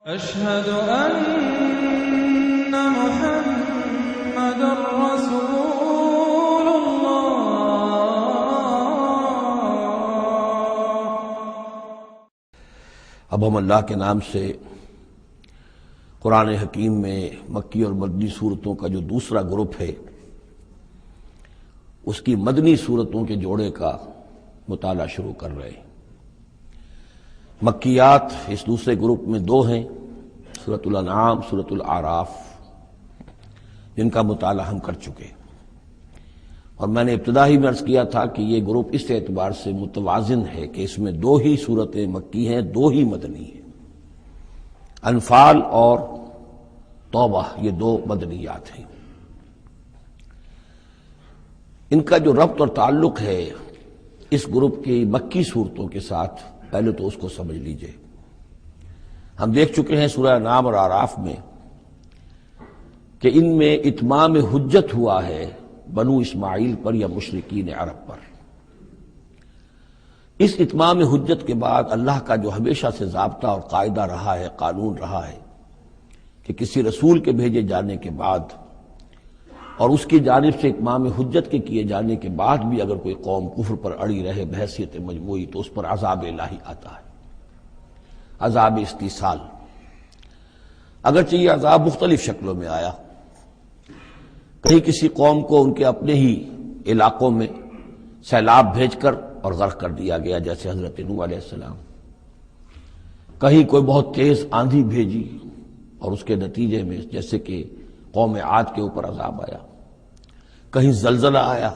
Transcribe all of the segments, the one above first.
أشهد أن محمد رسول الله۔ اب ہم اللہ کے نام سے قرآن حکیم میں مکی اور مدنی صورتوں کا جو دوسرا گروپ ہے اس کی مدنی صورتوں کے جوڑے کا مطالعہ شروع کر رہے ہیں۔ مکیات اس دوسرے گروپ میں دو ہیں، سورۃ الانعام، سورۃ الاعراف، جن کا مطالعہ ہم کر چکے، اور میں نے ابتدا ہی میں عرض کیا تھا کہ یہ گروپ اس اعتبار سے متوازن ہے کہ اس میں دو ہی سورتیں مکی ہیں، دو ہی مدنی ہیں۔ انفال اور توبہ یہ دو مدنیات ہیں۔ ان کا جو ربط اور تعلق ہے اس گروپ کی مکی صورتوں کے ساتھ، پہلے تو اس کو سمجھ لیجئے۔ ہم دیکھ چکے ہیں سورہ انعام اور اعراف میں کہ ان میں اتمام حجت ہوا ہے بنو اسماعیل پر یا مشرکین عرب پر۔ اس اتمام حجت کے بعد اللہ کا جو ہمیشہ سے ضابطہ اور قاعدہ رہا ہے، قانون رہا ہے کہ کسی رسول کے بھیجے جانے کے بعد اور اس کی جانب سے اتمام حجت کے کیے جانے کے بعد بھی اگر کوئی قوم کفر پر اڑی رہے بحیثیت مجموعی تو اس پر عذاب الہی آتا ہے، عذاب استیصال۔ اگرچہ یہ عذاب مختلف شکلوں میں آیا، کہیں کسی قوم کو ان کے اپنے ہی علاقوں میں سیلاب بھیج کر اور غرق کر دیا گیا، جیسے حضرت نوح علیہ السلام۔ کہیں کوئی بہت تیز آندھی بھیجی اور اس کے نتیجے میں جیسے کہ قوم عاد کے اوپر عذاب آیا، کہیں زلزلہ آیا،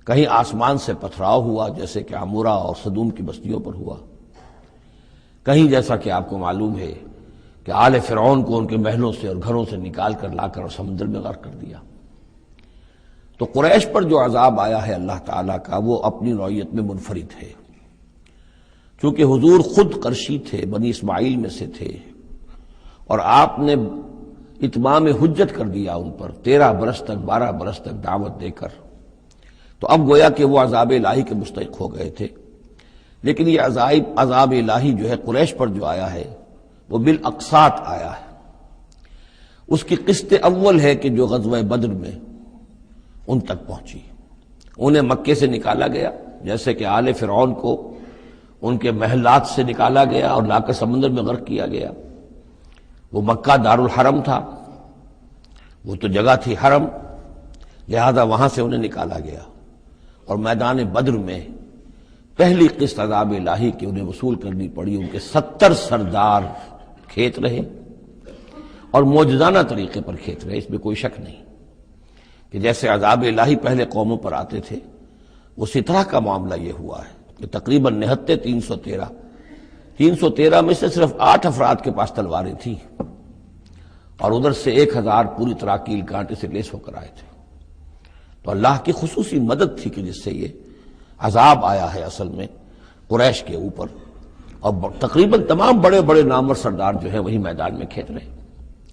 کہیں آسمان سے پتھراؤ ہوا جیسے کہ عمورہ اور صدوم کی بستیوں پر ہوا، کہیں جیسا کہ آپ کو معلوم ہے کہ آل فرعون کو ان کے محلوں سے اور گھروں سے نکال کر لا کر اور سمندر میں غرق کر دیا۔ تو قریش پر جو عذاب آیا ہے اللہ تعالیٰ کا، وہ اپنی نوعیت میں منفرد ہے۔ چونکہ حضور خود قرشی تھے، بنی اسماعیل میں سے تھے، اور آپ نے اتمام حجت کر دیا ان پر 13 برس تک، 12 برس تک دعوت دے کر، تو اب گویا کہ وہ عذاب الہی کے مستحق ہو گئے تھے۔ لیکن یہ عذاب الہی جو ہے قریش پر جو آیا ہے وہ بالاقساط آیا ہے۔ اس کی قسط اول ہے کہ جو غزوہ بدر میں ان تک پہنچی، انہیں مکے سے نکالا گیا، جیسے کہ آل فرعون کو ان کے محلات سے نکالا گیا اور لا کر سمندر میں غرق کیا گیا۔ وہ مکہ دارالحرم تھا، وہ تو جگہ تھی حرم، لہذا وہاں سے انہیں نکالا گیا، اور میدان بدر میں پہلی قسط عذاب الہی کی انہیں وصول کرنی پڑی۔ ان کے 70 سردار کھیت رہے اور معجزانہ طریقے پر کھیت رہے، اس میں کوئی شک نہیں کہ جیسے عذاب الہی پہلے قوموں پر آتے تھے اسی طرح کا معاملہ یہ ہوا ہے کہ تقریباً نہتے 313 میں سے صرف 8 افراد کے پاس تلواریں تھیں، اور ادھر سے 1000 پوری طرح کیل کانٹے سے لیس ہو کر آئے تھے۔ تو اللہ کی خصوصی مدد تھی کہ جس سے یہ عذاب آیا ہے اصل میں قریش کے اوپر، اور تقریباً تمام بڑے بڑے نامور سردار جو ہیں وہی میدان میں کھیت رہے،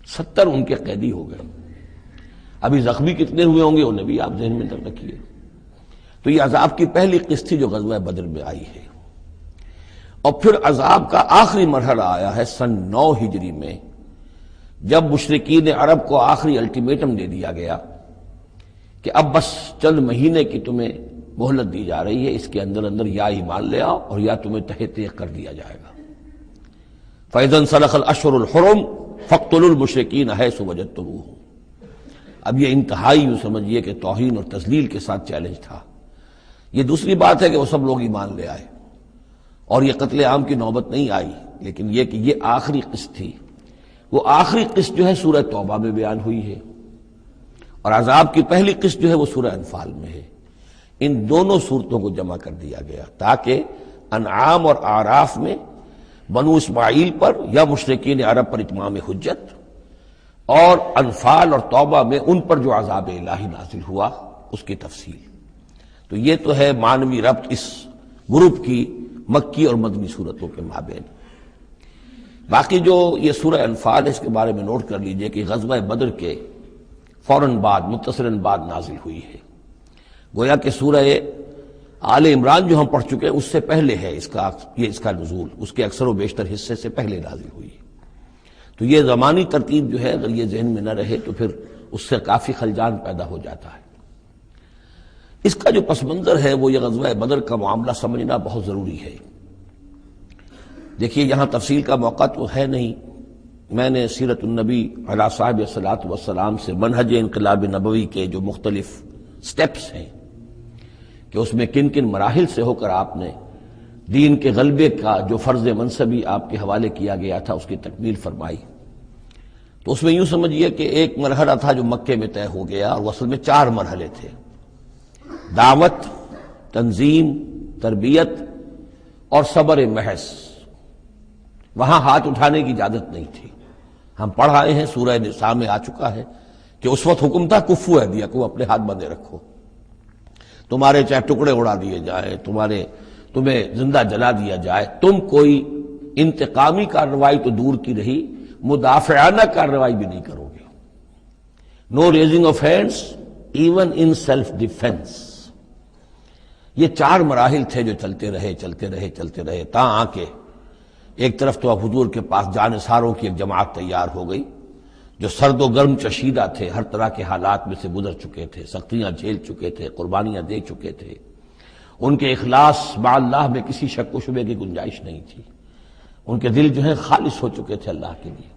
70 ان کے قیدی ہو گئے۔ ابھی زخمی کتنے ہوئے ہوں گے انہیں بھی آپ ذہن میں رکھیے۔ تو یہ عذاب کی پہلی قسط تھی جو غزوہ بدر میں آئی ہے، اور پھر عذاب کا آخری مرحلہ آیا ہے سن 9 ہجری میں، جب مشرکین عرب کو آخری الٹیمیٹم دے دیا گیا کہ اب بس چند مہینے کی تمہیں مہلت دی جا رہی ہے، اس کے اندر اندر یا ایمان لے آؤ اور یا تمہیں تہہ تیغ کر دیا جائے گا۔ فَإِذَا انسَلَخَ الْأَشْهُرُ الْحُرُمُ فَاقْتُلُوا الْمُشْرِكِينَ حَيْثُ وَجَدتُّمُوهُمْ۔ اب یہ انتہائی یوں سمجھیے کہ توہین اور تذلیل کے ساتھ چیلنج تھا۔ یہ دوسری بات ہے کہ وہ سب لوگ ایمان لے آئے اور یہ قتل عام کی نوبت نہیں آئی، لیکن یہ کہ یہ آخری قسط تھی۔ وہ آخری قسط جو ہے سورہ توبہ میں بیان ہوئی ہے، اور عذاب کی پہلی قسط جو ہے وہ سورہ انفال میں ہے۔ ان دونوں صورتوں کو جمع کر دیا گیا تاکہ انعام اور اعراف میں بنو اسماعیل پر یا مشرکین عرب پر اتمام حجت، اور انفال اور توبہ میں ان پر جو عذاب الہی نازل ہوا اس کی تفصیل۔ تو یہ تو ہے معنوی ربط اس گروپ کی مکی اور مدنی صورتوں کے مابین۔ باقی جو یہ سورہ انفال ہے اس کے بارے میں نوٹ کر لیجئے کہ غزوہ بدر کے فوراً بعد متصلاً بعد نازل ہوئی ہے، گویا کہ سورہ آل عمران جو ہم پڑھ چکے ہیں اس سے پہلے ہے اس کا نزول، اس کے اکثر و بیشتر حصے سے پہلے نازل ہوئی ہے۔ تو یہ زمانی ترتیب جو ہے اگر یہ ذہن میں نہ رہے تو پھر اس سے کافی خلجان پیدا ہو جاتا ہے۔ اس کا جو پس منظر ہے وہ یہ غزوہ بدر کا معاملہ سمجھنا بہت ضروری ہے۔ دیکھیے یہاں تفصیل کا موقع تو ہے نہیں، میں نے سیرت النبی علیہ صاحب الصلاۃ والسلام سے منہج انقلاب نبوی کے جو مختلف سٹیپس ہیں کہ اس میں کن کن مراحل سے ہو کر آپ نے دین کے غلبے کا جو فرض منصبی آپ کے حوالے کیا گیا تھا اس کی تکمیل فرمائی، تو اس میں یوں سمجھیے کہ ایک مرحلہ تھا جو مکے میں طے ہو گیا، اور وہ اصل میں 4 مرحلے تھے: دعوت، تنظیم، تربیت اور صبر محض۔ وہاں ہاتھ اٹھانے کی اجازت نہیں تھی۔ ہم پڑھ آئے ہیں، سورہ نساء میں آ چکا ہے کہ اس وقت حکم تھا کفو ایدیکم، کو اپنے ہاتھ بندھے رکھو، تمہارے چاہے ٹکڑے اڑا دیے جائیں، تمہیں زندہ جلا دیا جائے، تم کوئی انتقامی کارروائی تو دور کی رہی، مدافعانہ کارروائی بھی نہیں کرو گے۔ No raising of hands even in self defence. یہ 4 مراحل تھے جو چلتے رہے تا آ کے ایک طرف تو اب حضور کے پاس جانثاروں کی ایک جماعت تیار ہو گئی جو سرد و گرم چشیدہ تھے، ہر طرح کے حالات میں سے گزر چکے تھے، سختیاں جھیل چکے تھے، قربانیاں دے چکے تھے، ان کے اخلاص مع اللہ میں کسی شک و شبے کی گنجائش نہیں تھی، ان کے دل جو ہیں خالص ہو چکے تھے اللہ کے لیے۔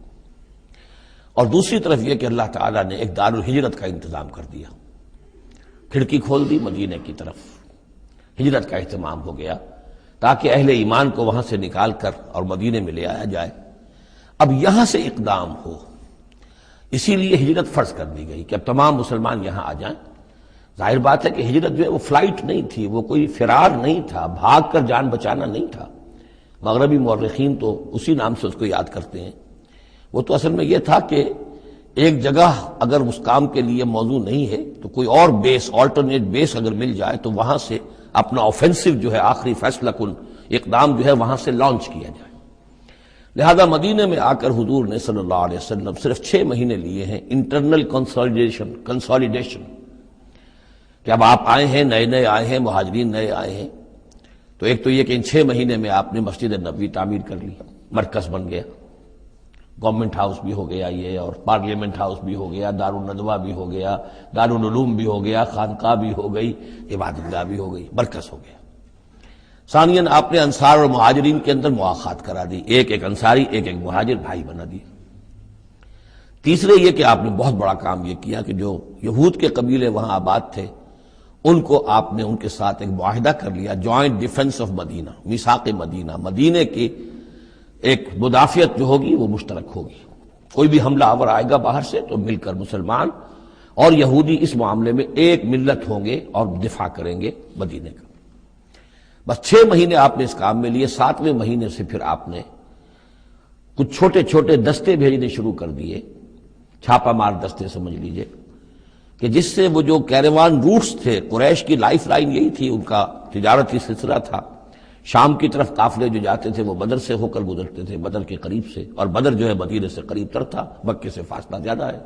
اور دوسری طرف یہ کہ اللہ تعالیٰ نے ایک دار الہجرت کا انتظام کر دیا، کھڑکی کھول دی مدینے کی طرف، ہجرت کا اہتمام ہو گیا تاکہ اہل ایمان کو وہاں سے نکال کر اور مدینے میں لے آیا جائے۔ اب یہاں سے اقدام ہو، اسی لیے ہجرت فرض کر دی گئی کہ اب تمام مسلمان یہاں آ جائیں۔ ظاہر بات ہے کہ ہجرت جو ہے وہ فلائٹ نہیں تھی، وہ کوئی فرار نہیں تھا، بھاگ کر جان بچانا نہیں تھا۔ مغربی مورخین تو اسی نام سے اس کو یاد کرتے ہیں۔ وہ تو اصل میں یہ تھا کہ ایک جگہ اگر اس کام کے لیے موضوع نہیں ہے تو کوئی اور بیس، آلٹرنیٹ بیس اگر مل جائے تو وہاں سے اپنا آفینسو جو ہے، آخری فیصلہ کن اقدام جو ہے وہاں سے لانچ کیا جائے۔ لہذا مدینے میں آ کر حضور نے صلی اللہ علیہ وسلم صرف 6 مہینے لیے ہیں انٹرنل کنسالیڈیشن، کہ اب آپ آئے ہیں، نئے آئے ہیں، مہاجرین نئے آئے ہیں، تو ایک تو یہ کہ ان 6 مہینے میں آپ نے مسجد نبوی تعمیر کر لی، مرکز بن گیا، گورنمنٹ ہاؤس بھی ہو گیا یہ، اور پارلیمنٹ ہاؤس بھی ہو گیا، دارالندوہ بھی ہو گیا، دارالعلوم بھی ہو گیا، خانقاہ بھی ہو گئی، عبادت گاہ بھی ہو گئی، مرکز ہو گیا۔ ثانیاً آپ نے انصار اور مہاجرین کے اندر مواخات کرا دی، ایک انصاری ایک مہاجر بھائی بنا دی۔ تیسرے یہ کہ آپ نے بہت بڑا کام یہ کیا کہ جو یہود کے قبیلے وہاں آباد تھے ان کو آپ نے ان کے ساتھ ایک معاہدہ کر لیا، جوائنٹ ڈیفنس آف مدینہ، میثاق مدینہ، مدینے کی ایک مدافعت جو ہوگی وہ مشترک ہوگی۔ کوئی بھی حملہ آور آئے گا باہر سے تو مل کر مسلمان اور یہودی اس معاملے میں ایک ملت ہوں گے اور دفاع کریں گے مدینے کا۔ بس 6 مہینے آپ نے اس کام میں لیے، 7ویں مہینے سے پھر آپ نے کچھ چھوٹے چھوٹے دستے بھیجنے شروع کر دیے، چھاپا مار دستے سمجھ لیجئے، کہ جس سے وہ جو کیروان روٹس تھے، قریش کی لائف لائن یہی تھی، ان کا تجارتی سلسلہ تھا، شام کی طرف قافلے جو جاتے تھے وہ بدر سے ہو کر گزرتے تھے، بدر کے قریب سے، اور بدر جو ہے مدینے سے قریب تر تھا، مکے سے فاصلہ زیادہ ہے،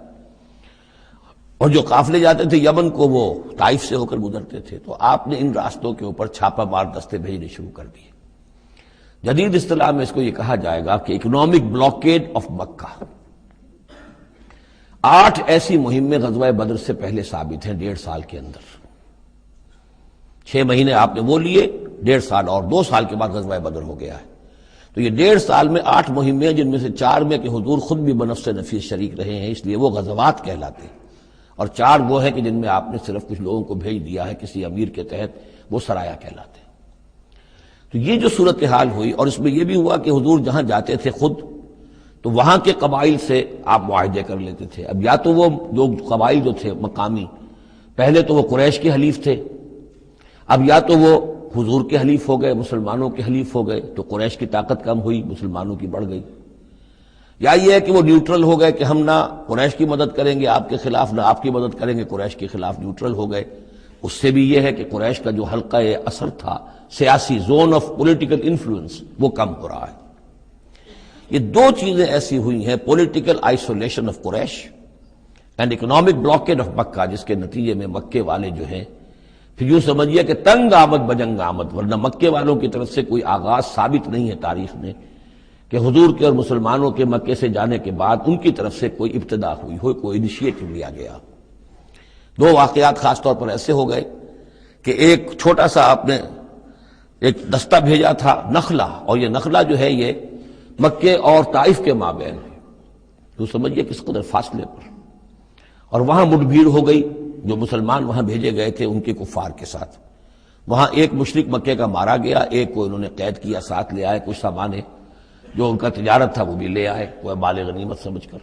اور جو قافلے جاتے تھے یمن کو وہ طائف سے ہو کر گزرتے تھے۔ تو آپ نے ان راستوں کے اوپر چھاپا مار دستے بھیجنے شروع کر دیے۔ جدید اصطلاح میں اس کو یہ کہا جائے گا کہ اکنامک بلاکیڈ آف مکہ۔ 8 ایسی مہمیں غزوہ بدر سے پہلے ثابت ہیں 1.5 سال کے اندر۔ 6 مہینے آپ نے وہ لیے، 1.5 سال اور 2 سال کے بعد غزوہ بدر ہو گیا ہے۔ تو یہ 1.5 سال میں 8 مہمیں، جن میں سے 4 میں کہ حضور خود بھی بنفس نفیس شریک رہے ہیں، اس لیے وہ غزوات کہلاتے ہیں، اور 4 وہ ہے کہ جن میں آپ نے صرف کچھ لوگوں کو بھیج دیا ہے کسی امیر کے تحت، وہ سرایا کہلاتے ہیں۔ تو یہ جو صورتحال ہوئی، اور اس میں یہ بھی ہوا کہ حضور جہاں جاتے تھے خود تو وہاں کے قبائل سے آپ معاہدے کر لیتے تھے۔ اب یا تو وہ جو قبائل جو تھے مقامی، پہلے تو وہ قریش کے حلیف تھے، اب یا تو وہ حضور کے حلیف ہو گئے، مسلمانوں کے حلیف ہو گئے، تو قریش کی طاقت کم ہوئی، مسلمانوں کی بڑھ گئی، یا یہ ہے کہ وہ نیوٹرل ہو گئے کہ ہم نہ قریش کی مدد کریں گے آپ کے خلاف، نہ آپ کی مدد کریں گے قریش کے خلاف، نیوٹرل ہو گئے۔ اس سے بھی یہ ہے کہ قریش کا جو حلقہ اثر تھا، سیاسی زون آف پولیٹیکل انفلوئنس، وہ کم ہو رہا ہے۔ یہ 2 چیزیں ایسی ہوئی ہیں، political isolation of Quraysh and economic blockade of Mecca, جس کے نتیجے میں مکے والے جو ہیں پھر یوں سمجھیے کہ تنگ آمد بجنگ آمد، ورنہ مکے والوں کی طرف سے کوئی آغاز ثابت نہیں ہے تاریخ میں کہ حضور کے اور مسلمانوں کے مکے سے جانے کے بعد ان کی طرف سے کوئی ابتدا ہوئی ہو، کوئی انیشیٹو لیا گیا۔ دو واقعات خاص طور پر ایسے ہو گئے کہ ایک چھوٹا سا آپ نے ایک دستہ بھیجا تھا نخلا، اور یہ نخلا جو ہے یہ مکے اور طائف کے مابین ہے، تو سمجھئے کس قدر فاصلے پر، اور وہاں مٹ بھیڑ ہو گئی۔ جو مسلمان وہاں بھیجے گئے تھے ان کے کفار کے ساتھ، وہاں ایک مشرک مکے کا مارا گیا، ایک کو انہوں نے قید کیا، ساتھ لے آئے، کچھ سامان جو ان کا تجارت تھا وہ بھی لے آئے، وہ مال غنیمت سمجھ کر۔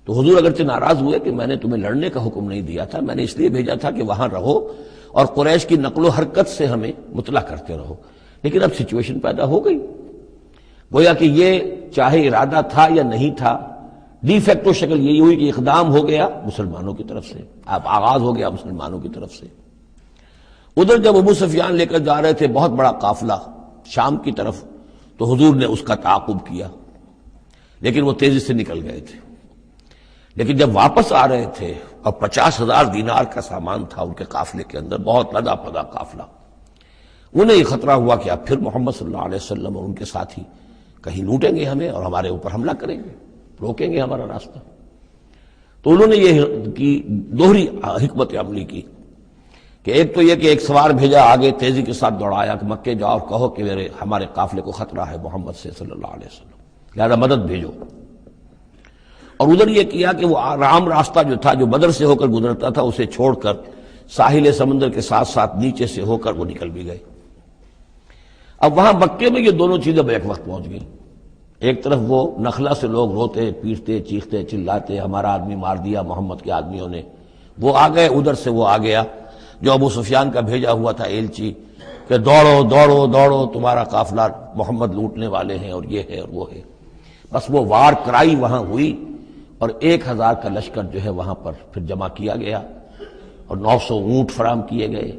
تو حضور اگرچہ ناراض ہوئے کہ میں نے تمہیں لڑنے کا حکم نہیں دیا تھا، میں نے اس لیے بھیجا تھا کہ وہاں رہو اور قریش کی نقل و حرکت سے ہمیں مطلع کرتے رہو، لیکن اب سچویشن پیدا ہو گئی، گویا کہ یہ چاہے ارادہ تھا یا نہیں تھا، ڈی فیکٹو شکل یہی ہوئی کہ اقدام ہو گیا مسلمانوں کی طرف سے، اب آغاز ہو گیا مسلمانوں کی طرف سے۔ ادھر جب ابو سفیان لے کر جا رہے تھے بہت بڑا قافلہ شام کی طرف، تو حضور نے اس کا تعاقب کیا، لیکن وہ تیزی سے نکل گئے تھے۔ لیکن جب واپس آ رہے تھے اور 50,000 دینار کا سامان تھا ان کے قافلے کے اندر، بہت لدا پدا قافلہ، انہیں یہ خطرہ ہوا کہ اب پھر محمد صلی اللہ علیہ وسلم اور ان کے ساتھی کہیں لوٹیں گے ہمیں اور ہمارے اوپر حملہ کریں گے، روکیں گے ہمارا راستہ۔ تو انہوں نے یہ کی دوہری حکمت عملی کی کہ ایک تو یہ کہ ایک سوار بھیجا آگے تیزی کے ساتھ دوڑایا کہ مکے جاؤ اور کہو کہ ہمارے قافلے کو خطرہ ہے محمد سے صلی اللہ علیہ وسلم، لہذا مدد بھیجو۔ اور ادھر یہ کیا کہ وہ عام راستہ جو تھا جو بدر سے ہو کر گزرتا تھا اسے چھوڑ کر ساحل سمندر کے ساتھ ساتھ نیچے سے ہو کر وہ نکل بھی گئے۔ اب وہاں مکے میں یہ دونوں چیزیں ایک وقت پہنچ گئی، ایک طرف وہ نخلا سے لوگ روتے پیٹتے چیختے چلاتے ہمارا آدمی مار دیا محمد کے آدمیوں نے، وہ آ گئے، ادھر سے وہ آ گیا جو ابو سفیان کا بھیجا ہوا تھا ایلچی کہ دوڑو دوڑو دوڑو تمہارا قافلہ محمد لوٹنے والے ہیں اور یہ ہے اور وہ ہے۔ بس وہ وار کرائی وہاں ہوئی اور 1,000 کا لشکر جو ہے وہاں پر پھر جمع کیا گیا اور 900 اونٹ فراہم کیے گئے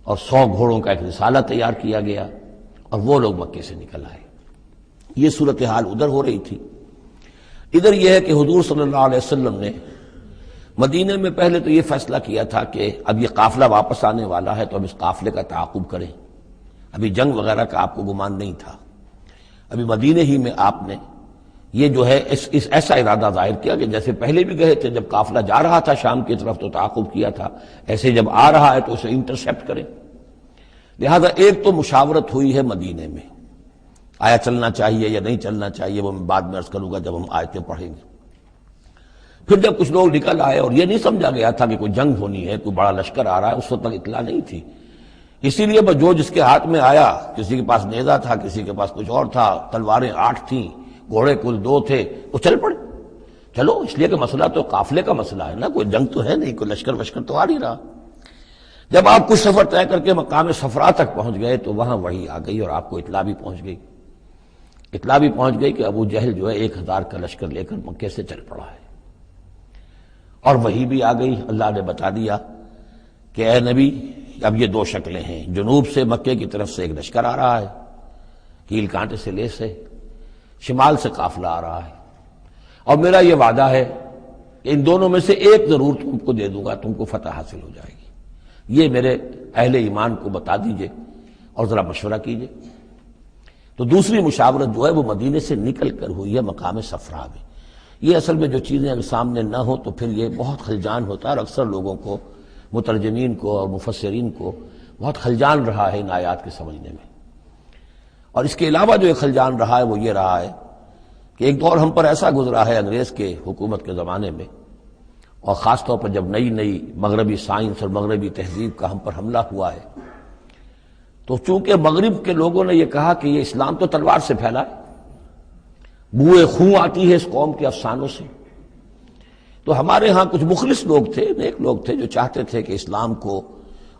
اور 100 گھوڑوں کا ایک رسالہ تیار کیا گیا اور وہ لوگ مکے سے نکل آئے۔ یہ صورتحال ادھر ہو رہی تھی۔ ادھر یہ ہے کہ حضور صلی اللہ علیہ وسلم نے مدینے میں پہلے تو یہ فیصلہ کیا تھا کہ اب یہ قافلہ واپس آنے والا ہے تو اب اس قافلے کا تعاقب کریں، ابھی جنگ وغیرہ کا آپ کو گمان نہیں تھا، ابھی مدینے ہی میں آپ نے یہ جو ہے اس ایسا ارادہ ظاہر کیا کہ جیسے پہلے بھی گئے تھے، جب قافلہ جا رہا تھا شام کی طرف تو تعاقب کیا تھا، ایسے جب آ رہا ہے تو اسے انٹرسیپٹ کریں۔ لہذا ایک تو مشاورت ہوئی ہے مدینے میں، آیا چلنا چاہیے یا نہیں چلنا چاہیے، وہ میں بعد میں عرض کروں گا جب ہم آیتیں پڑھیں گے۔ پھر جب کچھ لوگ نکل آئے اور یہ نہیں سمجھا گیا تھا کہ کوئی جنگ ہونی ہے، کوئی بڑا لشکر آ رہا ہے، اس وقت تک اطلاع نہیں تھی، اسی لیے بس جو جس کے ہاتھ میں آیا، کسی کے پاس نیزہ تھا، کسی کے پاس کچھ اور تھا، تلواریں 8 تھیں، گھوڑے کل 2 تھے، وہ چل پڑے۔ چلو اس لیے کہ مسئلہ تو قافلے کا مسئلہ ہے نا، کوئی جنگ تو ہے نہیں، کوئی لشکر وشکر تو آ نہیں رہا۔ جب آپ کچھ سفر طے کر کے مقام صفرا تک پہنچ گئے تو وہاں وحی آ گئی اور آپ کو اطلاع بھی پہنچ گئی، اطلاع بھی پہنچ گئی کہ ابو جہل جو ہے 1,000 کا لشکر لے کر مکے سے چل پڑا ہے، اور وحی بھی آ گئی، اللہ نے بتا دیا کہ اے نبی اب یہ 2 شکلیں ہیں، جنوب سے مکے کی طرف سے ایک لشکر آ رہا ہے، کیل کانٹے سے لیس ہے، شمال سے قافلہ آ رہا ہے، اور میرا یہ وعدہ ہے کہ ان دونوں میں سے ایک ضرور تم کو دے دوں گا، تم کو فتح حاصل ہو جائے گی، یہ میرے اہل ایمان کو بتا دیجئے اور ذرا مشورہ کیجئے۔ تو دوسری مشاورت جو ہے وہ مدینے سے نکل کر ہوئی ہے مقام صفرا میں۔ یہ اصل میں جو چیزیں اگر سامنے نہ ہوں تو پھر یہ بہت خلجان ہوتا ہے، اور اکثر لوگوں کو، مترجمین کو اور مفسرین کو بہت خلجان رہا ہے ان آیات کے سمجھنے میں۔ اور اس کے علاوہ جو ایک خلجان رہا ہے وہ یہ رہا ہے کہ ایک دور ہم پر ایسا گزرا ہے انگریز کے حکومت کے زمانے میں، اور خاص طور پر جب نئی نئی مغربی سائنس اور مغربی تہذیب کا ہم پر حملہ ہوا ہے، تو چونکہ مغرب کے لوگوں نے یہ کہا کہ یہ اسلام تو تلوار سے پھیلا ہے، بوئے خون آتی ہے اس قوم کے افسانوں سے، تو ہمارے ہاں کچھ مخلص لوگ تھے، نیک لوگ تھے جو چاہتے تھے کہ اسلام کو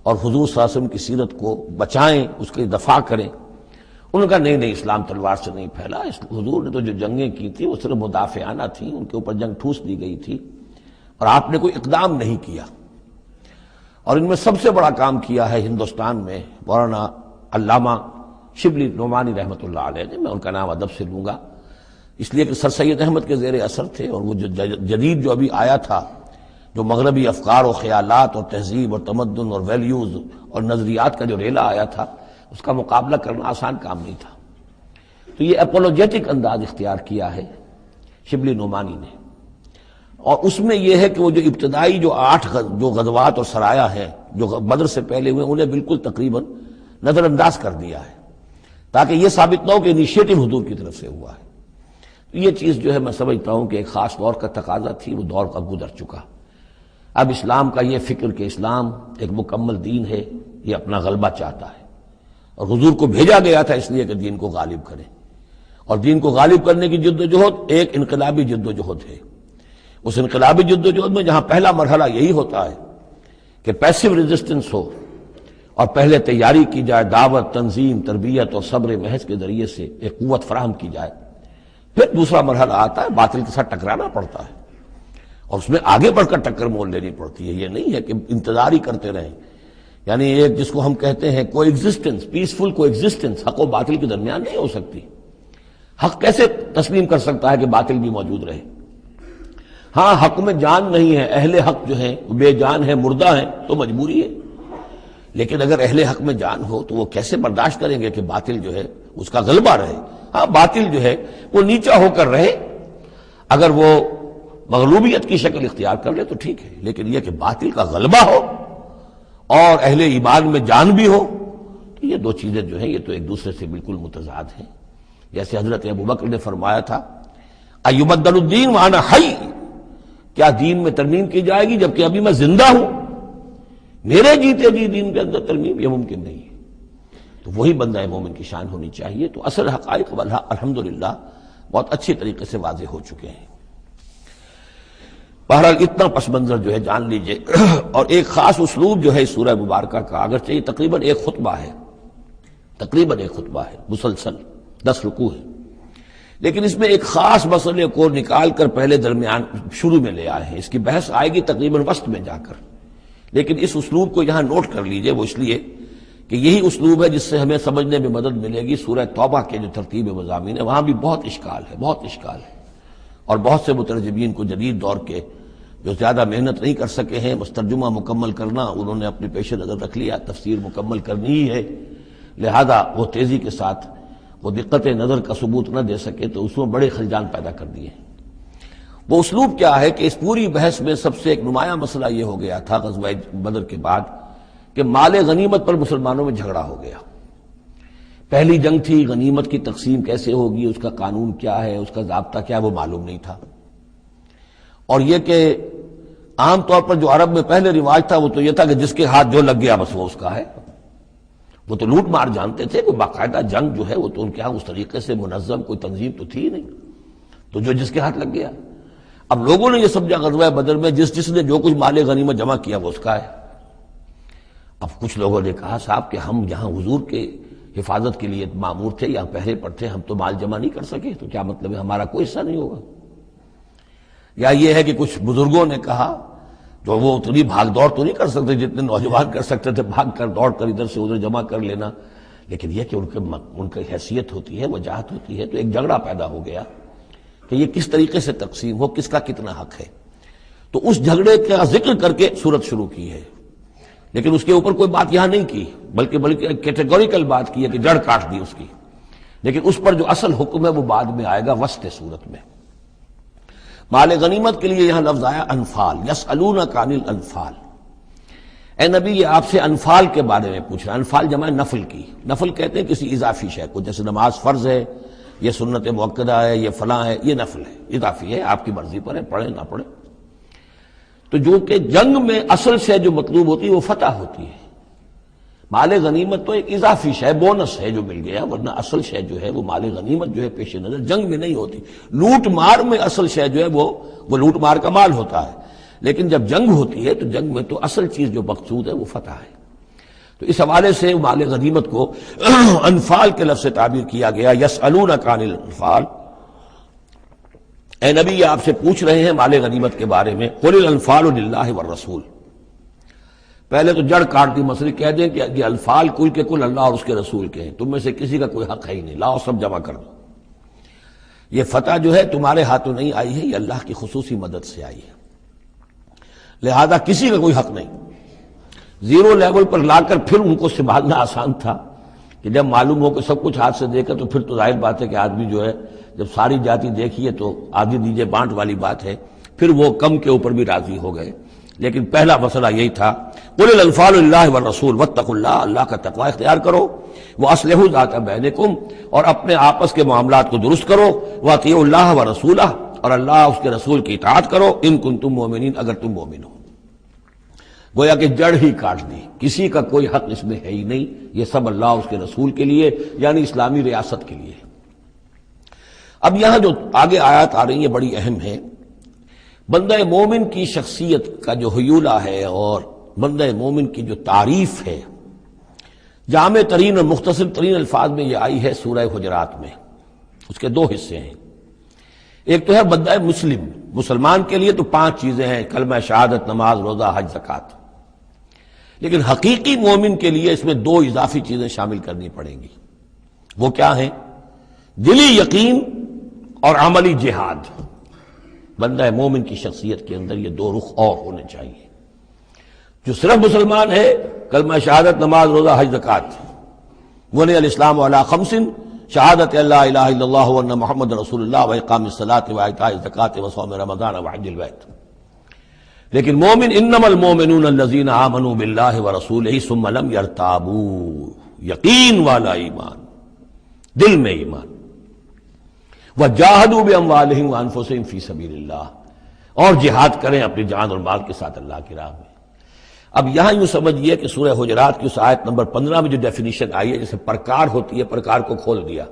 اور حضور صلی اللہ علیہ وسلم کی سیرت کو بچائیں، اس کی دفاع کریں۔ انہوں نے کہا نہیں اسلام تلوار سے نہیں پھیلا، حضور نے تو جو جنگیں کی تھی وہ صرف مدافعانہ تھیں، ان کے اوپر جنگ ٹھوس دی گئی تھی اور آپ نے کوئی اقدام نہیں کیا۔ اور ان میں سب سے بڑا کام کیا ہے ہندوستان میں مولانا علامہ شبلی نعمانی رحمۃ اللہ علیہ نے، میں ان کا نام ادب سے لوں گا اس لیے کہ سر سید احمد کے زیر اثر تھے، اور وہ جو جدید جو ابھی آیا تھا، جو مغربی افکار و خیالات اور تہذیب اور تمدن اور ویلیوز اور نظریات کا جو ریلا آیا تھا، اس کا مقابلہ کرنا آسان کام نہیں تھا۔ تو یہ اپولوجیٹک انداز اختیار کیا ہے شبلی نعمانی نے، اور اس میں یہ ہے کہ وہ جو ابتدائی جو 8 جو غزوات اور سرایا ہیں جو بدر سے پہلے ہوئے انہیں بالکل تقریباً نظر انداز کر دیا ہے، تاکہ یہ ثابت نہ ہو کہ انیشیٹو حضور کی طرف سے ہوا ہے۔ تو یہ چیز جو ہے میں سمجھتا ہوں کہ ایک خاص دور کا تقاضا تھی، وہ دور کا گزر چکا۔ اب اسلام کا یہ فکر کہ اسلام ایک مکمل دین ہے، یہ اپنا غلبہ چاہتا ہے، اور حضور کو بھیجا گیا تھا اس لیے کہ دین کو غالب کرے، اور دین کو غالب کرنے کی جد و جہد ایک انقلابی جد و جہد ہے۔ اس انقلابی جد و جہد میں جہاں پہلا مرحلہ یہی ہوتا ہے کہ پیسو ریزسٹنس ہو، اور پہلے تیاری کی جائے، دعوت، تنظیم، تربیت اور صبر محض کے ذریعے سے ایک قوت فراہم کی جائے، پھر دوسرا مرحلہ آتا ہے باطل کے ساتھ ٹکرانا پڑتا ہے، اور اس میں آگے بڑھ کر ٹکر مول لینی پڑتی ہے۔ یہ نہیں ہے کہ انتظار ہی کرتے رہیں، یعنی ایک جس کو ہم کہتے ہیں کو ایگزسٹنس، پیسفل کو ایگزسٹنس حق و باطل کے درمیان نہیں ہو سکتی۔ حق کیسے تسلیم کر سکتا ہے کہ باطل بھی موجود رہے؟ ہاں، حق میں جان نہیں ہے، اہل حق جو ہیں بے جان ہیں، مردہ ہیں، تو مجبوری ہے، لیکن اگر اہل حق میں جان ہو تو وہ کیسے برداشت کریں گے کہ باطل جو ہے اس کا غلبہ رہے؟ ہاں، باطل جو ہے وہ نیچا ہو کر رہے، اگر وہ مغلوبیت کی شکل اختیار کر لے تو ٹھیک ہے، لیکن یہ کہ باطل کا غلبہ ہو اور اہل ایمان میں جان بھی ہو، تو یہ دو چیزیں جو ہیں یہ تو ایک دوسرے سے بالکل متضاد ہیں۔ جیسے حضرت ابوبکر نے فرمایا تھا ایبدل الدین وانا حی، کیا دین میں ترمیم کی جائے گی جبکہ ابھی میں زندہ ہوں؟ میرے جیتے جی دین کے اندر ترمیم یہ ممکن نہیں ہے۔ تو وہی بندہ مومن کی شان ہونی چاہیے۔ تو اصل حقائق الحمدللہ بہت اچھی طریقے سے واضح ہو چکے ہیں۔ بہرحال اتنا پس منظر جو ہے جان لیجئے، اور ایک خاص اسلوب جو ہے اس سورہ مبارکہ کا، اگرچہ یہ تقریباً ایک خطبہ ہے مسلسل 10 رکوع ہے، لیکن اس میں ایک خاص مسئلے کو نکال کر پہلے درمیان شروع میں لے آئے ہیں۔ اس کی بحث آئے گی تقریباً وسط میں جا کر، لیکن اس اسلوب کو یہاں نوٹ کر لیجئے، وہ اس لیے کہ یہی اسلوب ہے جس سے ہمیں سمجھنے میں مدد ملے گی سورہ توبہ کے جو ترتیب مضامین ہے، وہاں بھی بہت اشکال ہے، اور بہت سے مترجمین کو جدید دور کے جو زیادہ محنت نہیں کر سکے ہیں بس ترجمہ مکمل کرنا انہوں نے اپنے پیش نظر رکھ لیا، تفسیر مکمل کرنی ہی ہے، لہذا وہ تیزی کے ساتھ وہ دقت نظر کا ثبوت نہ دے سکے تو اس میں بڑے خلجان پیدا کر دیے۔ وہ اسلوب کیا ہے کہ اس پوری بحث میں سب سے ایک نمایاں مسئلہ یہ ہو گیا تھا غزوہ بدر کے بعد کہ مال غنیمت پر مسلمانوں میں جھگڑا ہو گیا۔ پہلی جنگ تھی، غنیمت کی تقسیم کیسے ہوگی، اس کا قانون کیا ہے، اس کا ضابطہ کیا ہے، وہ معلوم نہیں تھا۔ اور یہ کہ عام طور پر جو عرب میں پہلے رواج تھا وہ تو یہ تھا کہ جس کے ہاتھ جو لگ گیا بس وہ اس کا ہے۔ وہ تو لوٹ مار جانتے تھے، کوئی باقاعدہ جنگ جو ہے وہ تو ان کے ہاں اس طریقے سے منظم کوئی تنظیم تو تھی ہی نہیں، تو جو جس کے ہاتھ لگ گیا۔ اب لوگوں نے یہ سمجھا غزوہ بدر میں جس نے جو کچھ مال غنیمت جمع کیا وہ اس کا ہے۔ اب کچھ لوگوں نے کہا صاحب کہ ہم یہاں حضور کے حفاظت کے لیے مامور تھے، یہاں پہرے پر تھے، ہم تو مال جمع نہیں کر سکے، تو کیا مطلب ہے ہمارا کوئی حصہ نہیں ہوگا؟ یا یہ ہے کہ کچھ بزرگوں نے کہا جو وہ اتنی بھاگ دوڑ تو نہیں کر سکتے جتنے نوجوان کر سکتے تھے، بھاگ کر دوڑ کر ادھر سے ادھر جمع کر لینا، لیکن یہ کہ ان کی حیثیت ہوتی ہے، وجاہت ہوتی ہے، تو ایک جھگڑا پیدا ہو گیا کہ یہ کس طریقے سے تقسیم ہو، کس کا کتنا حق ہے۔ تو اس جھگڑے کا ذکر کر کے سورت شروع کی ہے، لیکن اس کے اوپر کوئی بات یہاں نہیں کی، بلکہ کیٹیگوریکل بات کی ہے کہ جڑ کاٹ دی اس کی، لیکن اس پر جو اصل حکم ہے وہ بعد میں آئے گا وسط سورت میں۔ مال غنیمت کے لیے یہاں لفظ آیا انفال، یسألونک عن الانفال۔ اے نبی یہ آپ سے انفال کے بارے میں پوچھ رہا ہے۔ انفال جمع نفل کی، نفل کہتے ہیں کسی اضافی شے کو، جیسے نماز فرض ہے، یہ سنت مؤکدہ ہے، یہ فلاں ہے، یہ نفل ہے، اضافی ہے، آپ کی مرضی پر ہے، پڑھیں نہ پڑھیں۔ تو جو کہ جنگ میں اصل شے جو مطلوب ہوتی ہے وہ فتح ہوتی ہے، مال غنیمت تو ایک اضافی شے، بونس ہے جو مل گیا، ورنہ اصل شے جو ہے وہ مال غنیمت جو ہے پیش نظر جنگ میں نہیں ہوتی۔ لوٹ مار میں اصل شے جو ہے وہ لوٹ مار کا مال ہوتا ہے، لیکن جب جنگ ہوتی ہے تو جنگ میں تو اصل چیز جو مقصود ہے وہ فتح ہے۔ تو اس حوالے سے مال غنیمت کو انفال کے لفظ سے تعبیر کیا گیا، یسألونک عن الانفال۔ اے نبی یہ آپ سے پوچھ رہے ہیں مال غنیمت کے بارے میں، قل الانفال للہ والرسول۔ پہلے تو جڑ کاٹ دی مسئلے، کہہ دیں کہ یہ انفال کل کے کل اللہ اور اس کے رسول کے ہیں، تم میں سے کسی کا کوئی حق ہے ہی نہیں، لاؤ سب جمع کر دو۔ یہ فتح جو ہے تمہارے ہاتھوں نہیں آئی ہے، یہ اللہ کی خصوصی مدد سے آئی ہے، لہذا کسی کا کوئی حق نہیں۔ زیرو لیول پر لا کر پھر ان کو سنبھالنا آسان تھا، کہ جب معلوم ہو کہ سب کچھ ہاتھ سے دے کر تو پھر تو ظاہر بات ہے کہ آدمی جو ہے جب ساری جاتی دیکھیے تو آدھی دیجیے بانٹ والی بات ہے، پھر وہ کم کے اوپر بھی راضی ہو گئے۔ لیکن پہلا مسئلہ یہی تھا، قل الانفال للہ والرسول واتقوا اللہ، اللہ کا تقوی اختیار کرو، واصلحوا ذات بینکم، اور اپنے آپس کے معاملات کو درست کرو، واطیعوا اللہ ورسولہ، اور اللہ اس کے رسول کی اطاعت کرو، ان کنتم مؤمنین، اگر تم مومن ہو۔ گویا کہ جڑ ہی کاٹ دی، کسی کا کوئی حق اس میں ہے ہی نہیں، یہ سب اللہ اس کے رسول کے لیے یعنی اسلامی ریاست کے لیے۔ اب یہاں جو آگے آیات آ رہی ہیں بڑی اہم ہے۔ بندہ مومن کی شخصیت کا جو حیولہ ہے اور بندہ مومن کی جو تعریف ہے، جامع ترین اور مختصر ترین الفاظ میں یہ آئی ہے سورہ حجرات میں۔ اس کے دو حصے ہیں، ایک تو ہے بندہ مسلم، مسلمان کے لیے تو 5 چیزیں ہیں، کلمہ شہادت، نماز، روزہ، حج، زکوٰۃ، لیکن حقیقی مومن کے لیے اس میں 2 اضافی چیزیں شامل کرنی پڑیں گی۔ وہ کیا ہیں؟ دلی یقین اور عملی جہاد۔ بندہ مومن کی شخصیت کے اندر یہ 2 رخ اور ہونے چاہیے۔ جو صرف مسلمان ہے، کلمہ شہادت، نماز، روزہ، حج، زکوٰۃ، بنی الاسلام علی 5، شہادت اللہ الہ الا اللہ وان محمد رسول اللہ واقام الصلاۃ وایتاء الزکوٰۃ وصوم رمضان وحج البیت۔ لیکن مومن، انما المؤمنون الذین آمنوا باللہ ورسولہ ثم لم یرتابوا، یقین والا ایمان، دل میں ایمان، وجاہدوا باموالہم وانفسہم فی سبیل اللہ، اور جہاد کریں اپنی جان اور مال کے ساتھ اللہ کی راہ میں۔ اب یہاں یوں سمجھیے کہ سورہ حجرات کی اس آیت نمبر 15 میں جو ڈیفینیشن آئی ہے، جیسے پرکار ہوتی ہے، پرکار کو کھول دیا۔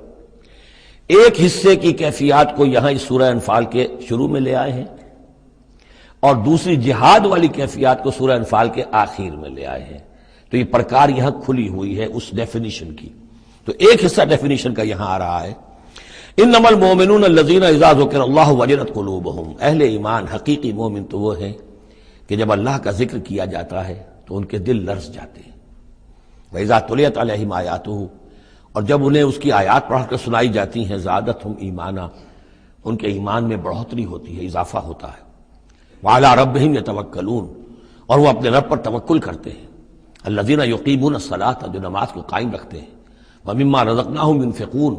ایک حصے کی کیفیات کو یہاں اس سورہ انفال کے شروع میں لے آئے ہیں، اور دوسری جہاد والی کیفیات کو سورہ انفال کے آخر میں لے آئے ہیں۔ تو یہ پرکار یہاں کھلی ہوئی ہے اس ڈیفینیشن کی۔ تو ایک حصہ ڈیفینیشن کا یہاں آ رہا ہے، انما المؤمنون الذین اذا ذکر اللہ وجلت قلوبہم، اہل ایمان، حقیقی مومن تو وہ ہیں کہ جب اللہ کا ذکر کیا جاتا ہے تو ان کے دل لرز جاتے ہیں۔ وَإِذَا تُلِيَتْ عَلَيْهِمْ آیَاتُهُ، اور جب انہیں اس کی آیات پڑھ کر سنائی جاتی ہیں، زادتہم ایمانا، ان کے ایمان میں بڑھوتری ہوتی ہے، اضافہ ہوتا ہے۔ وَعَلَىٰ رَبِّهِمْ يَتَوَكَّلُونَ، اور وہ اپنے رب پر توکل کرتے ہیں۔ الَّذِينَ يُقِيمُونَ الصَّلَاةَ، جو نماز کو قائم رکھتے ہیں۔ وَمِمَّا رَزَقْنَاهُمْ يُنْفِقُونَ،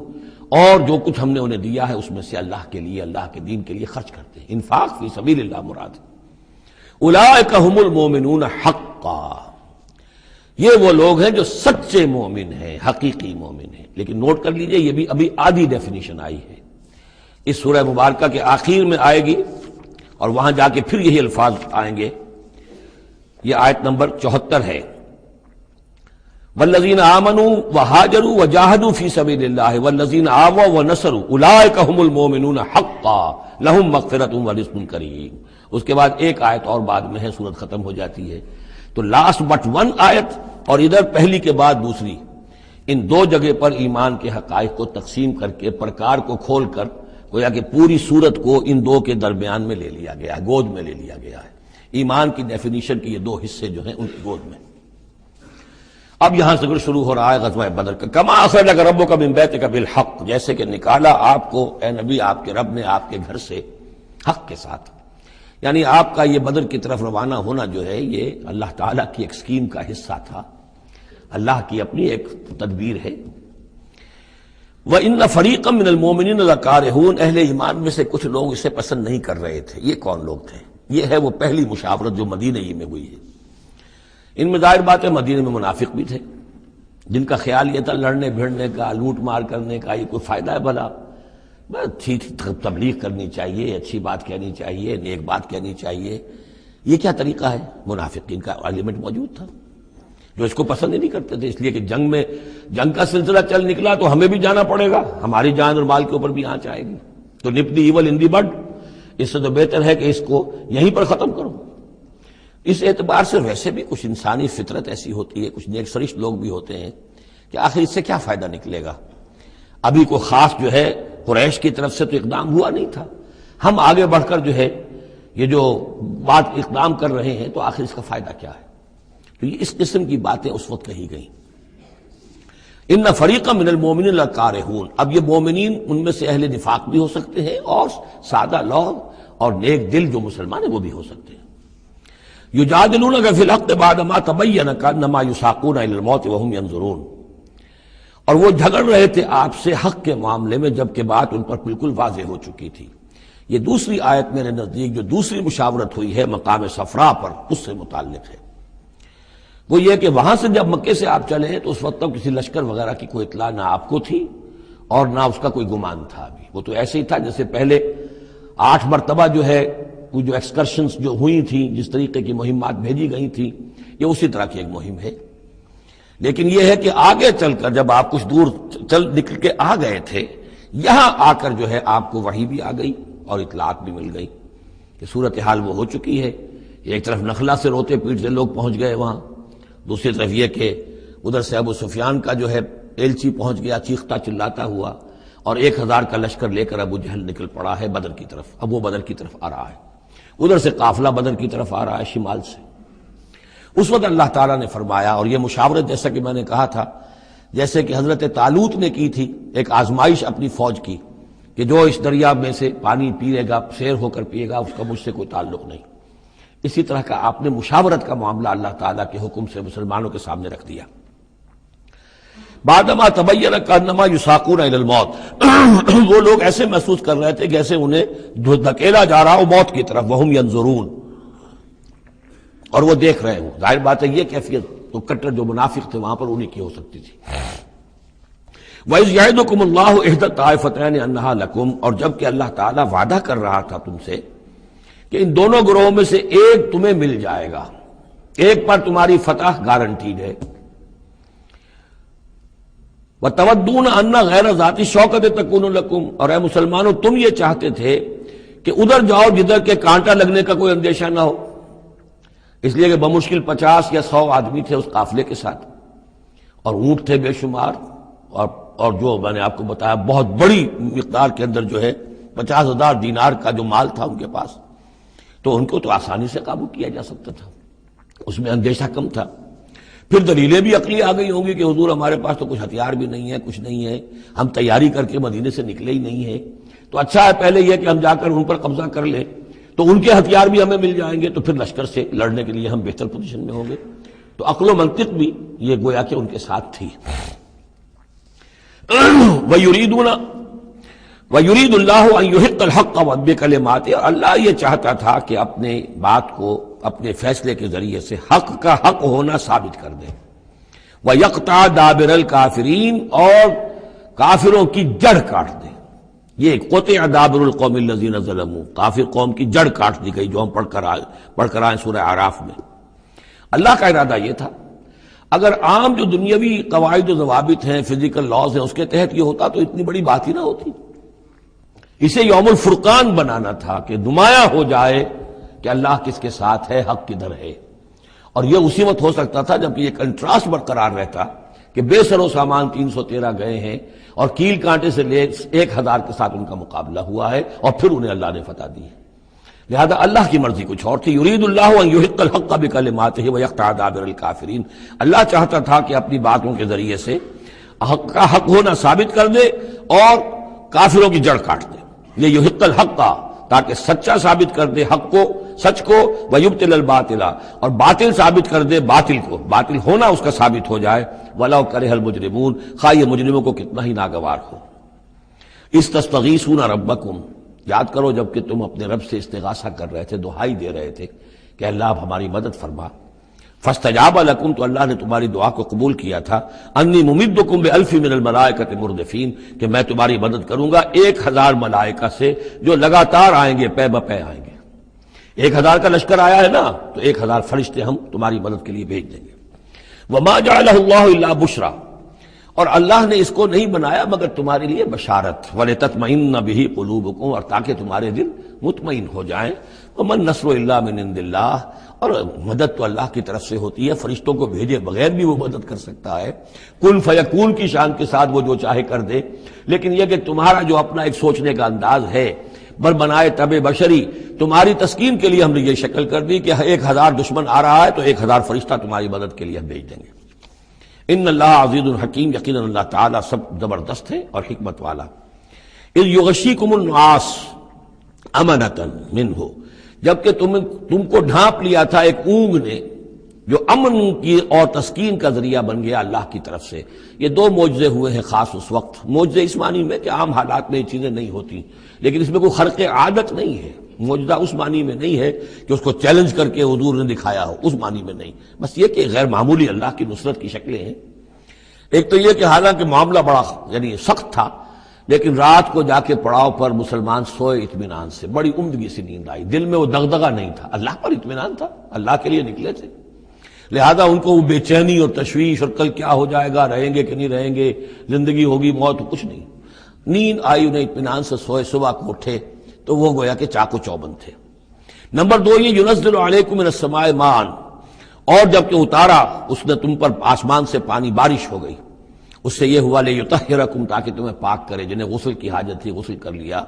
اور جو کچھ ہم نے انہیں دیا ہے اس میں سے اللہ کے لیے، اللہ کے دین کے لیے خرچ کرتے ہیں۔ انفاق فی سبیل اللہ مراد۔ اولئک ھم المؤمنون حقا، یہ وہ لوگ ہیں جو سچے مومن ہیں، حقیقی مومن ہیں۔ لیکن نوٹ کر لیجئے، یہ بھی ابھی آدھی ڈیفینیشن آئی ہے، اس سورہ مبارکہ کے آخر میں آئے گی، اور وہاں جا کے پھر یہی الفاظ آئیں گے۔ یہ آیت نمبر 74 ہے، والذین آمنوا وہاجروا وجاہدوا فی سبیل اللہ والذین آووا ونصروا اولئک ھم المؤمنون حقا لہم مغفرۃ ورزق کریم۔ اس کے بعد ایک آیت اور بعد میں ہے، سورت ختم ہو جاتی ہے۔ تو لاسٹ بٹ 1 آیت اور ادھر پہلی کے بعد دوسری، ان 2 جگہ پر ایمان کے حقائق کو تقسیم کر کے، پرکار کو کھول کر، گویا کہ پوری سورت کو ان 2 کے درمیان میں لے لیا گیا ہے، گود میں لے لیا گیا ہے۔ ایمان کی ڈیفینیشن کے یہ 2 حصے جو ہیں ان کی گود میں۔ اب یہاں سے شروع ہو رہا ہے غزوہ بدر کا۔ کما اخرجک ربک من بیتک بالحق، جیسے کہ نکالا آپ کو اے نبی آپ کے رب نے آپ کے گھر سے حق کے ساتھ، یعنی آپ کا یہ بدر کی طرف روانہ ہونا جو ہے یہ اللہ تعالیٰ کی ایک اسکیم کا حصہ تھا، اللہ کی اپنی ایک تدبیر ہے۔ وَإِنَّ فَرِيقًا مِّنَ الْمُؤْمِنِينَ لَكَارِهُونَ، اہل ایمان میں سے کچھ لوگ اسے پسند نہیں کر رہے تھے۔ یہ کون لوگ تھے؟ یہ ہے وہ پہلی مشاورت جو مدینہ ہی میں ہوئی ہے۔ ان میں ظاہر بات ہے مدینہ میں منافق بھی تھے، جن کا خیال یہ تھا لڑنے بھیڑنے کا، لوٹ مار کرنے کا، یہ کوئی فائدہ ہے بھلا؟ بس ٹھیک تبلیغ کرنی چاہیے، اچھی بات کہنی چاہیے، نیک بات کہنی چاہیے۔ یہ کیا طریقہ ہے؟ منافقین کا ایلیمنٹ موجود تھا جو اس کو پسند ہی نہیں کرتے تھے، اس لیے کہ جنگ کا سلسلہ چل نکلا تو ہمیں بھی جانا پڑے گا، ہماری جان اور مال کے اوپر بھی آنچ آئے گی، تو نپ دی ایول ان دی بڈ، اس سے تو بہتر ہے کہ اس کو یہیں پر ختم کرو۔ اس اعتبار سے ویسے بھی کچھ انسانی فطرت ایسی ہوتی ہے، کچھ نیک سرشت لوگ بھی ہوتے ہیں کہ آخر اس سے کیا فائدہ نکلے گا؟ ابھی کوئی خاص جو ہے قریش کی طرف سے تو اقدام ہوا نہیں تھا، ہم آگے بڑھ کر جو ہے یہ جو بات اقدام کر رہے ہیں تو آخر اس کا فائدہ کیا ہے؟ تو یہ اس قسم کی باتیں اس وقت کہی گئیں۔ ان فریقا من المؤمنین لکارہون، اب یہ مومنین ان میں سے اہل نفاق بھی ہو سکتے ہیں اور سادہ لوگ اور نیک دل جو مسلمان ہیں وہ بھی ہو سکتے ہیں۔ یجادلونک فی الحق بعد ما تبین کانما یساقون الی الموت وهم ینظرون، اور وہ جھگڑ رہے تھے آپ سے حق کے معاملے میں، جبکہ بات ان پر بالکل واضح ہو چکی تھی۔ یہ دوسری آیت میرے نزدیک جو دوسری مشاورت ہوئی ہے مقام صفرا پر، اس سے متعلق ہے۔ وہ یہ کہ وہاں سے جب مکے سے آپ چلے تو اس وقت تک کسی لشکر وغیرہ کی کوئی اطلاع نہ آپ کو تھی اور نہ اس کا کوئی گمان تھا ابھی۔ وہ تو ایسے ہی تھا جیسے پہلے 8 مرتبہ جو ہے کوئی جو ایکسکرشنز جو ہوئی تھیں، جس طریقے کی مہمات بھیجی گئی تھیں، یہ اسی طرح کی ایک مہم ہے۔ لیکن یہ ہے کہ آگے چل کر جب آپ کچھ دور چل نکل کے آ گئے تھے، یہاں آ کر جو ہے آپ کو وحی بھی آ گئی اور اطلاعات بھی مل گئی کہ صورتحال وہ ہو چکی ہے۔ ایک طرف نخلا سے روتے پیٹتے لوگ پہنچ گئے وہاں، دوسری طرف یہ کہ ادھر سے ابو سفیان کا جو ہے ایلچی پہنچ گیا چیختا چلاتا ہوا، اور 1000 کا لشکر لے کر ابو جہل نکل پڑا ہے بدر کی طرف۔ اب وہ بدر کی طرف آ رہا ہے، ادھر سے قافلہ بدر کی طرف آ رہا ہے شمال سے۔ اس وقت اللہ تعالیٰ نے فرمایا، اور یہ مشاورت جیسا کہ میں نے کہا تھا، جیسے کہ حضرت طالوت نے کی تھی، ایک آزمائش اپنی فوج کی کہ جو اس دریا میں سے پانی پیے گا، سیر ہو کر پیے گا، اس کا مجھ سے کوئی تعلق نہیں۔ اسی طرح کا آپ نے مشاورت کا معاملہ اللہ تعالیٰ کے حکم سے مسلمانوں کے سامنے رکھ دیا۔ بعدما تبین کانما یساقون الی الموت، وہ لوگ ایسے محسوس کر رہے تھے جیسے انہیں دھکیلا جا رہا ہو موت کی طرف، وہم ینظرون، اور وہ دیکھ رہے ہوں۔ ظاہر بات ہے یہ کیفیت تو کٹر جو منافق تھے وہاں پر انہیں کی ہو سکتی تھی۔ وَإِذْ يَعِدُكُمُ اللَّهُ إِحْدَى الطَّائِفَتَيْنِ أَنَّهَا لَكُمْ، اور جب کہ اللہ تعالیٰ وعدہ کر رہا تھا تم سے کہ ان دونوں گروہوں میں سے ایک تمہیں مل جائے گا، ایک پر تمہاری فتح گارنٹیڈ ہے۔ وَتَوَدُّونَ أَنَّ غَيْرَ ذَاتِ الشَّوْكَةِ تَكُونُ لَكُمْ، اور اے مسلمانوں تم یہ چاہتے تھے کہ ادھر جاؤ جدھر کے کانٹا لگنے کا کوئی اندیشہ نہ ہو، اس لیے کہ بمشکل 50 یا 100 آدمی تھے اس قافلے کے ساتھ، اور اونٹ تھے بے شمار، اور جو میں نے آپ کو بتایا بہت بڑی مقدار کے اندر جو ہے 50,000 دینار کا جو مال تھا ان کے پاس، تو ان کو تو آسانی سے قابو کیا جا سکتا تھا، اس میں اندیشہ کم تھا۔ پھر دلیلیں بھی عقلی آ گئی ہوں گی کہ حضور ہمارے پاس تو کچھ ہتھیار بھی نہیں ہے، کچھ نہیں ہے، ہم تیاری کر کے مدینے سے نکلے ہی نہیں ہیں، تو اچھا ہے پہلے یہ کہ ہم جا کر ان پر قبضہ کر لیں، تو ان کے ہتھیار بھی ہمیں مل جائیں گے، تو پھر لشکر سے لڑنے کے لیے ہم بہتر پوزیشن میں ہوں گے۔ تو عقل و منطق بھی یہ گویا کہ ان کے ساتھ تھی۔ وَيُرِيدُ اللَّهُ أَن يُحِقَّ الْحَقَّ بِكَلِمَاتِهِ، اور اللہ یہ چاہتا تھا کہ اپنے بات کو اپنے فیصلے کے ذریعے سے حق کا حق ہونا ثابت کر دے۔ وَيَقْطَعَ دَابِرَ الْكَافِرِينَ، اور کافروں کی جڑ کاٹ دے۔ یہ قطع دابر القوم الذین ظلموا، کافر قوم کی جڑ کاٹ دی گئی، جو ہم پڑھ کر آئے سورہ اعراف میں۔ اللہ کا ارادہ یہ تھا، اگر عام جو دنیاوی قواعد و ضوابط ہیں، فزیکل لاز ہیں، اس کے تحت یہ ہوتا تو اتنی بڑی بات ہی نہ ہوتی۔ اسے یوم الفرقان بنانا تھا کہ نمایاں ہو جائے کہ اللہ کس کے ساتھ ہے، حق کدھر ہے۔ اور یہ اسی وقت ہو سکتا تھا جب یہ کنٹراسٹ برقرار رہتا کہ بے سر و سامان 313 گئے ہیں اور کیل کانٹے سے لے 1000 کے ساتھ ان کا مقابلہ ہوا ہے، اور پھر انہیں اللہ نے فتح دی ہے۔ لہذا اللہ کی مرضی کچھ اور تھی۔ یرید اللہ ان یحق الحق بکلماتہ ویقطع دابر الکافرین، اللہ چاہتا تھا کہ اپنی باتوں کے ذریعے سے حق کا حق ہونا ثابت کر دے اور کافروں کی جڑ کاٹ دے۔ یہ یحق الحق، تاکہ سچا ثابت کر دے حق کو، سچ کو، ویبطل الباطل، اور باطل ثابت کر دے باطل کو، باطل ہونا اس کا ثابت ہو جائے۔ ولو کرہ المجرمون، خواہ یہ مجرموں کو کتنا ہی ناگوار ہو۔ استستغیثون ربکم، یاد کرو جب کہ تم اپنے رب سے استغاثہ کر رہے تھے، دعائی دے رہے تھے کہ اللہ اب ہماری مدد فرما۔ فاستجاب لکم، تو اللہ نے تمہاری دعا کو قبول کیا تھا۔ انی ممدکم بألف من الملائکۃ مردفین، کہ میں تمہاری مدد کروں گا 1000 ملائکہ سے جو لگاتار آئیں گے، پے بپے آئیں گے۔ 1000 کا لشکر آیا ہے نا، تو 1000 فرشتے ہم تمہاری مدد کے لیے بھیج دیں گے۔ وما جعلہ اللہ الا بشرا، اور اللہ نے اس کو نہیں بنایا مگر تمہارے لیے بشارت، وَلِتَطْمَئِنَّ بِهِ قُلُوبُكُمْ، اور تاکہ تمہارے دل مطمئن ہو جائیں۔ وَمَن نَّصْرُ إِلَّا مِنْ عِندِ اللَّهِ، اور مدد تو اللہ کی طرف سے ہوتی ہے، فرشتوں کو بھیجے بغیر بھی وہ مدد کر سکتا ہے۔ کن فیکون کی شان کے ساتھ وہ جو چاہے کر دے، لیکن یہ کہ تمہارا جو اپنا ایک سوچنے کا انداز ہے بر بنائے طب بشری، تمہاری تسکین کے لیے ہم نے یہ شکل کر دی کہ 1000 دشمن آ رہا ہے تو 1000 فرشتہ تمہاری مدد کے لیے ہم بھیج دیں گے۔ ان اللہ عزیز الحکیم، یقیناً اللہ تعالیٰ سب زبردست ہے اور حکمت والا۔ اذ یغشیکم النعاس امنۃ منہ، جبکہ تم کو ڈھانپ لیا تھا ایک اونگ نے جو امن کی اور تسکین کا ذریعہ بن گیا اللہ کی طرف سے۔ یہ دو معجزے ہوئے ہیں خاص اس وقت، معجزے اس معنی میں کہ عام حالات میں یہ چیزیں نہیں ہوتی، لیکن اس میں کوئی خرق عادت نہیں ہے۔ معجزہ اس معنی میں نہیں ہے کہ اس کو چیلنج کر کے حضور نے دکھایا ہو، اس معنی میں نہیں، بس یہ کہ غیر معمولی اللہ کی نصرت کی شکلیں ہیں۔ ایک تو یہ کہ حالانکہ معاملہ بڑا یعنی سخت تھا، لیکن رات کو جا کے پڑاؤ پر مسلمان سوئے اطمینان سے، بڑی عمدگی سے نیند آئی، دل میں وہ دغدغہ نہیں تھا، اللہ پر اطمینان تھا، اللہ کے لیے نکلے تھے، لہذا ان کو وہ بے چینی اور تشویش اور کل کیا ہو جائے گا، رہیں گے کہ نہیں رہیں گے، زندگی ہوگی موت، کچھ نہیں، نیند آئی، انہیں اطمینان سے سوئے، صبح کو اٹھے تو وہ گویا کہ چاق و چوبند تھے۔ نمبر دو یہ ینزل علیکم من السماء ماء، اور جب کہ اتارا اس نے تم پر آسمان سے پانی، بارش ہو گئی، اس سے یہ ہوا لیطہرکم، تاکہ تمہیں پاک کرے، جنہیں غسل کی حاجت تھی غسل کر لیا،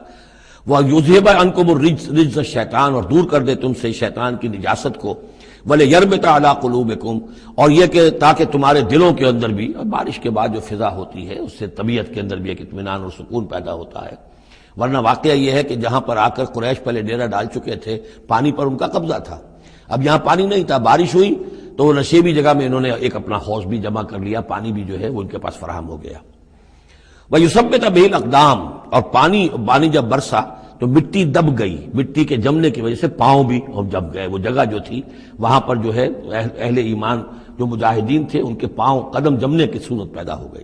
وَیُذْهِبَ عَنْکُمُ الرِّجْسَ الشیطان، اور دور کر دے تم سے شیطان کی نجاست کو، وَلِیَرْبِطَ عَلَىٰ قُلُوبِکُمْ، اور یہ کہ تاکہ تمہارے دلوں کے اندر بھی، اور بارش کے بعد جو فضا ہوتی ہے اس سے طبیعت کے اندر بھی ایک اطمینان اور سکون پیدا ہوتا ہے، ورنہ واقعہ یہ ہے کہ جہاں پر آ کر قریش پہلے ڈیرہ ڈال چکے تھے، پانی پر ان کا قبضہ تھا، اب یہاں پانی نہیں تھا، بارش ہوئی تو وہ نشیبی جگہ میں انہوں نے ایک اپنا حوض بھی جمع کر لیا، پانی بھی جو ہے وہ ان کے پاس فراہم ہو گیا۔ وَيُثَبِّتَ بِهِ الْأَقْدَامَ، اور پانی جب برسا تو مٹی دب گئی، مٹی کے جمنے کی وجہ سے پاؤں بھی جب گئے، وہ جگہ جو تھی وہاں پر جو ہے اہل ایمان جو مجاہدین تھے ان کے پاؤں قدم جمنے کی صورت پیدا ہو گئی۔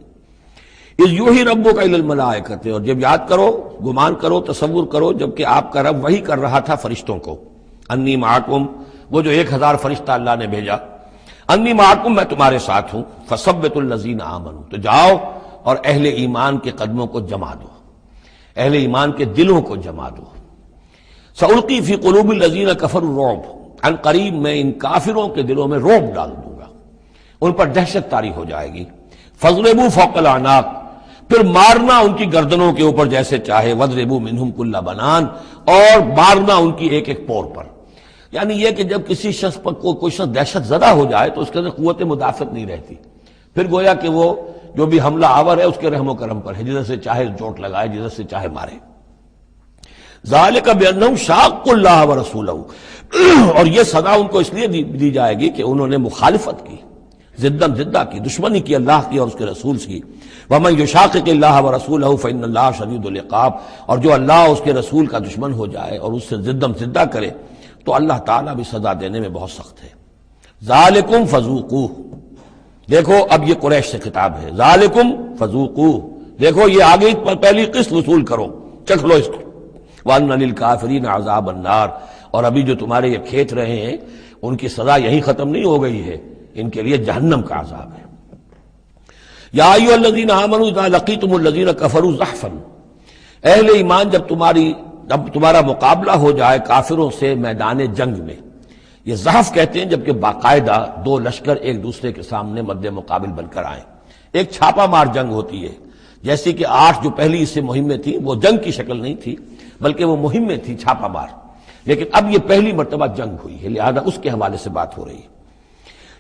اِذْ یُوحِی رَبُّکَ إِلَى الْمَلَائِکَةِ، اور جب یاد کرو، گمان کرو، تصور کرو، جب کہ آپ کا رب وحی کر رہا تھا فرشتوں کو، انی معکم، وہ جو 1000 فرشتہ اللہ نے بھیجا، انی معکم، میں تمہارے ساتھ ہوں، فثبتوا الذین آمنوا، تو جاؤ اور اہل ایمان کے قدموں کو جما دو، اہل ایمان کے دلوں کو جما دو۔ سألقی فی قلوب الذین کفروا الرعب، عن قریب میں ان کافروں کے دلوں میں رعب ڈال دوں گا، ان پر دہشت طاری ہو جائے گی۔ فاضربوا فوق الاعناق، پھر مارنا ان کی گردنوں کے اوپر جیسے چاہے، واضربوا منہم کل بنان، اور مارنا ان کی ایک ایک پور پر، یعنی یہ کہ جب کسی شخص پر کوئی شخص دہشت زدہ ہو جائے تو اس کے اندر قوت مدافعت نہیں رہتی، پھر گویا کہ وہ جو بھی حملہ آور ہے اس کے رحم و کرم پر ہے، جدھر سے چاہے چوٹ لگائے، جدھر سے چاہے مارے۔ ذالک بانہم شاقوا اللہ ورسولہ، اور یہ سزا ان کو اس لیے دی جائے گی کہ انہوں نے مخالفت کی، زدہ کی، دشمنی کی اللہ کی اور اس کے رسول کی۔ ومن یشاقق اللہ ورسولہ فإن اللہ شدید العقاب، اور جو اللہ اور اس کے رسول کا دشمن ہو جائے اور اس سے زدہ کرے تو اللہ تعالیٰ بھی سزا دینے میں بہت سخت ہے۔ ذالکم فذوقوہ، دیکھو اب یہ قریش سے خطاب ہے، ذالکم فذوقوہ، دیکھو یہ آگے پہلی قسط وصول کرو، چکھ لو اس کو، وَأَنَّ لِلْكَافِرِينَ عَذَابَ النَّارِ، اور ابھی جو تمہارے یہ کھیت رہے ہیں ان کی سزا یہی ختم نہیں ہو گئی ہے، ان کے لیے جہنم کا عذاب ہے۔ یا ایھا الذین آمنوا اذا لقیتم الذین کفروا زحفا، اہل ایمان جب تمہارا مقابلہ ہو جائے کافروں سے میدان جنگ میں، یہ زحف کہتے ہیں جبکہ باقاعدہ دو لشکر ایک دوسرے کے سامنے مد مقابل بن کر آئیں، ایک چھاپا مار جنگ ہوتی ہے، جیسے کہ 8 جو پہلی اس سے مہمیں تھیں وہ جنگ کی شکل نہیں تھی بلکہ وہ مہمیں تھی چھاپا مار، لیکن اب یہ پہلی مرتبہ جنگ ہوئی ہے، لہذا اس کے حوالے سے بات ہو رہی ہے۔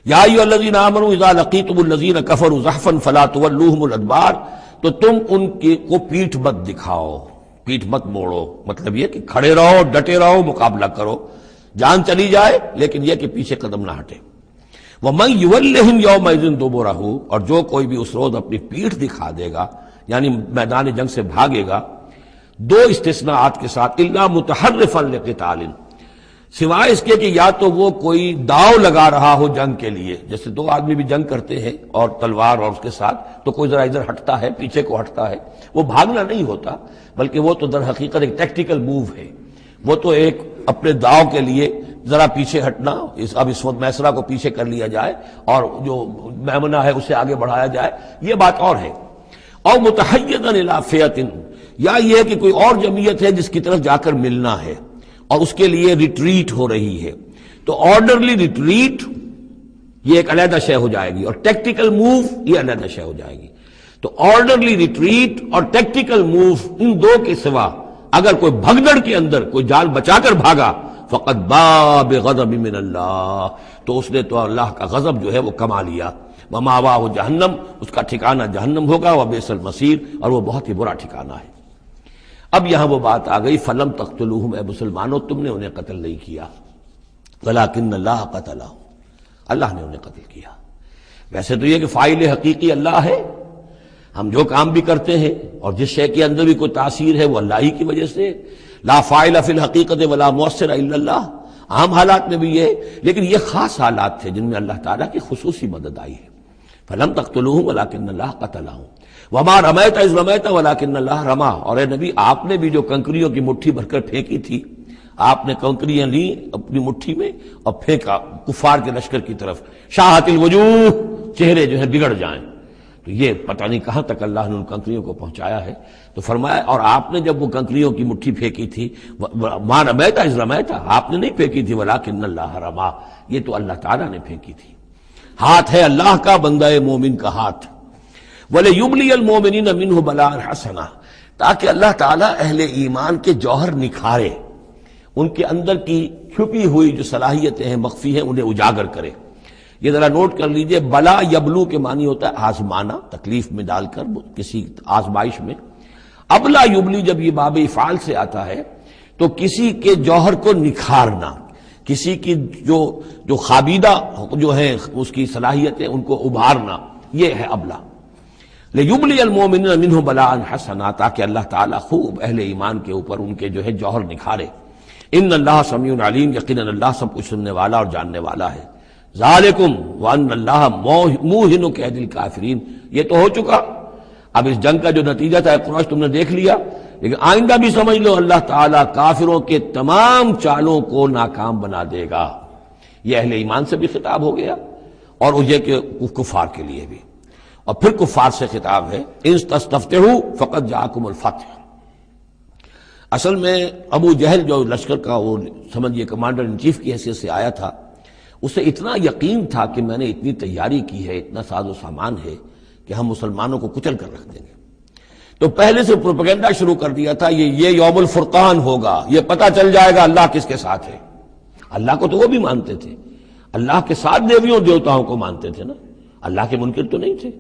یا ایھا الذین آمنوا اذا لقیتم الذین کفروا زحفا فلا تولوہم الادبار، تو تم ان کو پیٹھ مت دکھاؤ، پیٹھ مت موڑو، مطلب یہ کہ کھڑے رہو، ڈٹے رہو، مقابلہ کرو، جان چلی جائے لیکن یہ کہ پیچھے قدم نہ ہٹے۔ وَمَن يُوَلِّهِمْ يَوْمَئِذٍ دُبُرَهُ، اور جو کوئی بھی اس روز اپنی پیٹھ دکھا دے گا یعنی میدان جنگ سے بھاگے گا، دو استثناءات کے ساتھ، الا متحرفا لقتال، سوائے اس کے کہ یا تو وہ کوئی داؤ لگا رہا ہو جنگ کے لیے، جیسے دو آدمی بھی جنگ کرتے ہیں اور تلوار اور اس کے ساتھ، تو کوئی ذرا ادھر ہٹتا ہے، پیچھے کو ہٹتا ہے، وہ بھاگنا نہیں ہوتا بلکہ وہ تو در حقیقت ایک ٹیکٹیکل موو ہے، وہ تو ایک اپنے داؤ کے لیے ذرا پیچھے ہٹنا، اب اس وقت میسرہ کو پیچھے کر لیا جائے اور جو میمنہ ہے اسے آگے بڑھایا جائے، یہ بات اور ہے۔ اور متحیزا الی فئۃ، یا یہ کہ کوئی اور جمعیت ہے جس کی طرف جا کر ملنا ہے اور اس کے لیے ریٹریٹ ہو رہی ہے، تو آرڈرلی ریٹریٹ یہ ایک علیحدہ شے ہو جائے گی اور ٹیکٹیکل موو یہ علیحدہ شے ہو جائے گی۔ تو آرڈرلی ریٹریٹ اور ٹیکٹیکل موو، ان دو کے سوا اگر کوئی بھگدڑ کے اندر کوئی جان بچا کر بھاگا، فقط باب غضب من اللہ، تو اس نے تو اللہ کا غضب جو ہے وہ کما لیا۔ ومأواہ جہنم، اس کا ٹھکانہ جہنم ہوگا، وبئس المصیر، اور وہ بہت ہی برا ٹھکانہ ہے۔ اب یہاں وہ بات آ گئی، فلم تقتلوہم، اے مسلمانوں تم نے انہیں قتل نہیں کیا، ولکن اللہ قتلہم، اللہ نے انہیں قتل کیا۔ ویسے تو یہ کہ فاعل حقیقی اللہ ہے، ہم جو کام بھی کرتے ہیں اور جس شے کے اندر بھی کوئی تاثیر ہے وہ اللہ ہی کی وجہ سے، لا فاعل فی الحقیقت ولا مؤثر الا اللہ، عام حالات میں بھی یہ، لیکن یہ خاص حالات تھے جن میں اللہ تعالیٰ کی خصوصی مدد آئی ہے۔ فلم تقتلوہم ولکن اللہ قتلہم وما رمیت اذ رمیت ولکن اللہ رما۔ اور اے نبی، آپ نے بھی جو کنکریوں کی مٹھی بھر کر پھینکی تھی، آپ نے کنکریاں لی اپنی مٹھی میں اور پھینکا کفار کے لشکر کی طرف، شاہت الوجوہ، چہرے جو ہے بگڑ جائیں۔ تو یہ پتہ نہیں کہاں تک اللہ نے ان کنکریوں کو پہنچایا ہے۔ تو فرمایا، اور آپ نے جب وہ کنکریوں کی مٹھی پھینکی تھی، ما رمیت اذ رمیت، آپ نے نہیں پھینکی تھی، ولکن اللہ رما، یہ تو اللہ تعالیٰ نے پھینکی تھی۔ ہاتھ ہے اللہ کا، بندہ مومن کا ہاتھ۔ وَلِيُبْلِيَ الْمُؤْمِنِينَ مِنْهُ بَلَاءً حَسَنًا، تاکہ اللہ تعالیٰ اہل ایمان کے جوہر نکھارے، ان کے اندر کی چھپی ہوئی جو صلاحیتیں ہیں، مخفی ہیں، انہیں اجاگر کرے۔ یہ ذرا نوٹ کر لیجئے، بلا یبلو کے معنی ہوتا ہے آزمانا، تکلیف میں ڈال کر کسی آزمائش میں۔ ابلا یبلی جب یہ باب افعال سے آتا ہے تو کسی کے جوہر کو نکھارنا، کسی کی جو خابیدہ جو ہے اس کی صلاحیتیں ان کو ابھارنا، یہ ہے ابلا۔ لیبلی المؤمنین منہ بلاء حسنا، تاکہ اللہ تعالیٰ خوب اہل ایمان کے اوپر ان کے جو ہے جوہر نکھارے۔ ان اللہ سمیع علیم، یقیناً اللہ سب کچھ سننے والا اور جاننے والا ہے۔ ذالکم وان اللہ موہن کید الکافرین، یہ تو ہو چکا، اب اس جنگ کا جو نتیجہ تھا قریش تم نے دیکھ لیا، لیکن آئندہ بھی سمجھ لو اللہ تعالیٰ کافروں کے تمام چالوں کو ناکام بنا دے گا۔ یہ اہل ایمان سے بھی خطاب ہو گیا اور یہ کہ کفار کے لیے بھی، اور پھر کفار سے خطاب ہے، ان تستفتحوا فقد جاءکم الفتح۔ اصل میں ابو جہل جو لشکر کا وہ سمجھیے کمانڈر ان چیف کی حیثیت سے آیا تھا، اسے اتنا یقین تھا کہ میں نے اتنی تیاری کی ہے، اتنا ساز و سامان ہے کہ ہم مسلمانوں کو کچل کر رکھ دیں گے، تو پہلے سے پروپیگنڈا شروع کر دیا تھا، یہ یوم الفرقان ہوگا، یہ پتہ چل جائے گا اللہ کس کے ساتھ ہے۔ اللہ کو تو وہ بھی مانتے تھے، اللہ کے ساتھ دیویوں دیوتاؤں کو مانتے تھے نا، اللہ کے منکر تو نہیں تھے،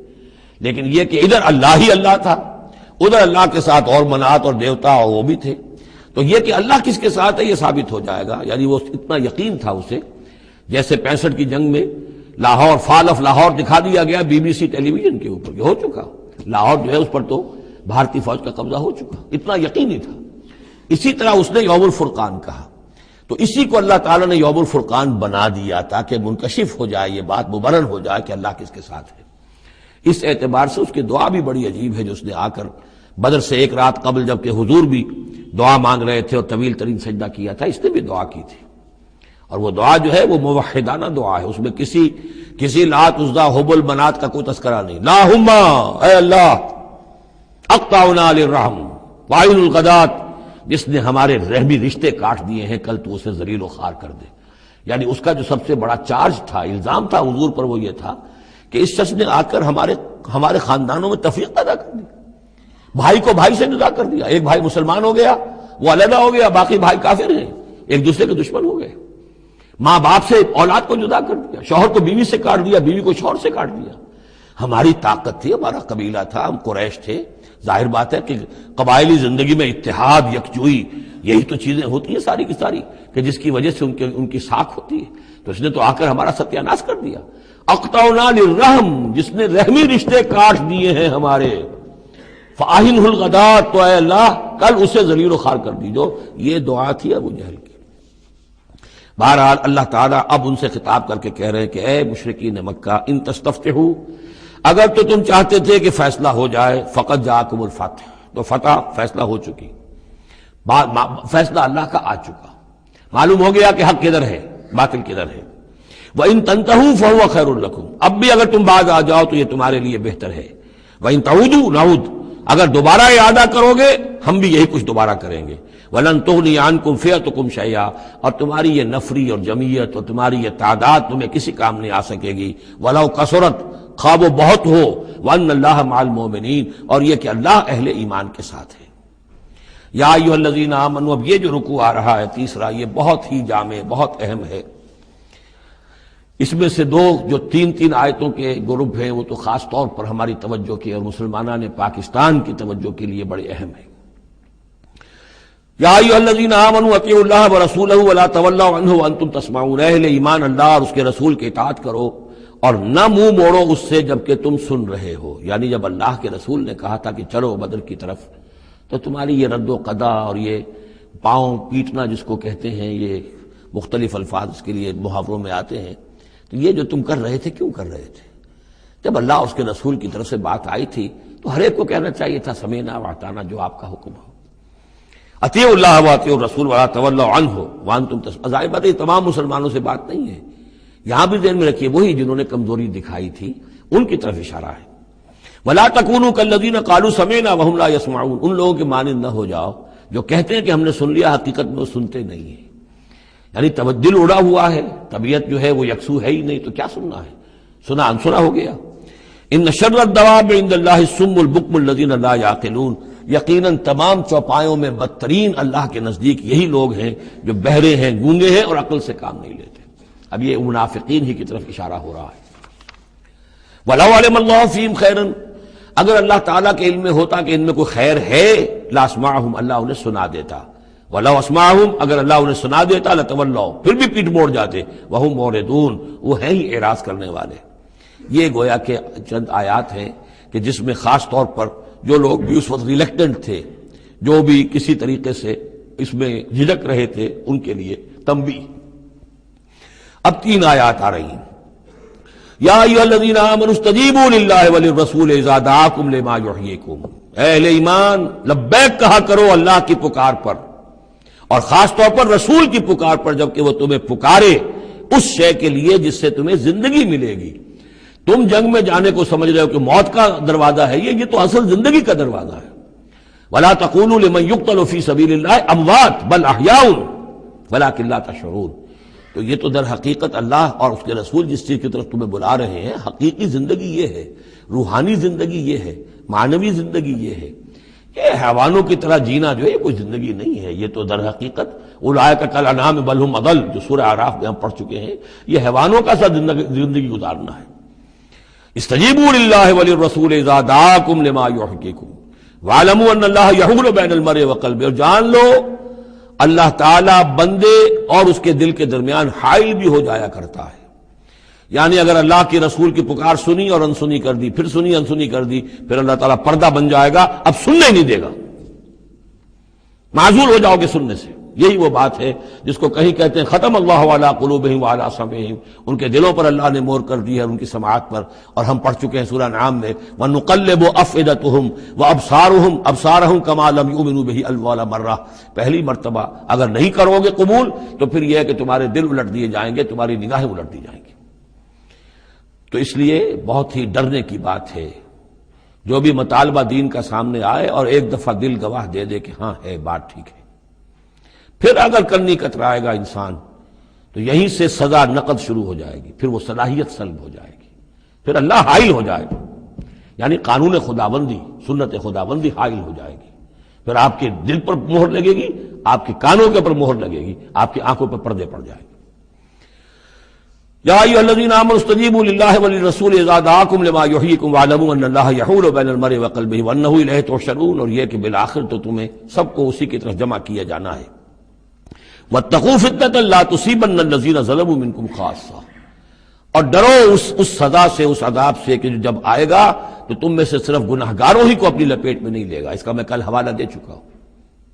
لیکن یہ کہ ادھر اللہ ہی اللہ تھا، ادھر اللہ کے ساتھ اور منات اور دیوتا اور وہ بھی تھے، تو یہ کہ اللہ کس کے ساتھ ہے یہ ثابت ہو جائے گا۔ یعنی وہ اتنا یقین تھا اسے، جیسے 65 کی جنگ میں لاہور، فال آف لاہور دکھا دیا گیا BBC ٹیلی ویژن کے اوپر، یہ ہو چکا، لاہور جو ہے اس پر تو بھارتی فوج کا قبضہ ہو چکا، اتنا یقینی تھا۔ اسی طرح اس نے یوم الفرقان کہا، تو اسی کو اللہ تعالیٰ نے یوم الفرقان بنا دیا تاکہ منکشف ہو جائے، یہ بات مبرہن ہو جائے کہ اللہ کس کے ساتھ ہے۔ اس اعتبار سے اس کی دعا بھی بڑی عجیب ہے، جو اس نے آ کر بدر سے ایک رات قبل جبکہ حضور بھی دعا مانگ رہے تھے اور طویل ترین سجدہ کیا تھا، اس نے بھی دعا کی تھی، اور وہ دعا جو ہے وہ موحدانہ دعا ہے، اس میں کسی لات عزا حبل منات کا کوئی تذکرہ نہیں۔ اللہم، اے اللہ، اقطعنا للرحم وعین الغدات، جس نے ہمارے رحمی رشتے کاٹ دیے ہیں، کل تو اسے ذلیل و خوار کر دے۔ یعنی اس کا جو سب سے بڑا چارج تھا، الزام تھا حضور پر، وہ یہ تھا کہ اس شخص نے آ کر ہمارے خاندانوں میں تفریق پیدا کر دی، بھائی کو بھائی سے جدا کر دیا، ایک بھائی مسلمان ہو گیا وہ علیحدہ ہو گیا، باقی بھائی کافر ہیں، ایک دوسرے کے دشمن ہو گئے، ماں باپ سے اولاد کو جدا کر دیا، شوہر کو بیوی سے کاٹ دیا، بیوی کو شوہر سے کاٹ دیا۔ ہماری طاقت تھی، ہمارا قبیلہ تھا، ہم قریش تھے، ظاہر بات ہے کہ قبائلی زندگی میں اتحاد، یکجوئی، یہی تو چیزیں ہوتی ہیں ساری کی ساری، کہ جس کی وجہ سے ان کی ساکھ ہوتی ہے، تو اس نے تو آ کر ہمارا ستیہ ناش کر دیا۔ اقطعنا للرحم، جس نے رحمی رشتے کاٹ دیے ہیں ہمارے، فاہنہ الغدات، تو اے اللہ کل اسے ذلیل و خوار کر دیجو۔ یہ دعا تھی ابو جہل کی۔ بہرحال اللہ تعالیٰ اب ان سے خطاب کر کے کہہ رہے ہیں کہ اے مشرکین مکہ، ان تستفتحوا، اگر تو تم چاہتے تھے کہ فیصلہ ہو جائے، فقد جاءکم الفتح، تو فتح فیصلہ ہو چکی، فیصلہ اللہ کا آ چکا، معلوم ہو گیا کہ حق کدھر ہے، باطل کدھر ہے۔ وَإِن تَنْتَهُوا فَهُوَ خَيْرٌ لَكُمْ، اب بھی اگر تم باز آ جاؤ تو یہ تمہارے لیے بہتر ہے۔ وَإِن تَعُودُوا نَعُودْ، اگر دوبارہ ارادہ کرو گے ہم بھی یہی کچھ دوبارہ کریں گے۔ وَلَن تُغْنِيَ عَنْكُمْ فِئَتُكُمْ شَيْئًا، اور تمہاری یہ نفری اور جمعیت اور تمہاری یہ تعداد تمہیں کسی کام نہیں آ سکے گی۔ وَلَوْ كَثُرَتْ، خواہ وہ بہت ہو، وَأَنَّ اللَّهَ مَعَ الْمُؤْمِنِينَ، اور یہ کہ اللہ اہل ایمان کے ساتھ ہے۔ یا ایھا الذین آمنوا، اب یہ جو رکوع آ رہا ہے تیسرا، یہ بہت ہی جامع، بہت اہم ہے۔ اس میں سے دو جو تین آیتوں کے گروپ ہیں وہ تو خاص طور پر ہماری توجہ کی اور مسلمانوں نے پاکستان کی توجہ کے لیے بڑے اہم ہیں۔ یا ایھا الذین آمنوا اطیعوا اللہ ورسولہ ولا تولوا عنہ وانتم تسمعون، اہل ایمان اللہ اور اس کے رسول کی اطاعت کرو اور نہ منہ موڑو اس سے جبکہ تم سن رہے ہو۔ یعنی جب اللہ کے رسول نے کہا تھا کہ چلو بدر کی طرف، تو تمہاری یہ رد و قدا اور یہ پاؤں پیٹنا جس کو کہتے ہیں، یہ مختلف الفاظ اس کے لیے محاوروں میں آتے ہیں، تو یہ جو تم کر رہے تھے کیوں کر رہے تھے؟ جب اللہ اور اس کے رسول کی طرف سے بات آئی تھی تو ہر ایک کو کہنا چاہیے تھا سمیعنا واطعنا، جو آپ کا حکم ہو۔ اطیعوا اللہ واطیعوا الرسول ولا تولوا عنہ وانتم تسمعون، ظاہر بات ہے تمام مسلمانوں سے بات نہیں ہے، یہاں بھی ذہن میں رکھیے وہی جنہوں نے کمزوری دکھائی تھی ان کی طرف اشارہ ہے۔ ولا تکونوا کالذین قالوا سمعنا وهم لا يسمعون، ان لوگوں کے مانند نہ ہو جاؤ جو کہتے ہیں کہ ہم نے سن لیا، حقیقت میں وہ سنتے نہیں ہیں۔ یعنی دل اڑا ہوا ہے، طبیعت جو ہے وہ یکسو ہے ہی نہیں، تو کیا سننا ہے، سنا انسنا ہو گیا۔ ان شر الدواب عند اللہ الصم البکم الذین لا یعقلون، یقیناً تمام چوپایوں میں بدترین اللہ کے نزدیک یہی لوگ ہیں جو بہرے ہیں، گونگے ہیں اور عقل سے کام نہیں لیتے۔ اب یہ منافقین ہی کی طرف اشارہ ہو رہا ہے۔ وَلَوْ عَلِمَ اللَّهُ فِيهِمْ خَيْرًا، اگر اللہ تعالیٰ کے علم میں ہوتا کہ ان میں کوئی خیر ہے، لَأَسْمَعَهُمْ، اللہ انہیں سنا دیتا۔ وَلَوْ أَسْمَعَهُمْ، اگر اللہ انہیں سنا دیتا لَتَوَلَّوْا، پھر بھی پیٹ موڑ جاتے، وَهُمْ مُعْرِضُونَ، وہ ہیں ہی اعراض کرنے والے۔ یہ گویا کہ چند آیات ہیں کہ جس میں خاص طور پر جو لوگ بھی اس وقت ریلیکٹنٹ تھے، جو بھی کسی طریقے سے اس میں جھجک رہے تھے، ان کے لیے تنبیہ۔ اب 3 آیات آ رہی ہیں۔ یا ایھا الذین آمنوا استجیبوا للہ وللرسول اذا دعاکم لما یحییکم، اہل ایمان لبیک کہا کرو اللہ کی پکار پر، اور خاص طور پر رسول کی پکار پر جبکہ وہ تمہیں پکارے اس شے کے لیے جس سے تمہیں زندگی ملے گی۔ تم جنگ میں جانے کو سمجھ رہے ہو کہ موت کا دروازہ ہے، یہ تو اصل زندگی کا دروازہ ہے۔ ولا تقولوا لمن يقتل في سبيل الله اموات بل احياء ولكن لا تشعرون، تو یہ تو در حقیقت اللہ اور اس کے رسول جس چیز کی طرف تمہیں بلا رہے ہیں، حقیقی زندگی یہ ہے، روحانی زندگی یہ ہے، معنوی زندگی یہ ہے۔ یہ حیوانوں کی طرح جینا جو ہے یہ کوئی زندگی نہیں ہے، یہ تو در حقیقت اولئک کالانعام بل هم اضل، جو سورہ اعراف میں ہم پڑھ چکے ہیں، یہ حیوانوں کا سا زندگی گزارنا ہے۔ استجیبوا للہ وللرسول اذا دعاکم لما یحییکم واعلموا ان اللہ یحول بین المرء وقلبہ، اور جان لو اللہ تعالیٰ بندے اور اس کے دل کے درمیان حائل بھی ہو جایا کرتا ہے۔ یعنی اگر اللہ کے رسول کی پکار سنی اور انسنی کر دی، پھر سنی انسنی کر دی، پھر اللہ تعالیٰ پردہ بن جائے گا، اب سننے ہی نہیں دے گا، معزول ہو جاؤ گے سننے سے۔ یہی وہ بات ہے جس کو کہیں کہتے ہیں ختم اللہ علی قلوبہم وعلی سمعہم، ان کے دلوں پر اللہ نے مہر کر دی ہے، ان کی سماعت پر، اور ہم پڑھ چکے ہیں سورہ انعام میں وَنُقَلِّبُ أَفْئِدَتَهُمْ وَأَبْصَارَهُمْ كَمَا لَمْ يُؤْمِنُوا بِهِ أَوَّلَ مَرَّةٍ، پہلی مرتبہ اگر نہیں کرو گے قبول تو پھر یہ ہے کہ تمہارے دل الٹ دیے جائیں گے، تمہاری نگاہیں الٹ دی جائیں گی۔ تو اس لیے بہت ہی ڈرنے کی بات ہے جو بھی مطالبہ دین کا سامنے آئے اور ایک دفعہ دل گواہ دے دے کہ ہاں ہے بات ٹھیک ہے، پھر اگر کرنی کترائے گا انسان تو یہیں سے سزا نقد شروع ہو جائے گی، پھر وہ صلاحیت سلب ہو جائے گی، پھر اللہ حائل ہو جائے گا، یعنی قانون خداوندی، سنت خداوندی حائل ہو جائے گی، پھر آپ کے دل پر مہر لگے گی، آپ کے کانوں کے اوپر مہر لگے گی، آپ کی آنکھوں پر پردے پڑ جائیں گے۔ یا ایھا الذین آمنوا استجیبوا للہ وللرسول اذا دعاکم لما یحییکم واعلموا ان اللہ یحول بین المرء وقلبہ وانہ الیہ تحشرون، اور یہ کہ بالآخر تو تمہیں سب کو اسی کی طرف جمع کیا جانا ہے۔ واتقوا فتنة لا تصیبن الذین ظلموا منکم خاصہ، اور ڈرو اس سزا سے، اس عذاب سے کہ جب آئے گا تو تم میں سے صرف گناہگاروں ہی کو اپنی لپیٹ میں نہیں لے گا۔ اس کا میں کل حوالہ دے چکا ہوں،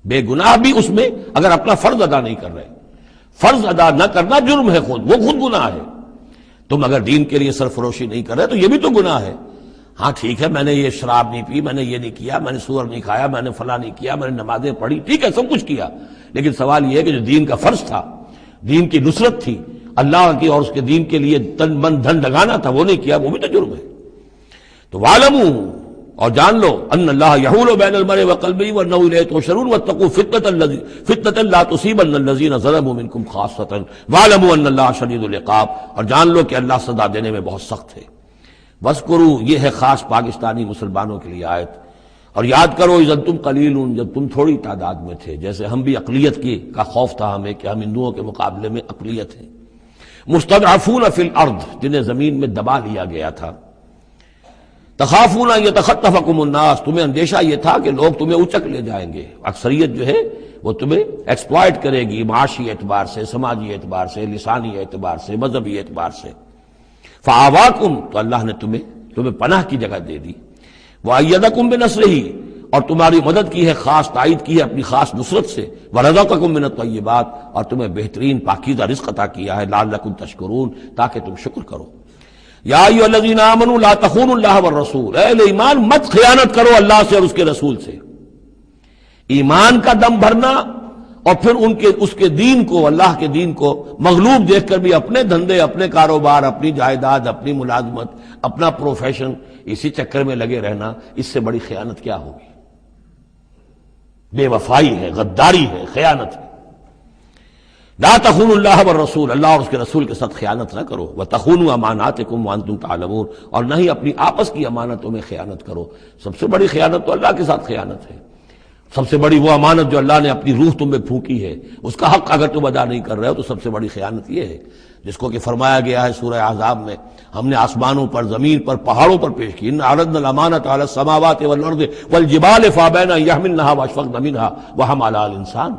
بے گناہ بھی اس میں اگر اپنا فرض ادا نہیں کر رہے، فرض ادا نہ کرنا جرم ہے، وہ خود گناہ ہے۔ تم اگر دین کے لیے سرفروشی نہیں کر رہے تو یہ بھی تو گناہ ہے۔ ہاں ٹھیک ہے، میں نے یہ شراب نہیں پی، میں نے یہ نہیں کیا، میں نے سور نہیں کھایا، میں نے فلاں نہیں کیا، میں نے نمازیں پڑھی، ٹھیک ہے سب کچھ کیا، لیکن سوال یہ ہے کہ جو دین کا فرض تھا، دین کی نصرت تھی، اللہ کی اور اس کے دین کے لیے تن من دھن لگانا تھا، وہ نہیں کیا، وہ بھی تو جرم ہے۔ تو وَاعْلَمُوا، اور جان لو ان اللہ یحول بین المرء وقلبہ وانہ الیہ تحشرون واتقوا فتنة لا تصیبن الذین ظلموا منکم خاصۃ واعلموا ان اللہ شدید العقاب، اور جان لو کہ اللہ سزا دینے میں بہت سخت ہے۔ وَاذْكُرُوا، یہ ہے خاص پاکستانی مسلمانوں کے لیے آیت، اور یاد کرو اذ انتم قلیل، جب تم تھوڑی تعداد میں تھے، جیسے ہم بھی اقلیت کا خوف تھا ہمیں کہ ہم ہندوؤں کے مقابلے میں اقلیت ہیں، مستضعفون فی الارض، جنہیں زمین میں دبا لیا گیا تھا، تخافون ان یتخطفکم الناس، تمہیں اندیشہ یہ تھا کہ لوگ تمہیں اچک لے جائیں گے، اکثریت جو ہے وہ تمہیں ایکسپلائٹ کرے گی معاشی اعتبار سے، سماجی اعتبار سے، لسانی اعتبار سے، مذہبی اعتبار سے۔ فآواکم، تو اللہ نے تمہیں پناہ کی جگہ دے دی، وأیدکم بنصرہ، اور تمہاری مدد کی ہے، خاص تائید کی ہے اپنی خاص نصرت سے، ورزقکم من الطیبات، اور تمہیں بہترین پاکیزہ رزق عطا کیا ہے، لعلکم تشکرون، تاکہ تم شکر کرو۔ یا ایھا الذین آمنوا لا تخونوا اللہ والرسول، اے اہل ایمان مت خیانت کرو اللہ سے اور اس کے رسول سے۔ ایمان کا دم بھرنا اور پھر اس کے دین کو، اللہ کے دین کو مغلوب دیکھ کر بھی اپنے دھندے، اپنے کاروبار، اپنی جائیداد، اپنی ملازمت، اپنا پروفیشن، اسی چکر میں لگے رہنا، اس سے بڑی خیانت کیا ہوگی؟ بے وفائی ہے، غداری ہے، خیانت ہے۔ لا تخونوا اللہ والرسول، اللہ اور اس کے رسول کے ساتھ خیانت نہ کرو، وتخونوا اماناتکم وانتم تعلمون، اور نہ ہی اپنی آپس کی امانتوں میں خیانت کرو۔ سب سے بڑی خیانت تو اللہ کے ساتھ خیانت ہے، سب سے بڑی وہ امانت جو اللہ نے اپنی روح تم میں پھونکی ہے، اس کا حق اگر تم ادا نہیں کر رہے ہو تو سب سے بڑی خیانت یہ ہے، جس کو کہ فرمایا گیا ہے سورہ احزاب میں، ہم نے آسمانوں پر، زمین پر، پہاڑوں پر پیش کی، ان عرضنا الامانۃ علی السماوات والارض والجبال فابین ان یحملنها واشفقن منها وحملها الانسان،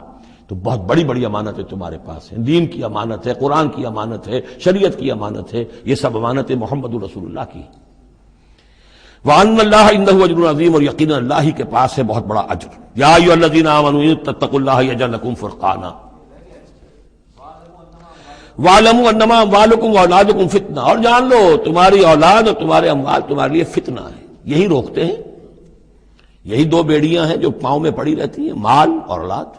تو بہت بڑی بڑی امانتیں تمہارے پاس ہیں، دین کی امانت ہے، قرآن کی امانت ہے، شریعت کی امانت ہے، یہ سب امانتیں محمد رسول اللہ کی۔ وَأَنَّ اللَّهَ عِندَهُ أَجْرٌ عَظِيمٌ، اور یقینا اللہ ہی کے پاس ہے بہت بڑا اجر۔ یا ایھا الذین آمنوا ان تتقوا اللہ یجعل لکم فرقانا وَاعْلَمُوا أَنَّمَا أَمْوَالُكُمْ وَأَوْلَادُكُمْ فِتْنَةٌ، اور جان لو تمہاری اولاد اور تمہارے اموال تمہارے لیے فتنہ ہے۔ یہی روکتے ہیں، یہی دو بیڑیاں ہیں جو پاؤں میں پڑی رہتی ہیں، مال اور اولاد۔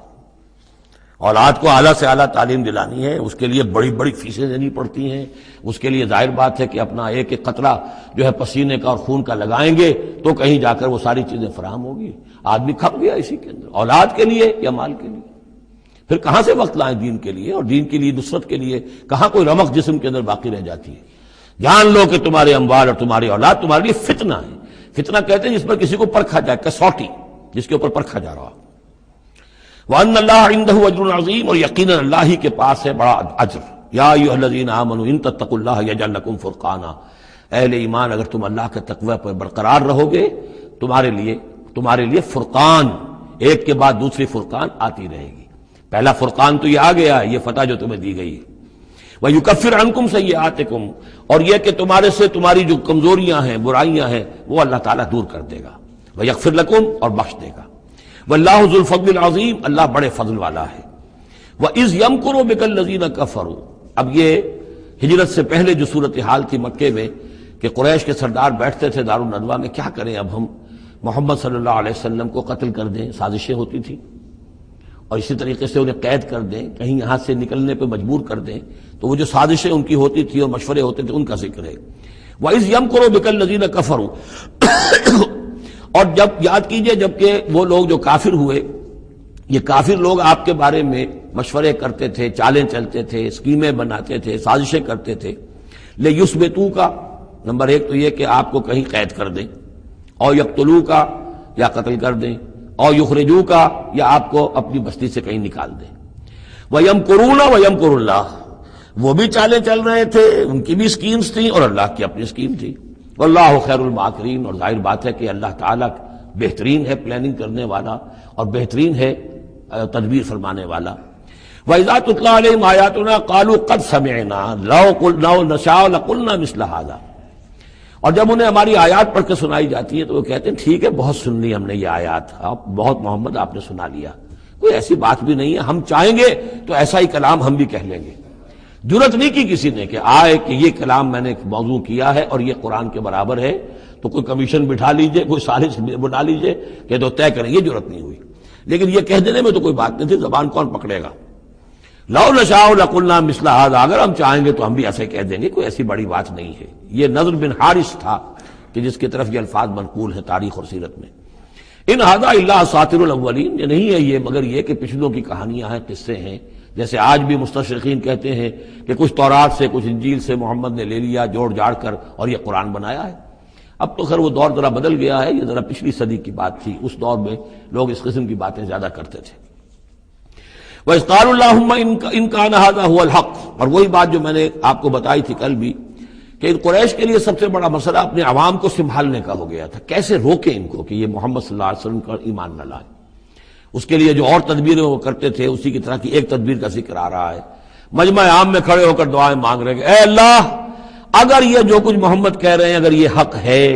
اولاد کو اعلیٰ سے اعلیٰ تعلیم دلانی ہے، اس کے لیے بڑی بڑی فیسیں دینی پڑتی ہیں، اس کے لیے ظاہر بات ہے کہ اپنا ایک ایک قطرہ جو ہے پسینے کا اور خون کا لگائیں گے تو کہیں جا کر وہ ساری چیزیں فراہم ہوگی۔ آدمی کھپ گیا اسی کے اندر، اولاد کے لیے یا مال کے لیے، پھر کہاں سے وقت لائیں دین کے لیے، اور دین کے لیے نصرت کے لیے کہاں کوئی رمق جسم کے اندر باقی رہ جاتی ہے۔ جان لو کہ تمہارے اموال اور تمہاری اولاد تمہارے لیے فتنہ ہے۔ فتنہ کہتے ہیں جس پر کسی کو پرکھا جائے، کسوٹی جس کے اوپر پرکھا جا رہا۔ وَأَنَّ اللَّهَ عِندَهُ أَجْرٌ عَظِيمٌ، اور یقیناً اللہ ہی کے پاس ہے بڑا اجر۔ یا ایھا الذین آمنوا ان تتقوا اللہ یجعل لکم فرقانا، اہل ایمان اگر تم اللہ کے تقوی پر برقرار رہو گے تمہارے لیے فرقان، ایک کے بعد دوسری فرقان آتی رہے گی۔ پہلا فرقان تو یہ آ گیا ہے، یہ فتح جو تمہیں دی گئی ہے۔ وَيُكَفِّرْ عَنْكُمْ سَيِّئَاتِكُمْ، اور یہ کہ تمہارے سے تمہاری جو کمزوریاں ہیں، برائیاں ہیں، وہ اللہ تعالیٰ دور کر دے گا۔ وَيَغْفِرْ لَكُمْ، اور بخش دے گا۔ وَاللَّهُ ذُو الْفَضْلِ الْعَظِيمِ، اللہ بڑے فضل والا ہے۔ وَإِذْ يَمْكُرُ بِكَ الَّذِينَ كَفَرُوا، اب یہ ہجرت سے پہلے جو صورتحال تھی مکے میں کہ قریش کے سردار بیٹھتے تھے دارالندوہ میں، کیا کریں اب ہم محمد صلی اللہ علیہ وسلم کو قتل کر دیں، سازشیں ہوتی تھیں، اور اسی طریقے سے انہیں قید کر دیں، کہیں یہاں سے نکلنے پہ مجبور کر دیں، تو وہ جو سازشیں ان کی ہوتی تھی اور مشورے ہوتے تھے ان کا ذکر ہے۔ وَإِذْ يَمْكُرُ بِكَ الَّذِينَ كَفَرُوا، اور جب یاد کیجئے جب کہ وہ لوگ جو کافر ہوئے، یہ کافر لوگ آپ کے بارے میں مشورے کرتے تھے، چالیں چلتے تھے، اسکیمیں بناتے تھے، سازشیں کرتے تھے۔ لِيُثْبِتُوكَ، نمبر ایک تو یہ کہ آپ کو کہیں قید کر دیں، اور يَقْتُلُوكَ، یا قتل کر دیں، اور يُخْرِجُوكَ، یا آپ کو اپنی بستی سے کہیں نکال دیں۔ وَيَمْكُرُونَ وَيَمْكُرُ اللَّهُ، وہ بھی چالیں چل رہے تھے، ان کی بھی اسکیمز تھیں اور اللہ کی اپنی اسکیم تھی۔ واللہ خیر الماکرین، اور ظاہر بات ہے کہ اللہ تعالیٰ بہترین ہے پلاننگ کرنے والا اور بہترین ہے تدبیر فرمانے والا۔ وَإِذَا تُتْلَىٰ عَلَيْهِمْ آيَاتُنَا قَالُوا قَدْ سَمِعْنَا لَوْ نَشَاءُ لَقُلْنَا مِثْلَ هَٰذَا، اور جب انہیں ہماری آیات پڑھ کے سنائی جاتی ہیں تو وہ کہتے ہیں ٹھیک ہے، بہت سن لی ہم نے یہ آیات، بہت محمد آپ نے سنا لیا، کوئی ایسی بات بھی نہیں ہے، ہم چاہیں گے تو ایسا ہی کلام ہم بھی کہہ لیں گے۔ جرت نہیں کی کسی نے کہ آئے کہ یہ کلام میں نے موضوع کیا ہے اور یہ قرآن کے برابر ہے، تو کوئی کمیشن بٹھا لیجئے، کوئی سازش بنا لیجئے کہ تو طے کریں، یہ جرت نہیں ہوئی۔ لیکن یہ کہہ دینے میں تو کوئی بات نہیں تھی، زبان کون پکڑے گا؟ لو نشاء لقلنا مثل هذا، اگر ہم چاہیں گے تو ہم بھی ایسے کہہ دیں گے، کوئی ایسی بڑی بات نہیں ہے۔ یہ نضر بن حارث تھا کہ جس کی طرف یہ الفاظ منقول ہے تاریخ اور سیرت میں۔ ان هذا الا اساطیر الاولین، یہ نہیں ہے یہ مگر یہ کہ پچھلوں کی کہانیاں ہیں، قصے ہیں، جیسے آج بھی مستشرقین کہتے ہیں کہ کچھ تورات سے کچھ انجیل سے محمد نے لے لیا جوڑ جاڑ کر اور یہ قرآن بنایا ہے۔ اب تو خیر وہ دور ذرا بدل گیا ہے، یہ ذرا پچھلی صدی کی بات تھی، اس دور میں لوگ اس قسم کی باتیں زیادہ کرتے تھے۔ وَإِذْ قَالُوا اللَّهُمَّ إِن كَانَ هَذَا هُوَ الْحَقُّ، اور وہی بات جو میں نے آپ کو بتائی تھی کل بھی کہ ان قریش کے لیے سب سے بڑا مسئلہ اپنے عوام کو سنبھالنے کا ہو گیا تھا، کیسے روکیں ان کو کہ یہ محمد صلی اللہ علیہ وسلم کا ایمان نہ لائیں۔ اس کے لیے جو اور تدبیریں وہ کرتے تھے اسی کی طرح کی ایک تدبیر کا ذکر آ رہا ہے۔ مجمع عام میں کھڑے ہو کر دعائیں مانگ رہے ہیں کہ اے اللہ، اگر یہ جو کچھ محمد کہہ رہے ہیں اگر یہ حق ہے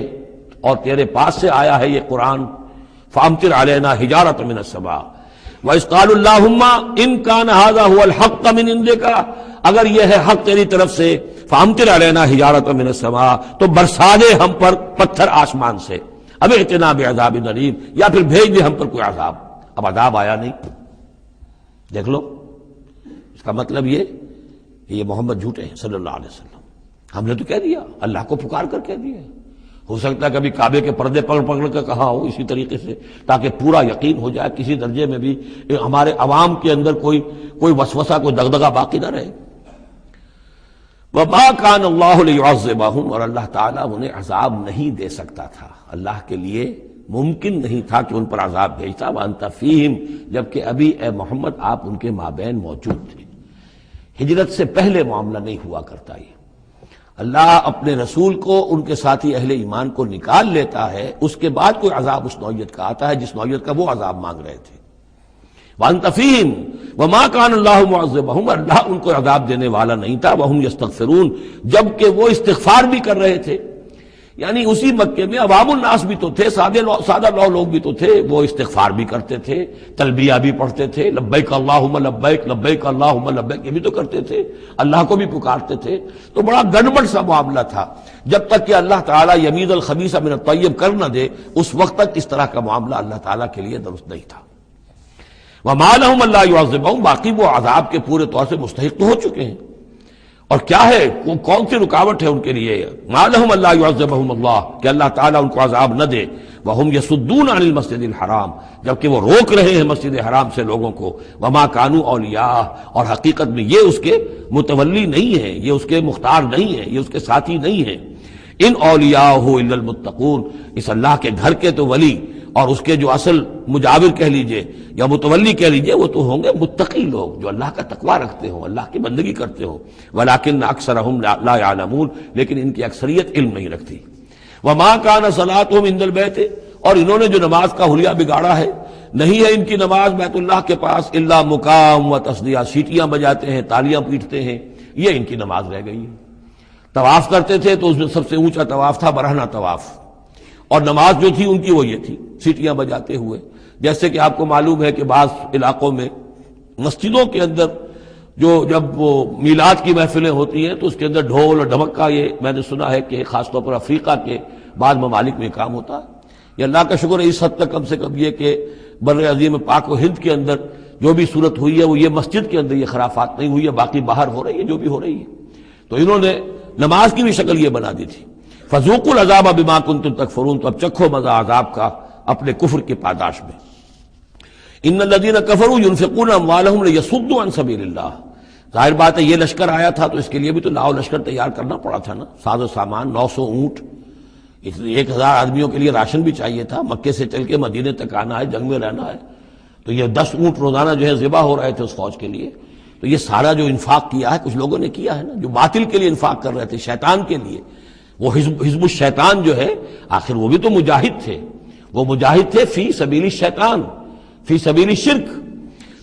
اور تیرے پاس سے آیا ہے یہ قرآن، فامطر علینا حجارۃ من السماء وَإِذْ قَالُوا اللَّهُمَّ إِنْ كَانَ هَذَا هُوَ الْحَقَّ مِنْ عِنْدِكَ، اگر یہ ہے حق تیری طرف سے، فامطر علینا حجارۃ من السماء، تو برسا دے ہم پر پتھر آسمان سے، اب ائتنا بعذاب الیم، یا پھر بھیج دے ہم پر کوئی عذاب۔ اب عذاب آیا نہیں، دیکھ لو، اس کا مطلب یہ کہ یہ محمد جھوٹے ہیں صلی اللہ علیہ وسلم۔ ہم نے تو کہہ دیا، اللہ کو پکار کر کہہ دیا، ہو سکتا ہے کبھی کعبے کے پردے پکڑ پکڑ کر کہا ہو اسی طریقے سے، تاکہ پورا یقین ہو جائے، کسی درجے میں بھی ہمارے عوام کے اندر کوئی وسوسہ، کوئی دغدغہ باقی نہ رہے۔ وَمَا كَانَ اللَّهُ لِيُعَذِّبَهُمْ، اور اللہ تعالیٰ انہیں عذاب نہیں دے سکتا تھا، اللہ کے لیے ممکن نہیں تھا کہ ان پر عذاب بھیجتا، وَأَنْتَ فِيهِمْ، جبکہ ابھی اے محمد آپ ان کے مابین موجود تھے۔ ہجرت سے پہلے معاملہ نہیں ہوا کرتا یہ، اللہ اپنے رسول کو ان کے ساتھی اہل ایمان کو نکال لیتا ہے، اس کے بعد کوئی عذاب اس نوعیت کا آتا ہے جس نوعیت کا وہ عذاب مانگ رہے تھے۔ وَأَنْتَ فِيهِمْ وَمَا كَانَ اللَّهُ مُعَذِّبَهُمْ، اللہ ان کو عذاب دینے والا نہیں تھا، وَهُمْ يَسْتَغْفِرُونَ، جبکہ وہ استغفار بھی کر رہے تھے۔ یعنی اسی مکے میں عوام الناس بھی تو تھے، سادہ لوگ بھی تو تھے، وہ استغفار بھی کرتے تھے، تلبیہ بھی پڑھتے تھے، لبیک اللہم لبیک لبیک اللہم لبیک، یہ بھی تو کرتے تھے، اللہ کو بھی پکارتے تھے۔ تو بڑا گڑبڑ سا معاملہ تھا، جب تک کہ اللہ تعالیٰ یمیز الخبیث من الطیب کر نہ دے، اس وقت تک اس طرح کا معاملہ اللہ تعالیٰ کے لیے درست نہیں تھا۔ وَمَا لَهُمْ أَلَّا يُعَذِّبَهُمْ، باقی وہ عذاب کے پورے طور سے مستحق تو ہو چکے ہیں، اور کیا ہے وہ کون سی رکاوٹ ہے ان کے لیے؟ مَا لَهُمْ أَلَّا يُعَذِّبَهُمْ اللَّهُ، کہ اللہ تعالیٰ ان کو عذاب نہ دے، وَهُمْ يَصُدُّونَ عَنِ الْمَسْجِدِ الْحَرَامِ، جبکہ وہ روک رہے ہیں مسجد حرام سے لوگوں کو، وَمَا كَانُوا أَوْلِيَاءَهُ، اور حقیقت میں یہ اس کے متولی نہیں ہیں، یہ اس کے مختار نہیں ہیں، یہ اس کے ساتھی نہیں ہیں۔ ان اولیاءہ الا المتقون، اس اللہ کے گھر کے تو ولی اور اس کے جو اصل مجاور کہہ لیجئے یا متولی کہہ لیجئے، وہ تو ہوں گے متقی لوگ جو اللہ کا تقوی رکھتے ہوں، اللہ کی بندگی کرتے ہوں۔ ولیکن اکثرہم لا یعلمون، لیکن ان کی اکثریت علم نہیں رکھتی۔ وما کان صلاتہم عند البیت، اور انہوں نے جو نماز کا حلیہ بگاڑا ہے، نہیں ہے ان کی نماز بیت اللہ کے پاس الا مقام و تصدیہ، سیٹیاں بجاتے ہیں، تالیاں پیٹتے ہیں، یہ ان کی نماز رہ گئی ہے۔ طواف کرتے تھے تو اس میں سب سے اونچا طواف تھا برہنہ طواف، اور نماز جو تھی ان کی وہ یہ تھی، سیٹیاں بجاتے ہوئے۔ جیسے کہ آپ کو معلوم ہے کہ بعض علاقوں میں مسجدوں کے اندر جب وہ میلاد کی محفلیں ہوتی ہیں تو اس کے اندر ڈھول اور ڈھمک کا، یہ میں نے سنا ہے کہ خاص طور پر افریقہ کے بعض ممالک میں کام ہوتا ہے۔ یہ اللہ کا شکر ہے اس حد تک کم سے کم یہ کہ بر عظیم پاک و ہند کے اندر جو بھی صورت ہوئی ہے وہ یہ مسجد کے اندر یہ خرافات نہیں ہوئی ہے، باقی باہر ہو رہی ہے جو بھی ہو رہی ہے۔ تو انہوں نے نماز کی بھی شکل یہ بنا دی تھی، فذوقوا العذاب بما کنتم تکفرون، تو اب چکھو مزہ عذاب کا اپنے کفر کی پاداش میں۔ ان الذین کفروا ينفقون اموالهم لیصدوا عن سبیل اللہ، ظاہر بات ہے یہ لشکر آیا تھا تو اس کے لیے بھی تو لاؤ لشکر تیار کرنا پڑا تھا نا، ساز و سامان، 900 اونٹ، 1000 آدمیوں کے لیے راشن بھی چاہیے تھا، مکے سے چل کے مدینے تک آنا ہے، جنگ میں رہنا ہے، تو یہ 10 اونٹ روزانہ جو ہے ذبح ہو رہے تھے اس فوج کے لیے۔ تو یہ سارا جو انفاق کیا ہے کچھ لوگوں نے کیا ہے نا، جو باطل کے لیے انفاق کر رہے تھے، شیطان کے لیے، وہ حزب الشیطان جو ہے، آخر وہ بھی تو مجاہد تھے، وہ مجاہد تھے فی سبیل الشیطان، فی سبیل الشرک۔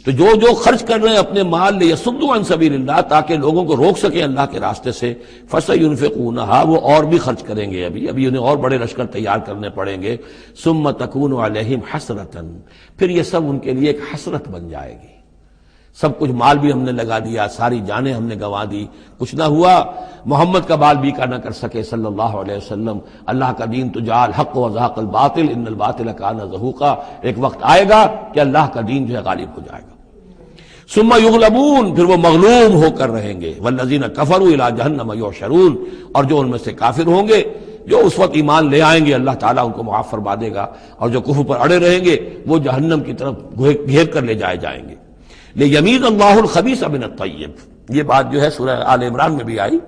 تو جو خرچ کر رہے ہیں اپنے مال لیصدوا عن سبیل اللہ، تاکہ لوگوں کو روک سکیں اللہ کے راستے سے، فسینفقونھا، وہ اور بھی خرچ کریں گے، ابھی انہیں اور بڑے لشکر تیار کرنے پڑیں گے۔ ثم تکون علیہم حسرۃ، پھر یہ سب ان کے لیے ایک حسرت بن جائے گی۔ سب کچھ مال بھی ہم نے لگا دیا، ساری جانیں ہم نے گنوا دی، کچھ نہ ہوا، محمد کا بال بیکا نہ کر سکے صلی اللہ علیہ وسلم۔ اللہ کا دین تو جاء الحق وزهق الباطل ان الباطل کان زهوقا، ایک وقت آئے گا کہ اللہ کا دین جو ہے غالب ہو جائے گا۔ ثم یغلبون، پھر وہ مغلوب ہو کر رہیں گے، والذین کفروا الی جہنم یحشرون، اور جو ان میں سے کافر ہوں گے، جو اس وقت ایمان لے آئیں گے اللہ تعالیٰ ان کو معاف فرما دے گا، اور جو کفر پر اڑے رہیں گے وہ جہنم کی طرف گھیر کر لے جائے جائیں گے۔ لیمیز اللہ الخبیث من الطیب، یہ بات جو ہے سورہ آل عمران میں بھی آئی،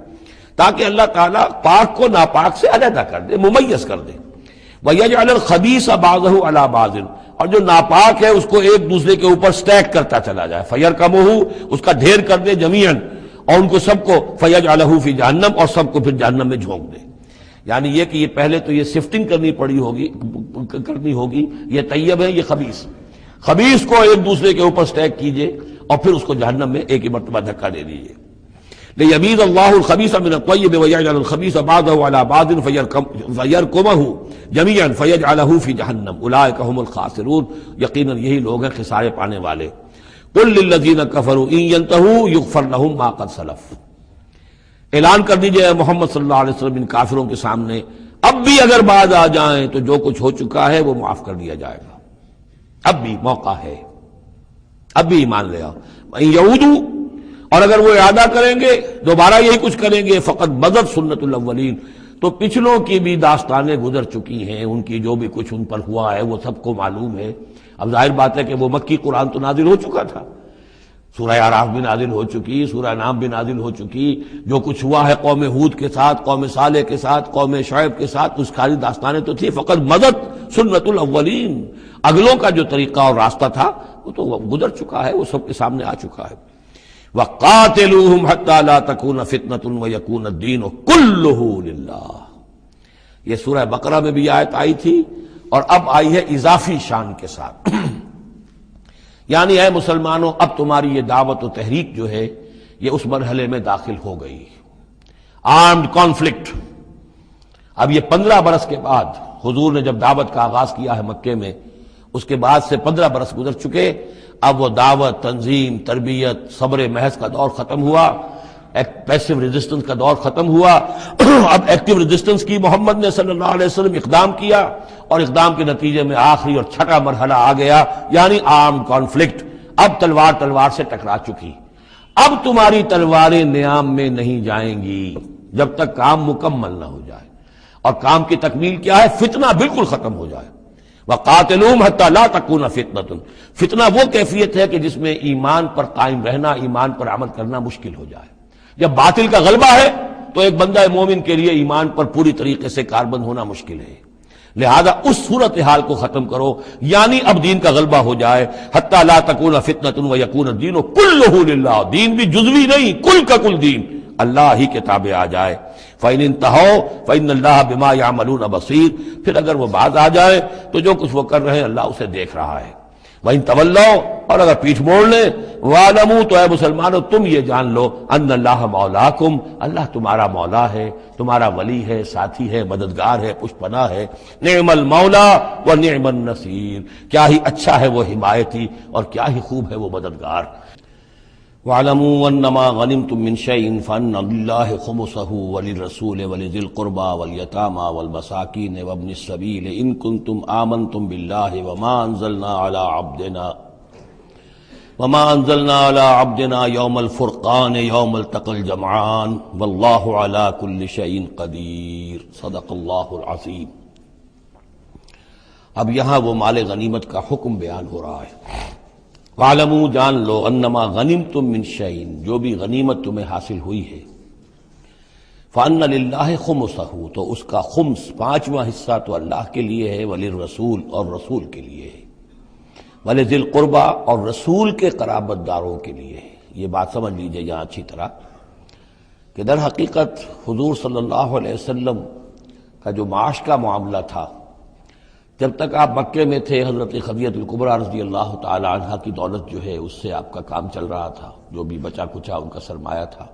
تاکہ اللہ تعالیٰ پاک کو ناپاک سے علیحدہ کر دے، ممیز کر دے۔ وَيَجْعَلَ الْخَبِيثَ بَعْضَهُ عَلَى بَعْضٍ، اور جو ناپاک ہے اس کو ایک دوسرے کے اوپر سٹیک کرتا چلا جائے، فَيَرْكَمُهُ، اس کا ڈھیر کر دے جمیعاً، اور ان کو سب کو فیجعلہ فی جہنم، اور سب کو پھر جہنم میں جھونک دے. یعنی یہ کہ یہ پہلے تو یہ سفٹنگ کرنی ہوگی، یہ طیب ہے، یہ خبیث کو ایک دوسرے کے اوپر سٹیک کیجئے اور پھر اس کو جہنم میں ایک ہی مرتبہ دھکا دے دیجئے. لیمیز اللہ الخبیث من الطیب ویجعل الخبیث بعضہ علی بعض فیرکمہ جمیعا فیجعلہ فی جہنم اولئک هم الخاسرون. یقیناً یہی لوگ ہیں خسارے پانے والے. قل للذین کفروا ان ینتہوا یغفر لهم ما قد سلف. اعلان کر دیجئے محمد صلی اللہ علیہ وسلم ان کافروں کے سامنے، اب بھی اگر باز آ جائیں تو جو کچھ ہو چکا ہے وہ معاف کر دیا جائے گا. اب بھی موقع ہے، اب بھی ایمان لے آؤ. یعودوا، اور اگر وہ ارادہ کریں گے دوبارہ یہی کچھ کریں گے، فقط بدت سنت الاولین، تو پچھلوں کی بھی داستانیں گزر چکی ہیں، ان کی جو بھی کچھ ان پر ہوا ہے وہ سب کو معلوم ہے. اب ظاہر بات ہے کہ وہ مکی قرآن تو نازل ہو چکا تھا، سورہ اعراف بھی نازل ہو چکی، سورہ نام بھی نازل ہو چکی، جو کچھ ہوا ہے قوم ہود کے ساتھ، قوم صالح کے ساتھ، قوم شعیب کے ساتھ، اس ساری داستانیں تو تھی. فقط مدد سنت الاولین، اگلوں کا جو طریقہ اور راستہ تھا وہ تو گزر چکا ہے، وہ سب کے سامنے آ چکا ہے. وَقَاتِلُوهُمْ حَتَّى لَا تَكُونَ فِتْنَةٌ وَيَكُونَ الدِّينُ كُلُّهُ لِلَّهِ. یہ سورہ بقرہ میں بھی آیت آئی تھی اور اب آئی ہے اضافی شان کے ساتھ. یعنی اے مسلمانوں، اب تمہاری یہ دعوت و تحریک جو ہے یہ اس مرحلے میں داخل ہو گئی، آرمڈ کانفلکٹ. اب یہ 15 برس کے بعد حضور نے جب دعوت کا آغاز کیا ہے مکے میں، اس کے بعد سے 15 برس گزر چکے. اب وہ دعوت، تنظیم، تربیت، صبر محض کا دور ختم ہوا، پیسو ریزسٹنس کا دور ختم ہوا. اب ایکٹیو ریزسٹنس کی محمد نے صلی اللہ علیہ وسلم اقدام کیا، اور اقدام کے نتیجے میں آخری اور چھٹا مرحلہ آ گیا، یعنی آرم کانفلکٹ. اب تلوار سے ٹکرا چکی. اب تمہاری تلواریں نیام میں نہیں جائیں گی جب تک کام مکمل نہ ہو جائے. اور کام کی تکمیل کیا ہے؟ فتنہ بالکل ختم ہو جائے. وَقَاتِلُوهُمْ حَتَّى لَا تَكُونَ فِتْنَةٌ. فتنہ وہ کیفیت ہے کہ جس میں ایمان پر قائم رہنا، ایمان پر عمل کرنا مشکل ہو جائے. جب باطل کا غلبہ ہے تو ایک بندہ مومن کے لیے ایمان پر پوری طریقے سے کاربند ہونا مشکل ہے. لہذا اس صورتحال کو ختم کرو، یعنی اب دین کا غلبہ ہو جائے. حَتَّى لَا تَكُونَ فِتْنَةٌ وَيَكُونَ الدِّينُ كُلُّهُ لِلَّهِ. دین بھی جزوی نہیں، کل کا کل دین اللہ ہی کے تابع آ جائے. فَإِنِ انْتَهَوْا فَإِنَّ اللَّهَ بِمَا يَعْمَلُونَ بَصِيرٌ. پھر اگر وہ باز آ جائے تو جو کچھ وہ کر رہے ہیں اللہ اسے دیکھ رہا ہے. وَإِن تَوَلَّوْا، اور اگر پیٹھ موڑ لیں، وَاعْلَمُوا، تو اے مسلمانوں تم یہ جان لو، أَنَّ اللَّهَ مَوْلَاكُمْ، اللہ تمہارا مولا ہے، تمہارا ولی ہے، ساتھی ہے، مددگار ہے، پشت پناہ ہے. نعم المولا ونعم النصیر. کیا ہی اچھا ہے وہ حمایتی اور کیا ہی خوب ہے وہ مددگار. وَاعْلَمُوا أَنَّمَا غَنِمْتُم مِّن شَيْءٍ فَأَنَّ لِلَّهِ خُمُسَهُ وَلِلرَّسُولِ وَلِذِي الْقُرْبَى وَالْيَتَامَى وَالْمَسَاكِينِ وَابْنِ السَّبِيلِ إِن كُنتُمْ آمَنتُم بِاللَّهِ وَمَا أَنزَلْنَا عَلَىٰ عَبْدِنَا يَوْمَ الْفُرْقَانِ يَوْمَ الْتَقَى الْجَمْعَانِ وَاللَّهُ عَلَىٰ كُلِّ شَيْءٍ قَدِيرٌ. صدق اللہ العظیم. اب یہاں وہ مال غنیمت کا حکم بیان ہو رہا ہے. وَاعْلَمُوا، جان لو، انما غنمتم من شیء، جو بھی غنیمت تمہیں حاصل ہوئی ہے، فَأَنَّ لِلَّهِ خُمُسَهُ، تو اس کا خمس، پانچواں حصہ تو اللہ کے لیے ہے، وَلِلرَّسُولِ، اور رسول کے لیے ہے، وَلِذِي الْقُرْبَى، اور رسول کے قرابت داروں کے لیے ہے. یہ بات سمجھ لیجئے یہاں اچھی طرح کہ در حقیقت حضور صلی اللہ علیہ وسلم کا جو معاش کا معاملہ تھا، جب تک آپ مکے میں تھے، حضرت خدیجہ الکبریٰ رضی اللہ تعالی عنہا کی دولت جو ہے اس سے آپ کا کام چل رہا تھا، جو بھی بچا کچا ان کا سرمایہ تھا.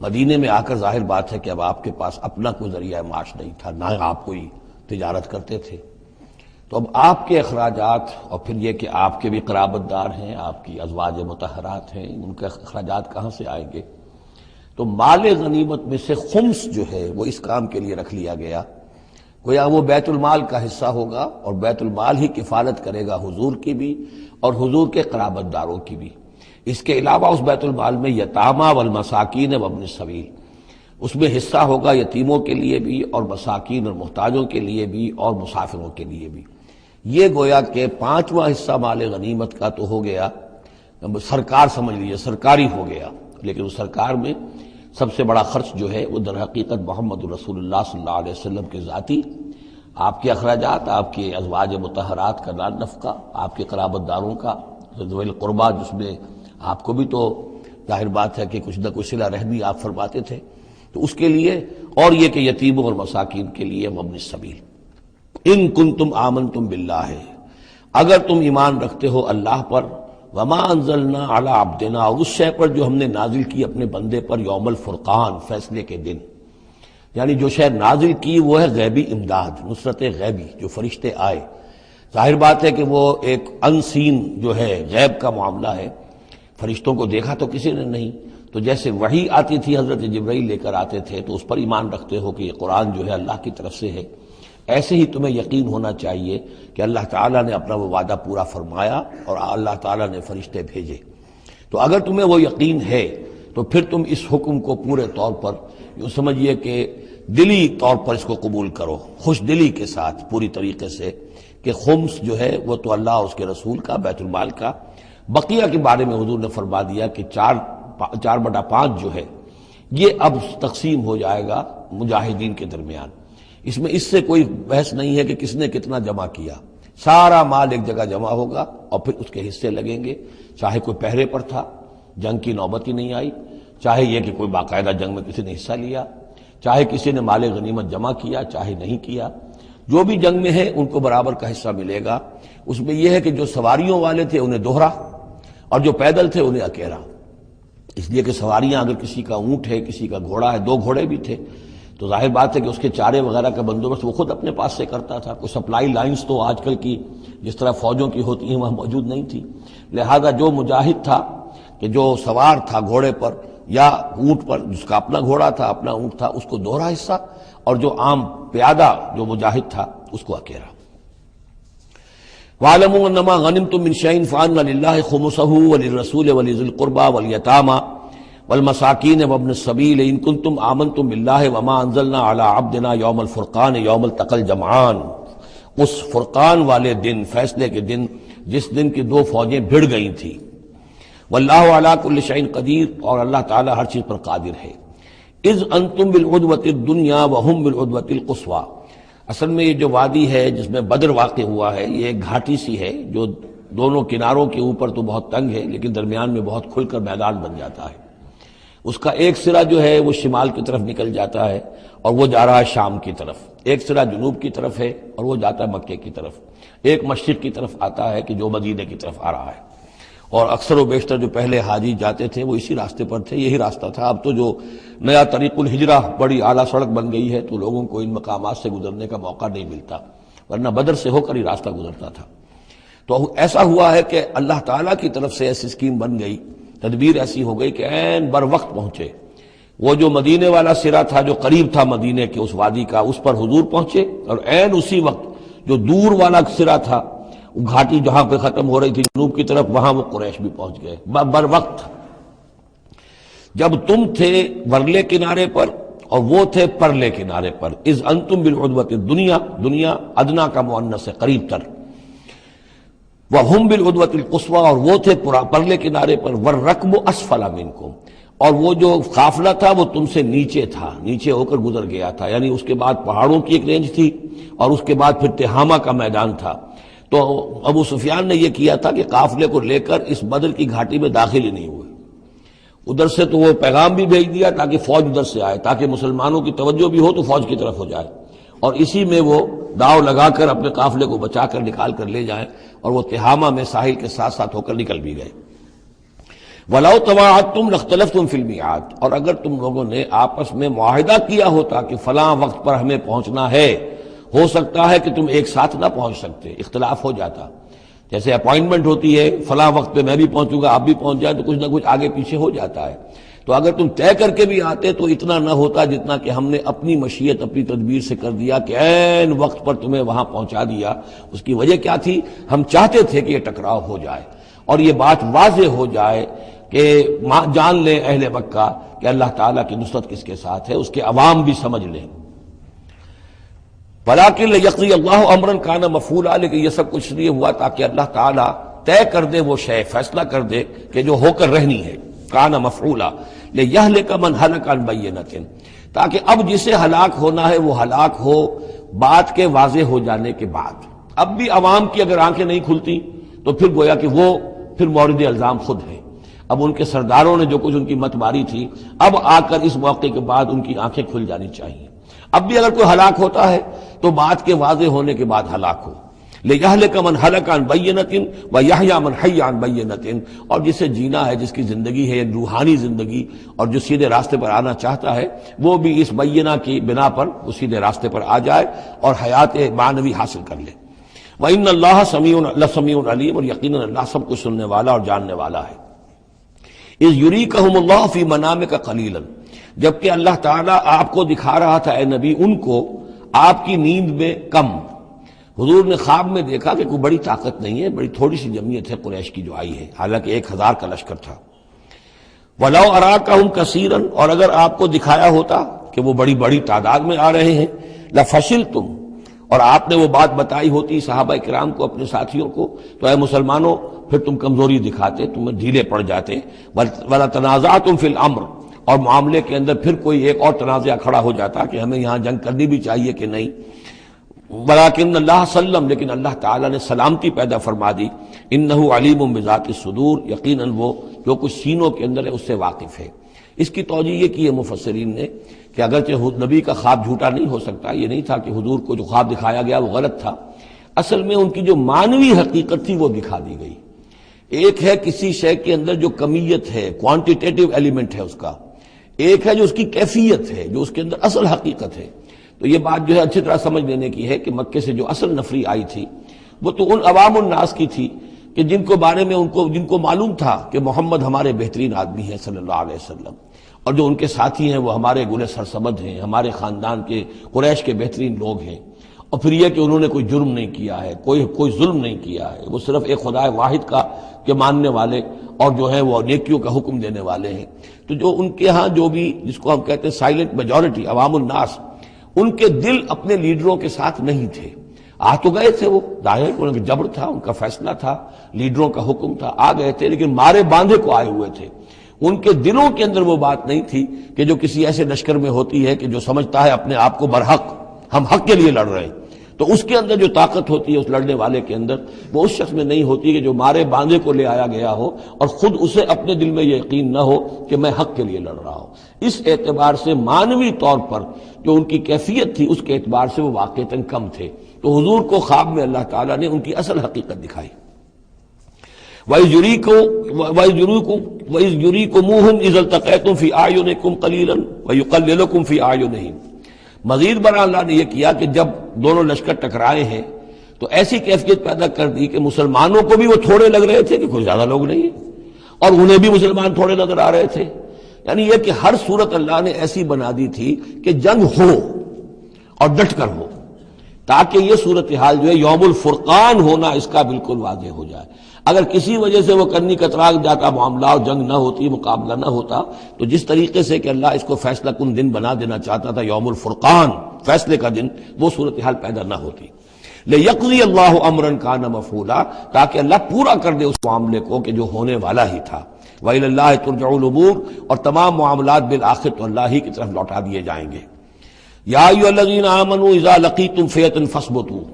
مدینے میں آ کر ظاہر بات ہے کہ اب آپ کے پاس اپنا کوئی ذریعہ معاش نہیں تھا، نہ آپ کوئی تجارت کرتے تھے. تو اب آپ کے اخراجات، اور پھر یہ کہ آپ کے بھی قرابت دار ہیں، آپ کی ازواج مطہرات ہیں، ان کے اخراجات کہاں سے آئیں گے؟ تو مال غنیمت میں سے خمس جو ہے وہ اس کام کے لیے رکھ لیا گیا. گویا وہ بیت المال کا حصہ ہوگا، اور بیت المال ہی کفالت کرے گا حضور کی بھی اور حضور کے قرابت داروں کی بھی. اس کے علاوہ اس بیت المال میں یتامى والمساکین وابن السبیل، اس میں حصہ ہوگا یتیموں کے لیے بھی اور مساکین اور محتاجوں کے لیے بھی اور مسافروں کے لیے بھی. یہ گویا کہ پانچواں حصہ مال غنیمت کا تو ہو گیا، سرکار سمجھ لیجیے سرکاری ہو گیا. لیکن اس سرکار میں سب سے بڑا خرچ جو ہے وہ در حقیقت محمد رسول اللہ صلی اللہ علیہ وسلم کے ذاتی، آپ کے اخراجات، آپ کے ازواج مطہرات کا نفقہ، آپ کے قرابت داروں کا ذوی القربہ، جس میں آپ کو بھی تو ظاہر بات ہے کہ کچھ نہ کچھ صلہ رحمی آپ فرماتے تھے، تو اس کے لیے، اور یہ کہ یتیموں اور مساکین کے لیے وابن السبیل۔ ان کنتم آمنتم باللہ، اگر تم ایمان رکھتے ہو اللہ پر، وما انزلنا علی عبدنا، اور اس شے پر جو ہم نے نازل کی اپنے بندے پر، یوم الفرقان، فیصلے کے دن، یعنی جو شے نازل کی وہ ہے غیبی امداد، نصرت غیبی، جو فرشتے آئے۔ ظاہر بات ہے کہ وہ ایک انسین جو ہے غیب کا معاملہ ہے، فرشتوں کو دیکھا تو کسی نے نہیں، تو جیسے وحی آتی تھی حضرت جبرائیل لے کر آتے تھے تو اس پر ایمان رکھتے ہو کہ یہ قرآن جو ہے اللہ کی طرف سے ہے، ایسے ہی تمہیں یقین ہونا چاہیے کہ اللہ تعالیٰ نے اپنا وہ وعدہ پورا فرمایا اور اللہ تعالیٰ نے فرشتے بھیجے۔ تو اگر تمہیں وہ یقین ہے تو پھر تم اس حکم کو پورے طور پر یوں سمجھیے کہ دلی طور پر اس کو قبول کرو، خوش دلی کے ساتھ پوری طریقے سے، کہ خمس جو ہے وہ تو اللہ اور اس کے رسول کا، بیت المال کا۔ بقیہ کے بارے میں حضور نے فرما دیا کہ 4/5 جو ہے یہ اب تقسیم ہو جائے گا مجاہدین کے درمیان۔ اس میں اس سے کوئی بحث نہیں ہے کہ کس نے کتنا جمع کیا، سارا مال ایک جگہ جمع ہوگا اور پھر اس کے حصے لگیں گے، چاہے کوئی پہرے پر تھا، جنگ کی نوبت ہی نہیں آئی، چاہے یہ کہ کوئی باقاعدہ جنگ میں کسی نے حصہ لیا، چاہے کسی نے مال غنیمت جمع کیا، چاہے نہیں کیا، جو بھی جنگ میں ہے ان کو برابر کا حصہ ملے گا۔ اس میں یہ ہے کہ جو سواریوں والے تھے انہیں دوہرا، اور جو پیدل تھے انہیں اکیلا، اس لیے کہ سواریاں اگر کسی کا اونٹ ہے، کسی کا گھوڑا ہے، 2 گھوڑے بھی تھے، تو ظاہر بات ہے کہ اس کے چارے وغیرہ کا بندوبست وہ خود اپنے پاس سے کرتا تھا۔ کوئی سپلائی لائنز تو آج کل کی جس طرح فوجوں کی ہوتی ہیں وہاں موجود نہیں تھی، لہذا جو مجاہد تھا کہ جو سوار تھا گھوڑے پر یا اونٹ پر، جس کا اپنا گھوڑا تھا، اپنا اونٹ تھا، اس کو دوہرا حصہ، اور جو عام پیادہ جو مجاہد تھا اس کو اکیلا۔ وَاعْلَمُوا أَنَّمَا غَنِمْتُم مِّن شَيْءٍ فَأَنَّ لِلَّهِ خُمُسَهُ وَلِلرَّسُولِ وَلِذِي الْقُرْبَى وَالْيَتَامَى وَالْمَسَاكِينِ وَابْنِ السَّبِيلِ إِن كُنتُمْ آمَنتُم بِاللَّهِ وَمَا أَنزَلْنَا عَلَىٰ عَبْدِنَا يَوْمَ الْفُرْقَانِ يَوْمَ الْتَقَى الْجَمْعَانِ، اس فرقان والے دن، فیصلے کے دن، جس دن کی 2 فوجیں بھڑ گئی تھیں۔ وَاللَّهُ عَلَىٰ كُلِّ شَيْءٍ قَدِيرٌ، اور اللہ تعالیٰ ہر چیز پر قادر ہے۔ اذ انتم بالعدوۃ الدنیا وهم بالعدوۃ القصویٰ، اصل میں یہ جو وادی ہے جس میں بدر واقع ہوا ہے، یہ ایک گھاٹی سی ہے جو دونوں کناروں کے اوپر تو بہت تنگ ہے لیکن درمیان میں بہت کھل کر میدان بن جاتا ہے۔ اس کا ایک سرا جو ہے وہ شمال کی طرف نکل جاتا ہے اور وہ جا رہا ہے شام کی طرف، ایک سرا جنوب کی طرف ہے اور وہ جاتا ہے مکے کی طرف، ایک مشرق کی طرف آتا ہے کہ جو مدینے کی طرف آ رہا ہے، اور اکثر و بیشتر جو پہلے حاجی جاتے تھے وہ اسی راستے پر تھے، یہی راستہ تھا۔ اب تو جو نیا طریق الہجرہ بڑی اعلیٰ سڑک بن گئی ہے تو لوگوں کو ان مقامات سے گزرنے کا موقع نہیں ملتا، ورنہ بدر سے ہو کر ہی راستہ گزرتا تھا۔ تو ایسا ہوا ہے کہ اللہ تعالیٰ کی طرف سے ایسی اسکیم بن گئی، تدبیر ایسی ہو گئی کہ عین بر وقت پہنچے، وہ جو مدینے والا سرا تھا جو قریب تھا مدینے کے اس وادی کا، اس پر حضور پہنچے، اور عین اسی وقت جو دور والا سرا تھا، گھاٹی جہاں پہ ختم ہو رہی تھی جنوب کی طرف، وہاں وہ قریش بھی پہنچ گئے بر وقت۔ جب تم تھے ورلے کنارے پر اور وہ تھے پرلے کنارے پر، اذ انتم بالعدوۃ الدنیا، دنیا ادنا کا مؤنث ہے قریب تر، وہم بالعدوۃ القصویٰ، اور وہ تھے پرلے کنارے پر، والرکب اسفل منکم، اور وہ جو قافلہ تھا وہ تم سے نیچے تھا، نیچے ہو کر گزر گیا تھا، یعنی اس کے بعد پہاڑوں کی ایک رینج تھی اور اس کے بعد پھر تہامہ کا میدان تھا۔ تو ابو سفیان نے یہ کیا تھا کہ قافلے کو لے کر اس بدر کی گھاٹی میں داخل ہی نہیں ہوئے، ادھر سے تو وہ پیغام بھی بھیج دیا تاکہ فوج ادھر سے آئے، تاکہ مسلمانوں کی توجہ بھی ہو تو فوج کی طرف ہو جائے، اور اسی میں وہ داؤ لگا کر اپنے قافلے کو بچا کر نکال کر لے جائیں، اور وہ تہامہ میں ساحل کے ساتھ ساتھ ہو کر نکل بھی گئے۔ وَلَوْ تَوَاعَدتُّمْ لَاخْتَلَفْتُمْ فِي الْمِيعَادِ، اور اگر تم لوگوں نے آپس میں معاہدہ کیا ہوتا کہ فلاں وقت پر ہمیں پہنچنا ہے، ہو سکتا ہے کہ تم ایک ساتھ نہ پہنچ سکتے، اختلاف ہو جاتا، جیسے اپوائنٹمنٹ ہوتی ہے فلاں وقت پہ میں بھی پہنچوں گا آپ بھی پہنچ جائیں تو کچھ نہ کچھ آگے پیچھے ہو جاتا ہے، تو اگر تم طے کر کے بھی آتے تو اتنا نہ ہوتا جتنا کہ ہم نے اپنی مشیت اپنی تدبیر سے کر دیا کہ عین وقت پر تمہیں وہاں پہنچا دیا۔ اس کی وجہ کیا تھی؟ ہم چاہتے تھے کہ یہ ٹکراؤ ہو جائے اور یہ بات واضح ہو جائے کہ جان لیں اہل مکہ کہ اللہ تعالیٰ کی نصرت کس کے ساتھ ہے، اس کے عوام بھی سمجھ لیں۔ وَلَٰكِن لِيَقْضِيَ اللَّهُ أَمْرًا كَانَ مَفْعُولًا، لیکن یہ سب کچھ لیے ہوا تاکہ اللہ تعالیٰ طے کر دے وہ شے، فیصلہ کر دے کہ جو ہو کر رہنی ہے، كَانَ مَفْعُولًا لِيَهْلِكَ مَنْ هَلَكَ عَنْ بَيِّنَةٍ، تاکہ اب جسے ہلاک ہونا ہے وہ ہلاک ہو بات کے واضح ہو جانے کے بعد۔ اب بھی عوام کی اگر آنکھیں نہیں کھلتی تو پھر گویا کہ وہ پھر مورد الزام خود ہے۔ اب ان کے سرداروں نے جو کچھ ان کی مت ماری تھی، اب آ کر اس موقع کے بعد ان کی آنکھیں کھل جانی چاہیے۔ اب بھی اگر کوئی ہلاک ہوتا ہے تو بات کے واضح ہونے کے بعد ہلاک ہو۔ لِيَهْلِكَ مَنْ هَلَكَ عَنْ بَيِّنَةٍ وَيَحْيَىٰ مَنْ حَيَّ عَنْ بَيِّنَةٍ، اور جسے جینا ہے، جس کی زندگی ہے روحانی زندگی، اور جو سیدھے راستے پر آنا چاہتا ہے وہ بھی اس بینہ کی بنا پر وہ سیدھے راستے پر آ جائے اور حیات معنوی حاصل کر لے۔ وَإِنَّ اللَّهَ سَمِيعٌ عَلِيمٌ، اور یقیناً اللہ سب کچھ سننے والا اور جاننے والا ہے۔ اِذْ يُرِيكَهُمُ اللَّهُ فِي مَنَامِكَ قَلِيلًا، جبکہ اللہ تعالیٰ آپ کو دکھا رہا تھا اے نبی ان کو آپ کی نیند میں کم۔ حضور نے خواب میں دیکھا کہ کوئی بڑی طاقت نہیں ہے، بڑی تھوڑی سی جمعیت ہے قریش کی جو آئی ہے، حالانکہ 1000 کا لشکر تھا۔ وَلَوْ أَرَاكَهُمْ كَثِيرًا، اور اگر آپ کو دکھایا ہوتا کہ وہ بڑی بڑی تعداد میں آ رہے ہیں، لَفَشِلْتُمْ، اور آپ نے وہ بات بتائی ہوتی صحابہ کرام کو، اپنے ساتھیوں کو، تو اے مسلمانوں پھر تم کمزوری دکھاتے، تم ڈھیلے پڑ جاتے۔ وَلَا تَنَازَعْتُمْ فِي الْأَمْرِ، اور معاملے کے اندر پھر کوئی ایک اور تنازع کھڑا ہو جاتا کہ ہمیں یہاں جنگ کرنی بھی چاہیے کہ نہیں۔ ولیکن اللہ سلم، لیکن اللہ تعالیٰ نے سلامتی پیدا فرما دی۔ انہ علیم بذات الصدور، یقیناً وہ جو کچھ سینوں کے اندر ہے اس سے واقف ہے۔ اس کی توجیہ یہ کی ہے مفسرین نے کہ اگرچہ نبی کا خواب جھوٹا نہیں ہو سکتا، یہ نہیں تھا کہ حضور کو جو خواب دکھایا گیا وہ غلط تھا، اصل میں ان کی جو معنوی حقیقت تھی وہ دکھا دی گئی۔ ایک ہے کسی شے کے اندر جو کمیت ہے، کوانٹیٹیو ایلیمنٹ ہے اس کا، ایک ہے جو اس کی کیفیت ہے، جو اس کے اندر اصل حقیقت ہے۔ تو یہ بات جو ہے اچھی طرح سمجھ لینے کی ہے کہ مکے سے جو اصل نفری آئی تھی وہ تو ان عوام الناس کی تھی کہ جن کو بارے میں جن کو معلوم تھا کہ محمد ہمارے بہترین آدمی ہیں صلی اللہ علیہ وسلم، اور جو ان کے ساتھی ہیں وہ ہمارے گل سرسبد ہیں، ہمارے خاندان کے قریش کے بہترین لوگ ہیں، اور پھر یہ کہ انہوں نے کوئی جرم نہیں کیا ہے، کوئی ظلم نہیں کیا ہے، وہ صرف ایک خدا واحد کا کے ماننے والے اور جو ہے وہ نیکیوں کا حکم دینے والے ہیں۔ تو جو ان کے ہاں جو بھی جس کو ہم کہتے ہیں سائلنٹ میجورٹی، عوام الناس، ان کے دل اپنے لیڈروں کے ساتھ نہیں تھے۔ آ تو گئے تھے، وہ ظاہر ان کا جبر تھا، ان کا فیصلہ تھا، لیڈروں کا حکم تھا، آ گئے تھے، لیکن مارے باندھے کو آئے ہوئے تھے۔ ان کے دلوں کے اندر وہ بات نہیں تھی کہ جو کسی ایسے لشکر میں ہوتی ہے کہ جو سمجھتا ہے اپنے آپ کو برحق، ہم حق کے لیے لڑ رہے ہیں، تو اس کے اندر جو طاقت ہوتی ہے اس لڑنے والے کے اندر، وہ اس شخص میں نہیں ہوتی کہ جو مارے باندھے کو لے آیا گیا ہو اور خود اسے اپنے دل میں یہ یقین نہ ہو کہ میں حق کے لیے لڑ رہا ہوں۔ اس اعتبار سے معنوی طور پر جو ان کی کیفیت تھی اس کے اعتبار سے وہ واقعتاً کم تھے۔ تو حضور کو خواب میں اللہ تعالیٰ نے ان کی اصل حقیقت دکھائی۔ وَإِذْ يُرِيكُمُوهُمْ إِذْ الْتَقَيْتُمْ فِي أَعْيُنِكُمْ قَلِيلًا وَيُقَلِّلُكُمْ فِي أَعْيُنِهِمْ، مزید برآں اللہ نے یہ کیا کہ جب دونوں لشکر ٹکرائے ہیں تو ایسی کیفیت پیدا کر دی کہ مسلمانوں کو بھی وہ تھوڑے لگ رہے تھے کہ کوئی زیادہ لوگ نہیں ہیں، اور انہیں بھی مسلمان تھوڑے نظر آ رہے تھے۔ یعنی یہ کہ ہر صورت اللہ نے ایسی بنا دی تھی کہ جنگ ہو اور ڈٹ کر ہو، تاکہ یہ صورتحال جو ہے یوم الفرقان ہونا اس کا بالکل واضح ہو جائے۔ اگر کسی وجہ سے وہ کرنی کترا جاتا معاملہ اور جنگ نہ ہوتی، مقابلہ نہ ہوتا، تو جس طریقے سے کہ اللہ اس کو فیصلہ کن دن بنا دینا چاہتا تھا، یوم الفرقان، فیصلے کا دن، وہ صورتحال پیدا نہ ہوتی۔ لِيَقْضِيَ اللَّهُ أَمْرًا كَانَ مَفْعُولًا، تاکہ اللہ پورا کر دے اس معاملے کو کہ جو ہونے والا ہی تھا۔ وَإِلَى اللَّهِ تُرْجَعُ الْأُمُورُ، اور تمام معاملات بالآخر تو اللہ ہی کی طرف لوٹا دیے جائیں گے۔ یا ایھا الذین آمنوا اذا لقیتم فئۃ فاثبتوا،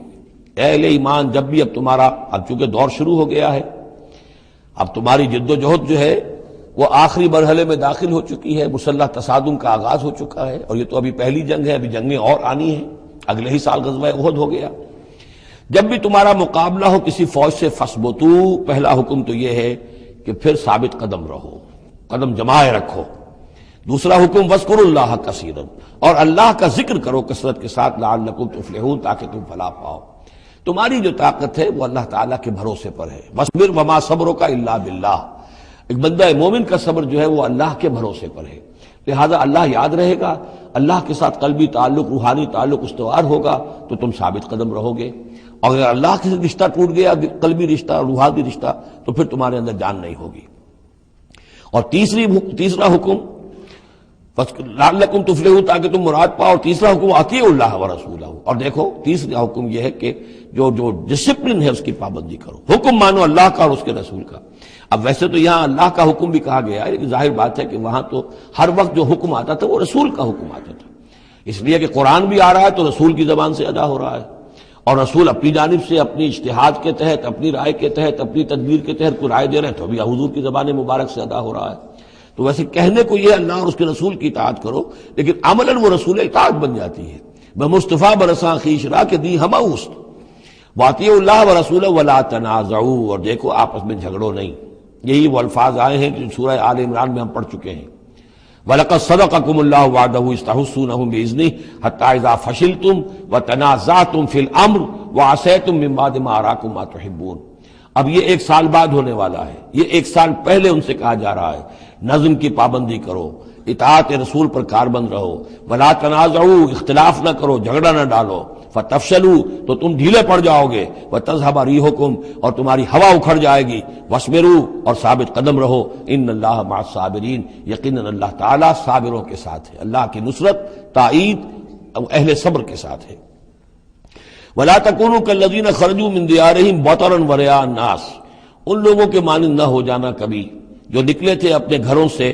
اے اہل ایمان جب بھی اب تمہارا، اب چونکہ دور شروع ہو گیا ہے، اب تمہاری جد و جہد جو ہے وہ آخری مرحلے میں داخل ہو چکی ہے، مسلح تصادم کا آغاز ہو چکا ہے، اور یہ تو ابھی پہلی جنگ ہے، ابھی جنگیں اور آنی ہیں، اگلے ہی سال غزوہ احد ہو گیا۔ جب بھی تمہارا مقابلہ ہو کسی فوج سے فاثبتوا، پہلا حکم تو یہ ہے کہ پھر ثابت قدم رہو، قدم جمائے رکھو۔ دوسرا حکم وَاذْكُرُوا اللَّهَ كَثِيرًا، اور اللہ کا ذکر کرو کثرت کے ساتھ، لعلکم تفلحون، تاکہ تم فلاح پاؤ۔ تمہاری جو طاقت ہے وہ اللہ تعالیٰ کے بھروسے پر ہے۔ وَاصْبِرْ وَمَا صَبْرُكَ إِلَّا بِاللَّهِ، ایک بندہ مومن کا صبر جو ہے وہ اللہ کے بھروسے پر ہے، لہذا اللہ یاد رہے گا، اللہ کے ساتھ قلبی تعلق، روحانی تعلق استوار ہوگا تو تم ثابت قدم رہو گے، اور اگر اللہ کے رشتہ ٹوٹ گیا، قلبی رشتہ، روحانی رشتہ، تو پھر تمہارے اندر جان نہیں ہوگی۔ اور تیسرا حکم لعلکم تفلحون، تاکہ تم مراد پاؤ، اور تیسرا حکم اطیعوا اللہ ورسولہ، اور دیکھو تیسرا حکم یہ ہے کہ جو ڈسپلن ہے اس کی پابندی کرو، حکم مانو اللہ کا اور اس کے رسول کا۔ اب ویسے تو یہاں اللہ کا حکم بھی کہا گیا ہے، لیکن ظاہر بات ہے کہ وہاں تو ہر وقت جو حکم آتا تھا وہ رسول کا حکم آتا تھا، اس لیے کہ قرآن بھی آ رہا ہے تو رسول کی زبان سے ادا ہو رہا ہے، اور رسول اپنی جانب سے اپنی اجتہاد کے تحت، اپنی رائے کے تحت، اپنی تدبیر کے تحت کوئی رائے دے رہے ہیں تو ابھی حضور کی زبان مبارک سے ادا ہو رہا ہے۔ تو ویسے کہنے کو یہ اللہ اور اس کے رسول کی اطاعت کرو، لیکن عملاً وہ رسول اطاعت بن جاتی ہے۔ بمصطفیٰ برساں خیش را کہ دی ہما اوست واطیعوا اللہ و رسولہ ولا تنازعوا، اور دیکھو آپس میں جھگڑو نہیں۔ یہی وہ الفاظ آئے ہیں جو سورہ آل عمران میں ہم پڑھ چکے ہیں۔ وَلَقَدْ صَدَقَكُمُ اللَّهُ وَعْدَهُ إِذْ تَحُسُّونَهُمْ بِإِذْنِهِ حَتَّى إِذَا فَشِلْتُمْ وَتَنَازَعْتُمْ فِي الْأَمْرِ وَعَصَيْتُمْ مِن بَعْدِ مَا أَرَاكُمْ مَا تُحِبُّونَ۔ اب یہ ایک سال بعد ہونے والا ہے، یہ ایک سال پہلے ان سے کہا جا رہا ہے نظم کی پابندی کرو، اطاعت رسول پر کاربند رہو، ولا تنازعوا، اختلاف نہ کرو، جھگڑا نہ ڈالو، فتفشلوا، تو تم ڈھیلے پڑ جاؤ گے، وتذهب ريحكم، اور تمہاری ہوا اکھڑ جائے گی، واصبروا، اور ثابت قدم رہو، ان اللہ مع الصابرین، یقیناً اللہ تعالیٰ صابروں کے ساتھ ہے، اللہ کی نصرت، تائید اہل صبر کے ساتھ ہے۔ ولا تکونوا کالذین خرجوا من دیارہم بطرا ورئاء الناس، ان لوگوں کے مانند نہ ہو جانا کبھی جو نکلے تھے اپنے گھروں سے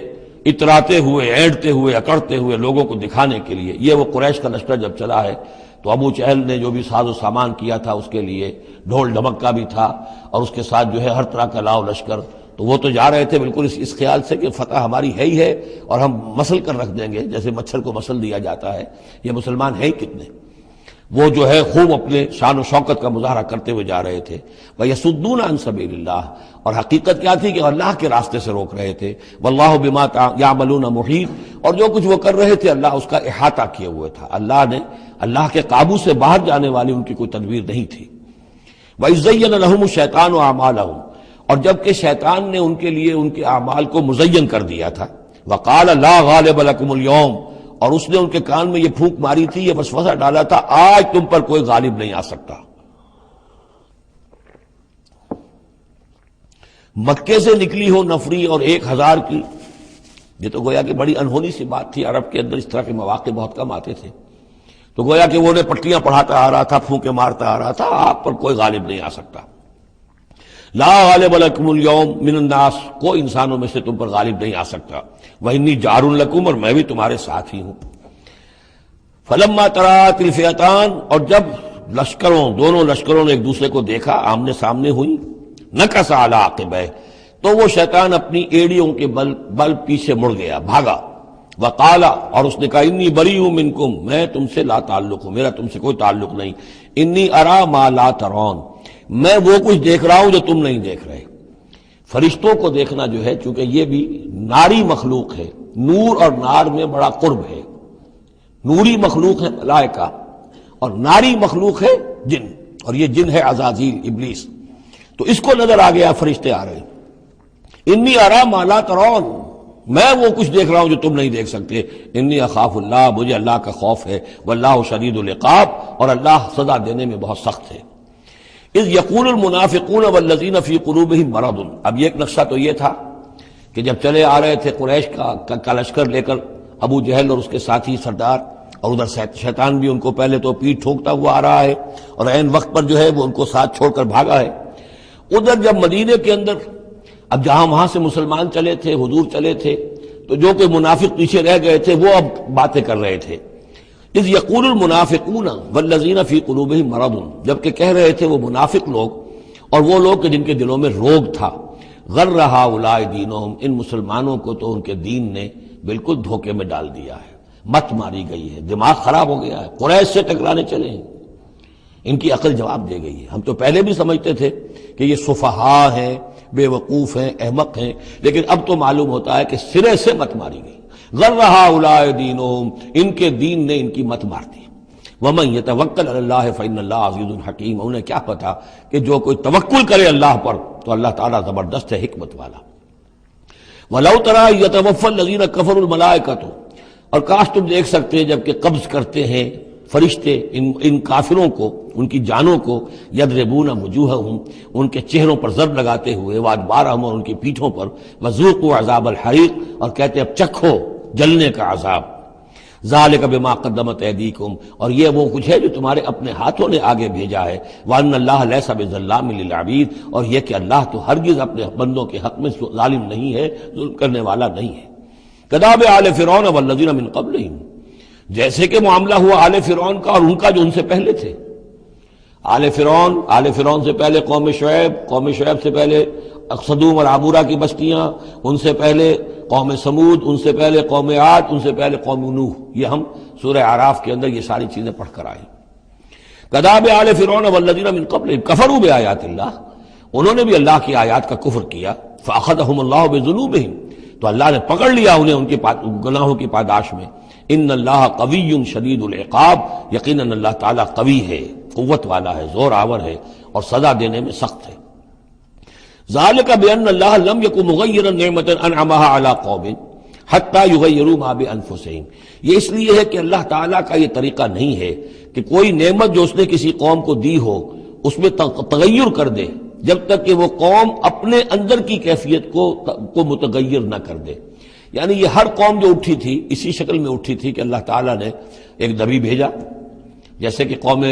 اتراتے ہوئے، اینٹتے ہوئے، اکڑتے ہوئے لوگوں کو دکھانے کے لیے۔ یہ وہ قریش کا لشکر جب چلا ہے تو ابو جہل نے جو بھی ساز و سامان کیا تھا اس کے لیے ڈھول ڈھمک کا بھی تھا، اور اس کے ساتھ جو ہے ہر طرح کا لاؤ لشکر، تو وہ تو جا رہے تھے بالکل اس خیال سے کہ فتح ہماری ہے ہی ہے اور ہم مسل کر رکھ دیں گے، جیسے مچھر کو مسل دیا جاتا ہے۔ یہ مسلمان ہیں کتنے، وہ جو ہے خوب اپنے شان و شوکت کا مظاہرہ کرتے ہوئے جا رہے تھے۔ وَيَصُدُّونَ عَن سَبِيلِ اللَّهِ، اور حقیقت کیا تھی کہ اللہ کے راستے سے روک رہے تھے۔ وَاللَّهُ بِمَا يَعْمَلُونَ مُحِيطٌ، اور جو کچھ وہ کر رہے تھے اللہ اس کا احاطہ کیے ہوئے تھا، اللہ کے قابو سے باہر جانے والی ان کی کوئی تدبیر نہیں تھی۔ وَإِذْ زَيَّنَ لَهُمُ الشَّيْطَانُ أَعْمَالَهُمْ، اور جبکہ شیطان نے ان کے لیے ان کے اعمال کو مزین کر دیا تھا۔ وَقَالَ لَا غَالِبَ لَكُمُ الْيَوْمَ، اور اس نے ان کے کان میں یہ پھونک ماری تھی، یہ وسوسہ ڈالا تھا، آج تم پر کوئی غالب نہیں آ سکتا۔ مکے سے نکلی ہو نفری اور 1000 کی، یہ تو گویا کہ بڑی انہونی سی بات تھی، عرب کے اندر اس طرح کے مواقع بہت کم آتے تھے، تو گویا کہ وہ نے پٹیاں پڑھاتا آ رہا تھا، پھونکے مارتا آ رہا تھا، آپ پر کوئی غالب نہیں آ سکتا۔ لا غالب لکم اليوم من الناس، کوئی انسانوں میں سے تم پر غالب نہیں آ سکتا۔ وانی جار لکم، اور میں بھی تمہارے ساتھ ہی ہوں۔ فلما تراءت الفئتان، اور جب دونوں لشکروں نے ایک دوسرے کو دیکھا، آمنے سامنے ہوئی، نکص علی عقبیہ، تو وہ شیطان اپنی ایڑیوں کے بل پیچھے مڑ گیا، بھاگا۔ وقال، اور اس نے کہا انی بریء منکم، میں تم سے لا تعلق ہوں، میرا تم سے کوئی تعلق نہیں۔ انی ارا ما لا ترون، میں وہ کچھ دیکھ رہا ہوں جو تم نہیں دیکھ رہے۔ فرشتوں کو دیکھنا جو ہے، چونکہ یہ بھی ناری مخلوق ہے، نور اور نار میں بڑا قرب ہے، نوری مخلوق ہے ملائکہ اور ناری مخلوق ہے جن، اور یہ جن ہے عزازیل ابلیس، تو اس کو نظر آ گیا فرشتے آ رہے ہیں۔ انی ارا ما لا ترون، میں وہ کچھ دیکھ رہا ہوں جو تم نہیں دیکھ سکتے۔ انی اخاف اللہ، مجھے اللہ کا خوف ہے، واللہ شدید العقاب، اور اللہ سزا دینے میں بہت سخت ہے۔ اذ یقول المنافقون والذین فی قلوبہم مرض، اب یہ ایک نقشہ تو یہ تھا کہ جب چلے آ رہے تھے قریش کا لشکر لے کر ابو جہل اور اس کے ساتھی سردار، اور ادھر شیطان بھی ان کو پہلے تو پیٹھ ٹھوکتا ہوا آ رہا ہے، اور عین وقت پر جو ہے وہ ان کو ساتھ چھوڑ کر بھاگا ہے۔ ادھر جب مدینے کے اندر اب جہاں وہاں سے مسلمان چلے تھے، حضور چلے تھے، تو جو کہ منافق پیچھے رہ گئے تھے وہ اب باتیں کر رہے تھے۔ اذ یقول المنافقون والذین فی قلوبہم مرض، جبکہ کہہ رہے تھے وہ منافق لوگ اور وہ لوگ کہ جن کے دلوں میں روگ تھا، غر ہؤلاء دینہم، ان مسلمانوں کو تو ان کے دین نے بالکل دھوکے میں ڈال دیا ہے، مت ماری گئی ہے، دماغ خراب ہو گیا ہے، قریش سے ٹکرانے چلے ہیں، ان کی عقل جواب دے گئی ہے۔ ہم تو پہلے بھی سمجھتے تھے کہ یہ سفہاء ہیں، بے وقوف ہیں، احمق ہیں، لیکن اب تو معلوم ہوتا ہے کہ سرے سے مت ماری گئی۔ غر ہؤلاء دینہم، ان کے دین نے ان کی مت مار دی۔ ومن یتوکل علی اللہ فإن اللہ عزیز حکیم، انہیں کیا پتا کہ جو کوئی توکل کرے اللہ پر تو اللہ تعالیٰ زبردست ہے، حکمت والا۔ وَلَوْ تَرَىٰ يَتَوَفَّى الَّذِينَ كَفَرُوا الْمَلَائِكَةُ، اور کاش تم دیکھ سکتے جب کہ قبض کرتے ہیں فرشتے ان کافروں کو، ان کی جانوں کو، یضربون وجوہہم، ان کے چہروں پر ضرب لگاتے ہوئے، وادبارہم، اور ان کی پیٹھوں پر، وذوقوا عذاب الحریق، اور کہتے اب چکھو جلنے کا عذاب۔ ذالک بما قدمت ایدیکم، اور یہ وہ کچھ ہے جو تمہارے اپنے ہاتھوں نے آگے بھیجا ہے۔ وان اللہ لیس بظلام للعبید، اور یہ کہ اللہ تو ہرگز اپنے بندوں کے حق میں ظالم نہیں ہے، ظلم کرنے والا نہیں ہے۔ کداب آل فرعون والذین من قبلہم، جیسے کہ معاملہ ہوا آل فرعون کا اور ان کا جو ان سے پہلے تھے۔ آل فرعون سے پہلے قوم شعیب سے پہلے صدوم اور عمورہ کی بستیاں، ان سے پہلے قوم سمود، ان سے پہلے قوم عاد، ان سے پہلے قوم نوح. یہ ہم سورہ اعراف کے اندر یہ ساری چیزیں پڑھ کر آئے. کذاب آل فرعون والذین من قبلہم کفروا بآیات اللہ، انہوں نے بھی اللہ کی آیات کا کفر کیا. فأخذہم اللہ بذنوبہم، تو اللہ نے پکڑ لیا انہیں ان کے گناہوں کی پاداش میں. ان اللہ قوی شدید العقاب، یقیناً اللہ تعالیٰ قوی ہے، قوت والا ہے، زور آور ہے اور سزا دینے میں سخت ہے. ذالک بأن اللہ لم یکن مغیرا نعمۃ انعمھا علی قوم حتی یغیروا ما بانفسہم، یہ اس لیے ہے کہ اللہ تعالیٰ کا یہ طریقہ نہیں ہے کہ کوئی نعمت جو اس نے کسی قوم کو دی ہو اس میں تغیر کر دے جب تک کہ وہ قوم اپنے اندر کی کیفیت کو متغیر نہ کر دے. یعنی یہ ہر قوم جو اٹھی تھی اسی شکل میں اٹھی تھی کہ اللہ تعالیٰ نے ایک نبی بھیجا. جیسے کہ قوم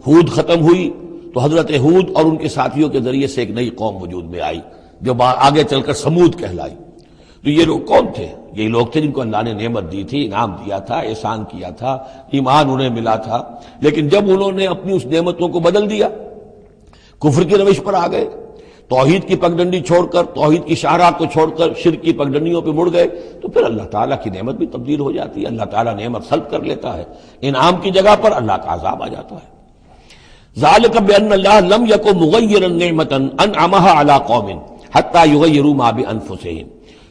ہود ختم ہوئی تو حضرت ہود اور ان کے ساتھیوں کے ذریعے سے ایک نئی قوم وجود میں آئی جو آگے چل کر سمود کہلائی. تو یہ لوگ کون تھے؟ یہ لوگ تھے جن کو اللہ نے نعمت دی تھی، انعام دیا تھا، احسان کیا تھا، ایمان انہیں ملا تھا. لیکن جب انہوں نے اپنی اس نعمتوں کو بدل دیا، کفر کی روش پر آ گئے، توحید کی پگڈنڈی چھوڑ کر، توحید کی شاہراہ کو چھوڑ کر شرک کی پگڈنڈیوں پہ مڑ گئے، تو پھر اللہ تعالیٰ کی نعمت بھی تبدیل ہو جاتی ہے. اللہ تعالیٰ نعمت سلب کر لیتا ہے، انعام کی جگہ پر اللہ کا عذاب آ جاتا ہے. ذالک بأن اللہ لم یکن مغیرا نعمۃ انعمھا علی قوم حتی یغیروا ما بانفسہم.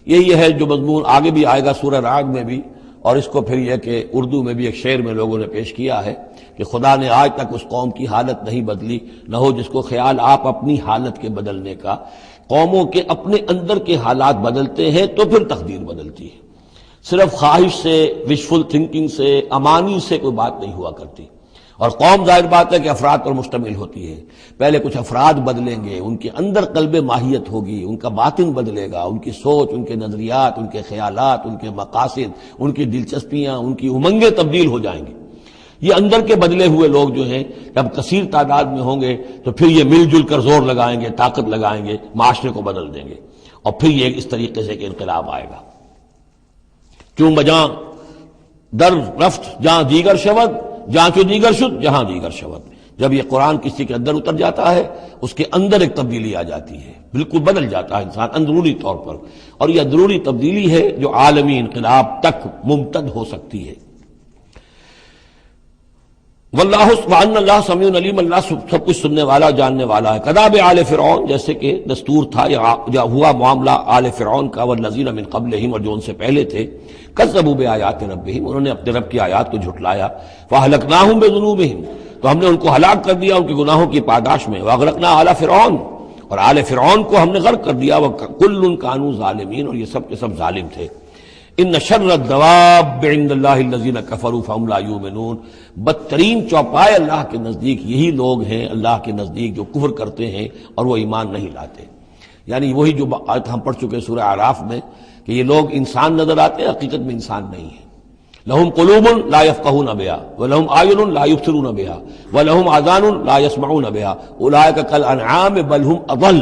یہی ہے جو مضمون آگے بھی آئے گا سورہ رعد میں بھی، اور اس کو پھر یہ کہ اردو میں بھی ایک شعر میں لوگوں نے پیش کیا ہے کہ خدا نے آج تک اس قوم کی حالت نہیں بدلی، نہ ہو جس کو خیال آپ اپنی حالت کے بدلنے کا. قوموں کے اپنے اندر کے حالات بدلتے ہیں تو پھر تقدیر بدلتی ہے. صرف خواہش سے، وشفل تھنکنگ سے، امانی سے کوئی بات نہیں ہوا کرتی. اور قوم ظاہر بات ہے کہ افراد پر مشتمل ہوتی ہے. پہلے کچھ افراد بدلیں گے، ان کے اندر قلب ماہیت ہوگی، ان کا باطن بدلے گا، ان کی سوچ، ان کے نظریات، ان کے خیالات، ان کے مقاصد، ان کی دلچسپیاں، ان کی امنگیں تبدیل ہو جائیں گی. یہ اندر کے بدلے ہوئے لوگ جو ہیں جب کثیر تعداد میں ہوں گے تو پھر یہ مل جل کر زور لگائیں گے، طاقت لگائیں گے، معاشرے کو بدل دیں گے، اور پھر یہ اس طریقے سے کہ انقلاب آئے گا. کیوں بجاں در رفت جہاں دیگر شود، جہاں چو دیگر شد جہاں دیگر شود. جب یہ قرآن کسی کے اندر اتر جاتا ہے اس کے اندر ایک تبدیلی آ جاتی ہے، بالکل بدل جاتا ہے انسان اندرونی طور پر. اور یہ اندرونی تبدیلی ہے جو عالمی انقلاب تک ممتد ہو سکتی ہے. واللہ وان اللہ سمیع علیم، اللہ سب کچھ سننے والا جاننے والا ہے. کذاب آل فرعون، جیسے کہ دستور تھا یا ہوا معاملہ آل فرعون کا، والذین من قبلہم، اور جو ان سے پہلے تھے. کذبوا بآیات ربہم، انہوں نے اپنے رب کی آیات کو جھٹلایا. فاہلکناہم بذنوبہم، تو ہم نے ان کو ہلاک کر دیا ان کے گناہوں کی پاداش میں. واغرقنا آل فرعون، اور آل فرعون کو ہم نے غرق کر دیا. وکل کانوا ظالمین، اور یہ سب کے سب ظالم تھے. ان شر الدواب عند اللہ الذین کفروا فهم لا یؤمنون، بدترین چوپائے اللہ کے نزدیک یہی لوگ ہیں، اللہ کے نزدیک جو کفر کرتے ہیں اور وہ ایمان نہیں لاتے. یعنی وہی جو آیت ہم پڑھ چکے سورہ اعراف میں کہ یہ لوگ انسان نظر آتے ہیں، حقیقت میں انسان نہیں ہیں. لہم قلوب لا یفقہون بہا ولہم اعین لا یبصرون بہا ولہم آذان لا یسمعون بہا اولئک کالانعام بل ہم اضل،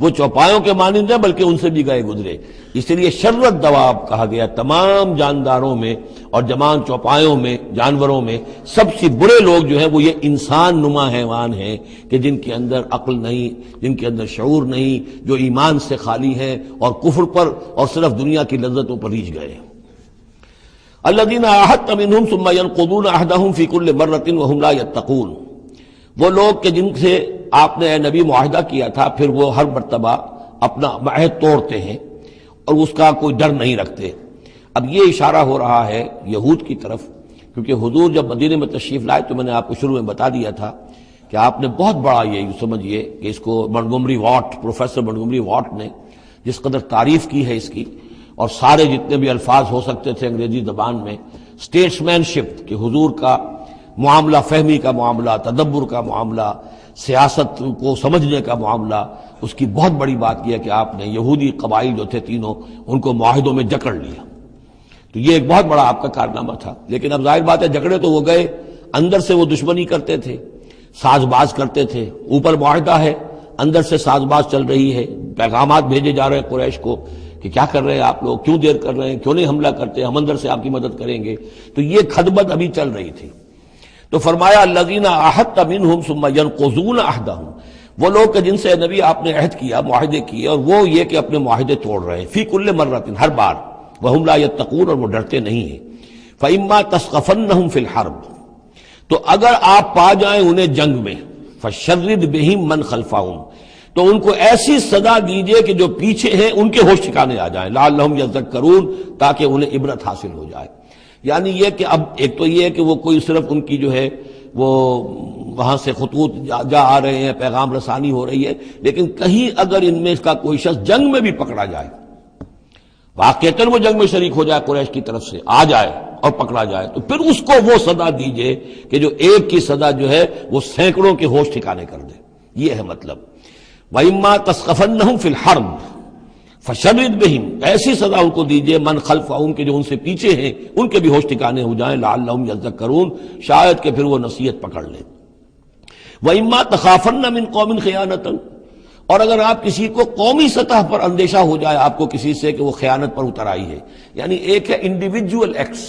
وہ چوپایوں کے مانند ہیں بلکہ ان سے بھی گئے گزرے. اس لیے شر الدواب کہا گیا. تمام جانداروں میں اور جمان چوپایوں میں، جانوروں میں سب سے برے لوگ جو ہیں وہ یہ انسان نما حیوان ہیں کہ جن کے اندر عقل نہیں، جن کے اندر شعور نہیں، جو ایمان سے خالی ہیں اور کفر پر اور صرف دنیا کی لذتوں پر ریچھ گئے ہیں. الذین عاہدت منہم ثم ینقضون عہدہم فی کل مرۃ وہم لا یتقون، وہ لوگ کہ جن سے آپ نے اے نبی معاہدہ کیا تھا پھر وہ ہر مرتبہ اپنا عہد توڑتے ہیں اور اس کا کوئی ڈر نہیں رکھتے. اب یہ اشارہ ہو رہا ہے یہود کی طرف، کیونکہ حضور جب مدینے میں تشریف لائے تو میں نے آپ کو شروع میں بتا دیا تھا کہ آپ نے بہت بڑا یہ سمجھیے کہ اس کو Montgomery what, professor Montgomery what نے جس قدر تعریف کی ہے اس کی، اور سارے جتنے بھی الفاظ ہو سکتے تھے انگریزی زبان میں، اسٹیٹسمین شپ کہ حضور کا معاملہ، فہمی کا معاملہ، تدبر کا معاملہ، سیاست کو سمجھنے کا معاملہ، اس کی بہت بڑی بات یہ ہے کہ آپ نے یہودی قبائل جو تھے تینوں ان کو معاہدوں میں جکڑ لیا. تو یہ ایک بہت بڑا آپ کا کارنامہ تھا. لیکن اب ظاہر بات ہے جکڑے تو وہ گئے، اندر سے وہ دشمنی کرتے تھے، ساز باز کرتے تھے. اوپر معاہدہ ہے، اندر سے ساز باز چل رہی ہے، پیغامات بھیجے جا رہے ہیں قریش کو کہ کیا کر رہے ہیں آپ لوگ، کیوں دیر کر رہے ہیں، کیوں نہیں حملہ کرتے، ہم اندر سے آپ کی مدد کریں گے. تو یہ خدمت ابھی چل رہی تھی. تو فرمایا الذین عاہدت منہم ثم ینقضون عہدہم، وہ لوگ کہ جن سے نبی آپ نے عہد کیا، معاہدے کیے، اور وہ یہ کہ اپنے معاہدے توڑ رہے ہیں، فی کل مرۃ، ہر بار، وہم لا یتقون، اور وہ ڈرتے نہیں ہیں۔ فإما تثقفنہم فی الحرب، تو اگر آپ پا جائیں انہیں جنگ میں، فشرد بہم من خلفہم، تو ان کو ایسی سزا دیجئے کہ جو پیچھے ہیں ان کے ہوش ٹھکانے آ جائیں، لعلہم یذکرون، تاکہ انہیں عبرت حاصل ہو جائے۔ یعنی یہ کہ اب ایک تو یہ ہے کہ وہ کوئی صرف ان کی جو ہے وہ وہاں سے خطوط جا آ رہے ہیں، پیغام رسانی ہو رہی ہے، لیکن کہیں اگر ان میں کا کوئی شخص جنگ میں بھی پکڑا جائے، واقعتاً وہ جنگ میں شریک ہو جائے، قریش کی طرف سے آ جائے اور پکڑا جائے، تو پھر اس کو وہ سزا دیجئے کہ جو ایک کی سزا جو ہے وہ سینکڑوں کے ہوش ٹھکانے کر دے۔ یہ ہے مطلب۔ وَإِمَّا تَثْقَفَنَّهُمْ فِي الْحَرْبِ فَشَرِّدْ بِهِمْ، ایسی سزا ان کو دیجئے من خلفہم، کے جو ان سے پیچھے ہیں ان کے بھی ہوش ٹھکانے ہو جائیں، لعلہم یذکرون، شاید کہ پھر وہ نصیحت پکڑ لیں۔ وَإِمَّا تَخَافَنَّ مِنْ قَوْمٍ خِيَانَةً، اور اگر آپ کسی کو قومی سطح پر اندیشہ ہو جائے آپ کو کسی سے کہ وہ خیانت پر اتر آئی ہے، یعنی ایک ہے انڈیویجول ایکٹس،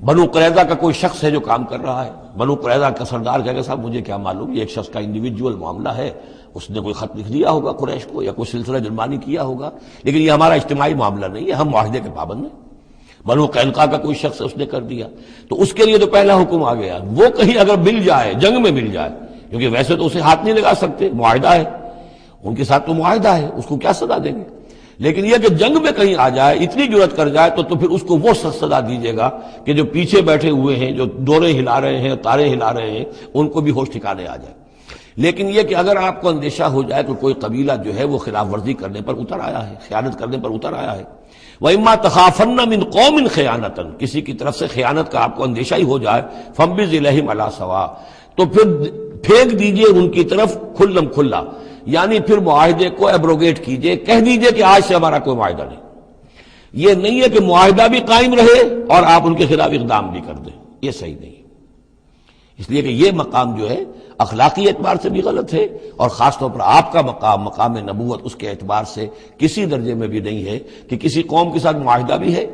بنو قریظہ کا کوئی شخص ہے جو کام کر رہا ہے، بنو قریظہ کا سردار کہے گا صاحب مجھے کیا معلوم، یہ ایک شخص کا انڈیویجول معاملہ ہے، اس نے کوئی خط لکھ دیا ہوگا قریش کو یا کوئی سلسلہ جرمانی کیا ہوگا، لیکن یہ ہمارا اجتماعی معاملہ نہیں ہے، ہم معاہدے کے پابند ہیں۔ بنو قینقاع کا کوئی شخص ہے، اس نے کر دیا، تو اس کے لیے تو پہلا حکم آ گیا، وہ کہیں اگر مل جائے، جنگ میں مل جائے، کیونکہ ویسے تو اسے ہاتھ نہیں لگا سکتے، معاہدہ ہے ان کے ساتھ، تو معاہدہ ہے، اس کو کیا سزا دیں گے، لیکن یہ کہ جنگ میں کہیں آ جائے، اتنی جرأت کر جائے، تو پھر اس کو وہ سزا دیجیے گا کہ جو پیچھے بیٹھے ہوئے ہیں، جو ڈورے ہلا رہے ہیں، تارے ہلا رہے ہیں، ان کو بھی ہوش ٹھکانے آ جائے۔ لیکن یہ کہ اگر آپ کو اندیشہ ہو جائے کہ کوئی قبیلہ جو ہے وہ خلاف ورزی کرنے پر اتر آیا ہے، خیانت کرنے پر اتر آیا ہے، وَإِمَّا تَخَافَنَّ مِنْ قَوْمٍ خِيَانَةً، کسی کی طرف سے خیانت کا آپ کو اندیشہ ہی ہو جائے، فَانبِذْ إِلَيْهِمْ عَلَىٰ سَوَاءٍ، تو پھر پھینک دیجئے ان کی طرف کھلم کھلا، یعنی پھر معاہدے کو ایبروگیٹ کیجئے، کہہ دیجئے کہ آج سے ہمارا کوئی معاہدہ نہیں۔ یہ نہیں ہے کہ معاہدہ بھی قائم رہے اور آپ ان کے خلاف اقدام بھی کر دیں، یہ صحیح نہیں، اس لیے کہ یہ مقام جو ہے اخلاقی اعتبار سے بھی غلط ہے، اور خاص طور پر آپ کا مقام، مقام نبوت، اس کے اعتبار سے کسی درجے میں بھی نہیں ہے کہ کسی قوم کے ساتھ معاہدہ بھی ہے،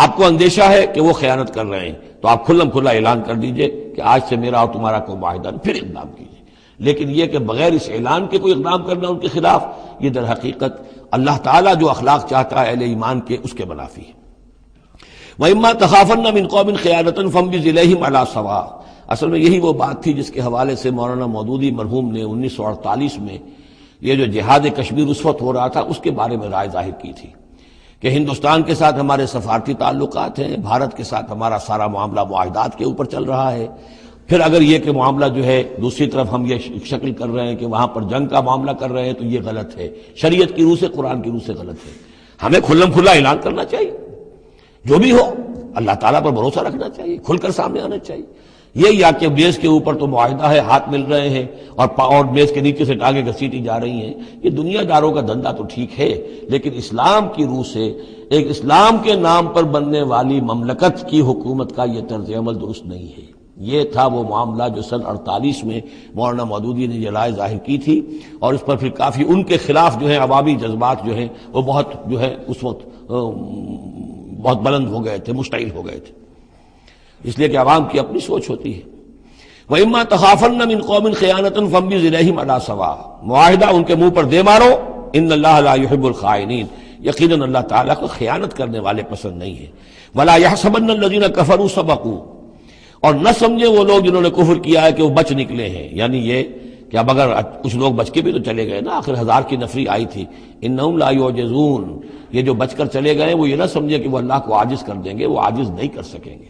آپ کو اندیشہ ہے کہ وہ خیانت کر رہے ہیں، تو آپ کھلم کھلا اعلان کر دیجئے کہ آج سے میرا اور تمہارا کوئی معاہدہ نہیں، پھر اقدام کیجئے۔ لیکن یہ کہ بغیر اس اعلان کے کوئی اقدام کرنا ان کے خلاف، یہ در حقیقت اللہ تعالیٰ جو اخلاق چاہتا ہے اہل ایمان کے، اس کے منافی ہے۔ وَإِمَّا تَخَافَنَّ مِنْ قَوْمٍ خِيَانَةً فَانبِذْ إِلَيْهِمْ عَلَىٰ سَوَاءٍ، اصل میں یہی وہ بات تھی جس کے حوالے سے مولانا مودودی مرحوم نے 1948 میں یہ جو جہاد کشمیر اس وقت ہو رہا تھا اس کے بارے میں رائے ظاہر کی تھی کہ ہندوستان کے ساتھ ہمارے سفارتی تعلقات ہیں، بھارت کے ساتھ ہمارا سارا معاملہ معاہدات کے اوپر چل رہا ہے، پھر اگر یہ کہ معاملہ جو ہے دوسری طرف ہم یہ شکل کر رہے ہیں کہ وہاں پر جنگ کا معاملہ کر رہے ہیں، تو یہ غلط ہے، شریعت کی روح سے، قرآن کی روح سے غلط ہے۔ ہمیں کھلم کھلا اعلان کرنا چاہیے، جو بھی ہو اللہ تعالیٰ پر بھروسہ رکھنا چاہیے، کھل کر سامنے آنا چاہیے۔ یہ یا کہ میز کے اوپر تو معاہدہ ہے، ہاتھ مل رہے ہیں اور میز کے نیچے سے ٹانگیں گھسیٹی جا رہی ہیں، یہ دنیا داروں کا دھندا تو ٹھیک ہے، لیکن اسلام کی روح سے ایک اسلام کے نام پر بننے والی مملکت کی حکومت کا یہ طرز عمل درست نہیں ہے۔ یہ تھا وہ معاملہ جو سن 48 میں مولانا مودودی نے یہ رائے ظاہر کی تھی، اور اس پر پھر کافی ان کے خلاف جو ہے عوامی جذبات جو ہیں وہ بہت جو ہے اس وقت بہت بلند ہو گئے تھے، مشتعل ہو گئے تھے، اس لیے کہ عوام کی اپنی سوچ ہوتی ہے۔ وَإِمَّا تَخَافَنَّ مِنْ قَوْمٍ خِيَانَةً فَانبِذْ إِلَيْهِمْ عَلَىٰ سَوَاءٍ، معاہدہ ان کے منہ پر دے مارو، إِنَّ اللَّهَ لَا يُحِبُّ الْخَائِنِينَ، یقیناً اللہ تعالیٰ کو خیانت کرنے والے پسند نہیں ہے۔ وَلَا يَحْسَبَنَّ الَّذِينَ كَفَرُوا سَبَقُوا، اور نہ سمجھے وہ لوگ جنہوں نے کفر کیا ہے کہ وہ بچ نکلے ہیں، یعنی یہ کہ اب اگر کچھ لوگ بچ کے بھی تو چلے گئے نا، آخر 1000 کی نفری آئی تھی، انہم لا یعجزون، یہ جو بچ کر چلے گئے وہ یہ نہ سمجھے کہ وہ اللہ کو عاجز کر دیں گے، وہ عاجز نہیں کر سکیں گے۔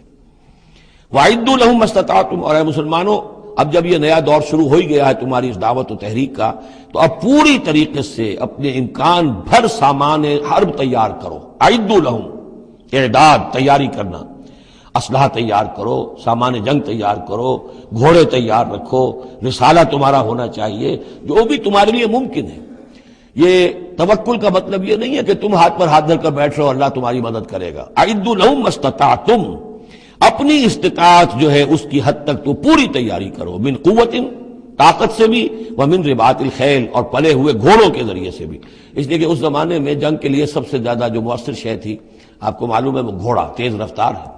وَأَعِدُّوا لَهُم مَّا اسْتَطَعْتُمْ، اور اے مسلمانوں اب جب یہ نیا دور شروع ہو ہی گیا ہے تمہاری اس دعوت و تحریک کا، تو اب پوری طریقے سے اپنے امکان بھر سامان حرب تیار کرو۔ اعدوا لهم، اعداد، تیاری کرنا، اسلحہ تیار کرو، سامان جنگ تیار کرو، گھوڑے تیار رکھو، رسالہ تمہارا ہونا چاہیے، جو بھی تمہارے لیے ممکن ہے۔ یہ توکل کا مطلب یہ نہیں ہے کہ تم ہاتھ پر ہاتھ دھر کر بیٹھ رہو اللہ تمہاری مدد کرے گا۔ اعدوا لهم ما استطعتم، اپنی استطاعت جو ہے اس کی حد تک تو پوری تیاری کرو، من قوت، طاقت سے بھی، ومن رباط الخیل، اور پلے ہوئے گھوڑوں کے ذریعے سے بھی، اس لیے کہ اس زمانے میں جنگ کے لیے سب سے زیادہ جو مؤثر شے تھی آپ کو معلوم ہے وہ گھوڑا، تیز رفتار ہے،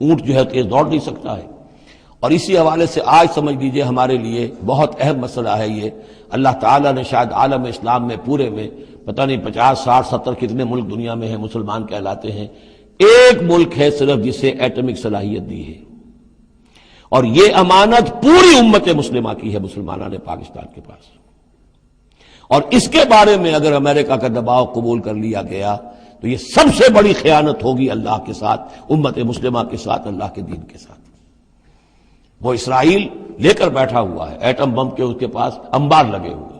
اونٹ جو ہے تیز دوڑ نہیں سکتا ہے، اور اسی حوالے سے آج سمجھ لیجئے ہمارے لیے بہت اہم مسئلہ ہے یہ. اللہ تعالیٰ نے شاید عالم اسلام میں پورے میں پتہ نہیں 50 60 70 کتنے ملک دنیا میں ہیں مسلمان کہلاتے ہیں، ایک ملک ہے صرف جسے ایٹمک صلاحیت دی ہے، اور یہ امانت پوری امت مسلمہ کی ہے، مسلمانوں نے پاکستان کے پاس. اور اس کے بارے میں اگر امریکہ کا دباؤ قبول کر لیا گیا تو یہ سب سے بڑی خیانت ہوگی اللہ کے ساتھ، امت مسلمہ کے ساتھ، اللہ کے دین کے ساتھ. وہ اسرائیل لے کر بیٹھا ہوا ہے ایٹم بم کے، اس کے پاس انبار لگے ہوئے،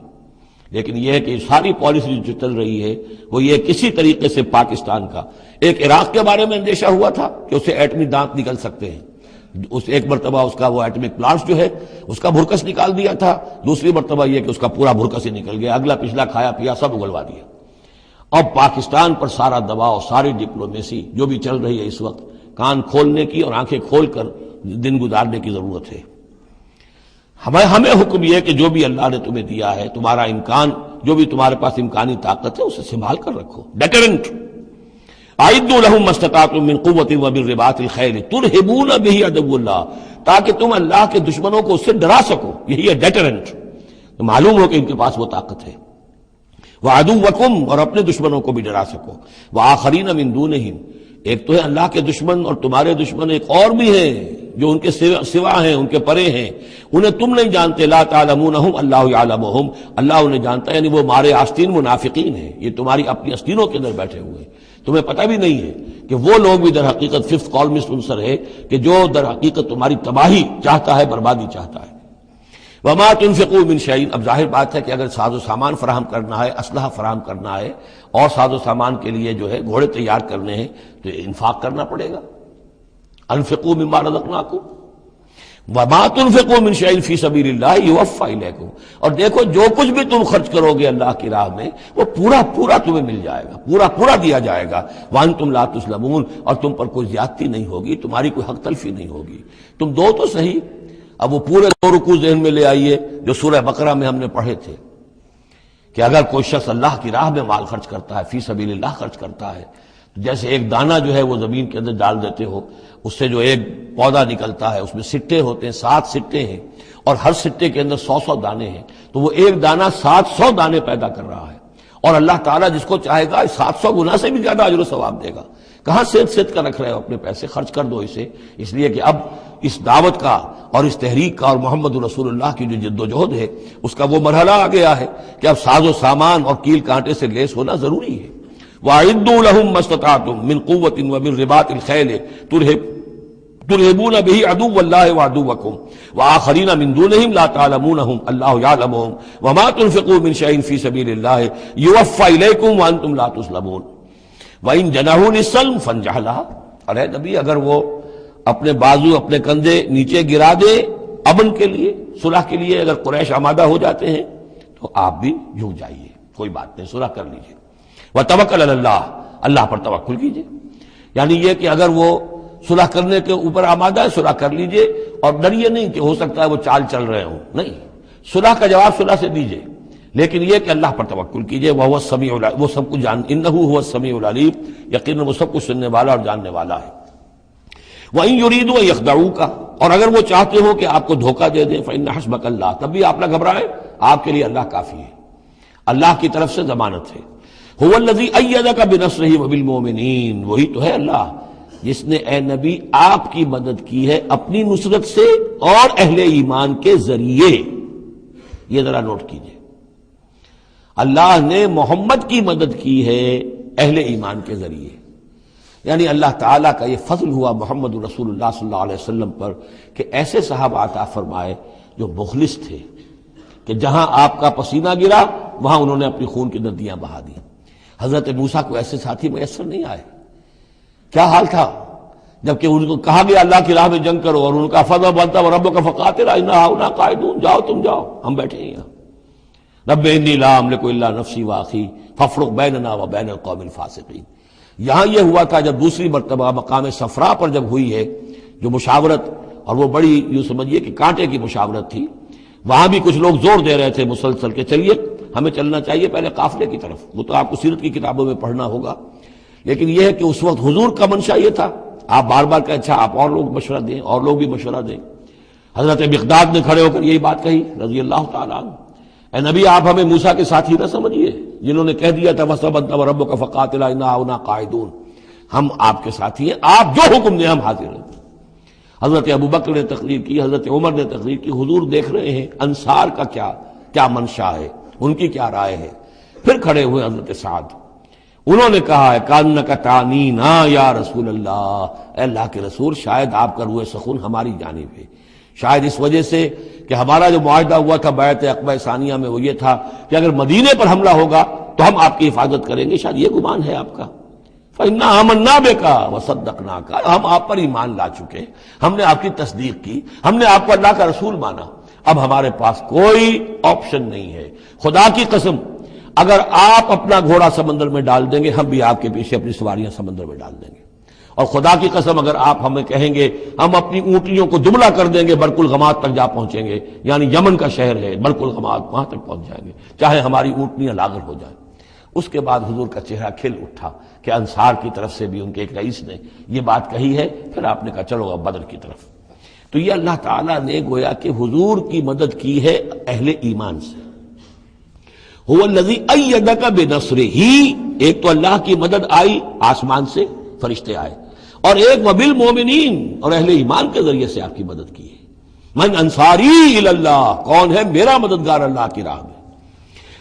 لیکن یہ ہے کہ ساری پالیسی جو چل رہی ہے وہ یہ کسی طریقے سے پاکستان کا. ایک عراق کے بارے میں اندیشہ ہوا تھا کہ اسے ایٹمی دانت نکل سکتے ہیں، اس ایک مرتبہ اس کا وہ ایٹمک پلانٹ جو ہے اس کا بھرکس نکال دیا تھا، دوسری مرتبہ یہ کہ اس کا پورا بھرکس ہی نکل گیا، اگلا پچھلا کھایا پیا سب اگلوا دیا. اب پاکستان پر سارا دباؤ، ساری ڈپلومیسی جو بھی چل رہی ہے اس وقت، کان کھولنے کی اور آنکھیں کھول کر دن گزارنے کی ضرورت ہے. ہمیں حکم یہ کہ جو بھی اللہ نے تمہیں دیا ہے، تمہارا امکان، جو بھی تمہارے پاس امکانی طاقت ہے اسے سنبھال کر رکھو. ڈیٹرنٹ اعدوا لهم ما استطعتم من قوة ومن رباط الخیل ترہبون به عدو اللہ، تاکہ تم اللہ کے دشمنوں کو اس سے ڈرا سکو. یہی ہے ڈیٹرنٹ. معلوم ہو کہ ان کے پاس وہ طاقت ہے. وعدوکم، اور اپنے دشمنوں کو بھی ڈرا سکو. وآخرین من دونہم، ایک تو ہے اللہ کے دشمن اور تمہارے دشمن ایک اور بھی ہیں جو ان کے سوا ہیں، ان کے پرے ہیں، انہیں تم نہیں جانتے. لا تعلمونہم اللہ یعلمہم، اللہ انہیں جانتا ہے، یعنی وہ مارے آستین منافقین ہیں، یہ تمہاری اپنی آستینوں کے اندر بیٹھے ہوئے ہیں، تمہیں پتہ بھی نہیں ہے کہ وہ لوگ بھی در حقیقت ففتھ کالمسٹ عنصر ہے کہ جو در حقیقت تمہاری تباہی چاہتا ہے، بربادی چاہتا ہے. وما تنفقوا من شيء، اب ظاہر بات ہے کہ اگر ساز و سامان فراہم کرنا ہے، اسلحہ فراہم کرنا ہے، اور ساز و سامان کے لیے جو ہے گھوڑے تیار کرنے ہیں تو انفاق کرنا پڑے گا. انفقوا مما رزقناکم وما تنفقوا من شيء في سبيل الله يوفى اليكم، اور دیکھو جو کچھ بھی تم خرچ کرو گے اللہ کی راہ میں وہ پورا پورا تمہیں مل جائے گا، پورا پورا دیا جائے گا. وانتم لا تظلمون، اور تم پر کوئی زیادتی نہیں ہوگی، تمہاری کوئی حق تلفی نہیں ہوگی. تم دو تو صحیح. اب وہ پورے دو رکوع ذہن میں لے آئیے جو سورہ بقرہ میں ہم نے پڑھے تھے کہ اگر کوئی شخص اللہ کی راہ میں مال خرچ کرتا ہے، فی سبیل اللہ خرچ کرتا ہے، تو جیسے ایک دانہ جو ہے وہ زمین کے اندر ڈال دیتے ہو، اس سے جو ایک پودا نکلتا ہے، اس میں سٹے ہوتے ہیں، 7 سٹے ہیں، اور ہر سٹے کے اندر 100 دانے ہیں، تو وہ ایک دانہ 700 دانے پیدا کر رہا ہے. اور اللہ تعالیٰ جس کو چاہے گا 700 گنا سے بھی زیادہ اجر و ثواب دے گا. کہاں سیت کر رکھ رہے ہو اپنے پیسے؟ خرچ کر دو اسے. اس لیے کہ اب اس دعوت کا اور اس تحریک کا اور محمد رسول اللہ کی جو جد و جہد ہے اس کا وہ مرحلہ آ گیا ہے کہ اب ساز و سامان اور کیل کانٹے سے لیس ہونا ضروری ہے. وَأَعِدُّوا لَهُم مَّا اسْتَطَعْتُم مِّن قُوَّةٍ وَمِن رِّبَاطِ الْخَيْلِ ترهبون به عدو اللہ وعدوکم وآخرین من دونہم لا تعلمونہم اللہ یعلمہم وما تنفقوا من شیء فی سبیل اللہ یوفى الیکم وانتم لا تظلمون. وَإِن جَنَحُوا لِلسَّلْمِ فَانْجَحْ لَهَا، اور اے نبی اگر وہ اپنے بازو اپنے کندھے نیچے گرا دے امن کے لیے، صلح کے لیے، اگر قریش آمادہ ہو جاتے ہیں تو آپ بھی جھک جائیے، کوئی بات نہیں، صلح کر لیجیے. وَتَوَكَّلْ عَلَى اللَّهِ، اللہ پر توکل کیجیے. یعنی یہ کہ اگر وہ صلح کرنے کے اوپر آمادہ ہے صلح کر لیجئے، اور ڈریے نہیں کہ ہو سکتا ہے وہ چال چل رہے ہوں، نہیں، صلح کا جواب صلح سے دیجئے، لیکن یہ کہ اللہ پر توکل کیجئے. وہ السمیع العلیم، وہ سب کچھ انہ هو السمیع العلیم، یقیناً وہ سب کچھ سننے والا اور جاننے والا ہے. وَإِن يُرِيدُوا أَن يَخْدَعُوكَ، اور اگر وہ چاہتے ہو کہ آپ کو دھوکہ دے دیں، فَإِنَّ حَسْبَكَ اللَّهُ، تب بھی آپ نہ گھبرائیں، آپ کے لیے اللہ کافی ہے، اللہ کی طرف سے ضمانت ہے. هُوَ الَّذِي أَيَّدَكَ بِنَصْرِهِ وَبِالْمُؤْمِنِينَ، وہی تو ہے اللہ جس نے اے نبی آپ کی مدد کی ہے اپنی نصرت سے اور اہل ایمان کے ذریعے. یہ ذرا نوٹ کیجئے، اللہ نے محمد کی مدد کی ہے اہل ایمان کے ذریعے. یعنی اللہ تعالیٰ کا یہ فضل ہوا محمد رسول اللہ صلی اللہ علیہ وسلم پر کہ ایسے صحابہ عطا فرمائے جو مخلص تھے کہ جہاں آپ کا پسینہ گرا وہاں انہوں نے اپنی خون کی ندیاں بہا دی. حضرت موسیٰ کو ایسے ساتھی میسر نہیں آئے. کیا حال تھا جبکہ ان کو کہا گیا اللہ کی راہ میں جنگ کرو، اور ان کا فضل بنتا ربک فقاتل انا ہؤلاء قاعدون، جاؤ تم جاؤ، ہم بیٹھے ہیں یہاں. رب انی لا املک الا نفسی واخی فافرق بیننا وبین القوم الفاسقین. یہاں یہ ہوا تھا جب دوسری مرتبہ مقام صفرا پر جب ہوئی ہے جو مشاورت، اور وہ بڑی یوں سمجھیے کہ کانٹے کی مشاورت تھی، وہاں بھی کچھ لوگ زور دے رہے تھے مسلسل کہ چلیے ہمیں چلنا چاہیے پہلے قافلے کی طرف. وہ تو آپ کو سیرت کی کتابوں میں پڑھنا ہوگا، لیکن یہ ہے کہ اس وقت حضور کا منشا یہ تھا. آپ بار بار کہ اچھا آپ اور لوگ مشورہ دیں، اور لوگ بھی مشورہ دیں. حضرت مقداد نے کھڑے ہو کر یہی بات کہی رضی اللہ تعالیٰ عنہ، اے نبی آپ ہمیں موسیٰ کے ساتھی نہ سمجھیے جنہوں نے کہہ دیا تھا وَاصْطَبَنْتَ وَرَبُّكَ فَقَاتِلَا إِنَّا هُنَا قَاعِدُونَ، ہم آپ کے ساتھی ہیں، آپ جو حکم دیں ہم حاضر ہیں۔ حضرت ابوبکر نے تقریر کی، حضرت عمر نے تقریر کی، حضور دیکھ رہے ہیں انصار کا کیا منشا ہے، ان کی کیا رائے ہے۔ پھر کھڑے ہوئے حضرت سعد، انہوں نے کہا ہے کانک تعنینا یا رسول اللہ، اے اللہ کے رسول شاید آپ کا روح سخن ہماری جانب ہے، شاید اس وجہ سے کہ ہمارا جو معاہدہ ہوا تھا بیعت عقبہ ثانیہ میں وہ یہ تھا کہ اگر مدینے پر حملہ ہوگا تو ہم آپ کی حفاظت کریں گے، شاید یہ گمان ہے آپ کا۔ فَإِنَّا آمَنَّا بِكَ وَصَدَّقْنَاكَ، ہم آپ پر ایمان لا چکے، ہم نے آپ کی تصدیق کی، ہم نے آپ کو اللہ کا رسول مانا، اب ہمارے پاس کوئی آپشن نہیں ہے۔ خدا کی قسم اگر آپ اپنا گھوڑا سمندر میں ڈال دیں گے ہم بھی آپ کے پیچھے اپنی سواریاں سمندر میں ڈال دیں گے، اور خدا کی قسم اگر آپ ہمیں کہیں گے ہم اپنی اونٹنیوں کو دبلا کر دیں گے برق الغماد تک جا پہنچیں گے، یعنی یمن کا شہر ہے برق الغماد، وہاں تک پہنچ جائیں گے چاہے ہماری اونٹنیاں لاغر ہو جائیں۔ اس کے بعد حضور کا چہرہ کھل اٹھا کہ انصار کی طرف سے بھی ان کے ایک رئیس نے یہ بات کہی ہے، پھر آپ نے کہا چلو اب بدر کی طرف۔ تو یہ اللہ تعالیٰ نے گویا کہ حضور کی مدد کی ہے اہل ایمان سے۔ هو الذی ایدک بنصرہ، ایک تو اللہ کی مدد آئی آسمان سے، فرشتے آئے، اور ایک وبالمؤمنین، اور اہل ایمان کے ذریعے سے آپ کی مدد کی ہے۔ من انصاری الی اللہ، کون ہے میرا مددگار اللہ کی راہ میں۔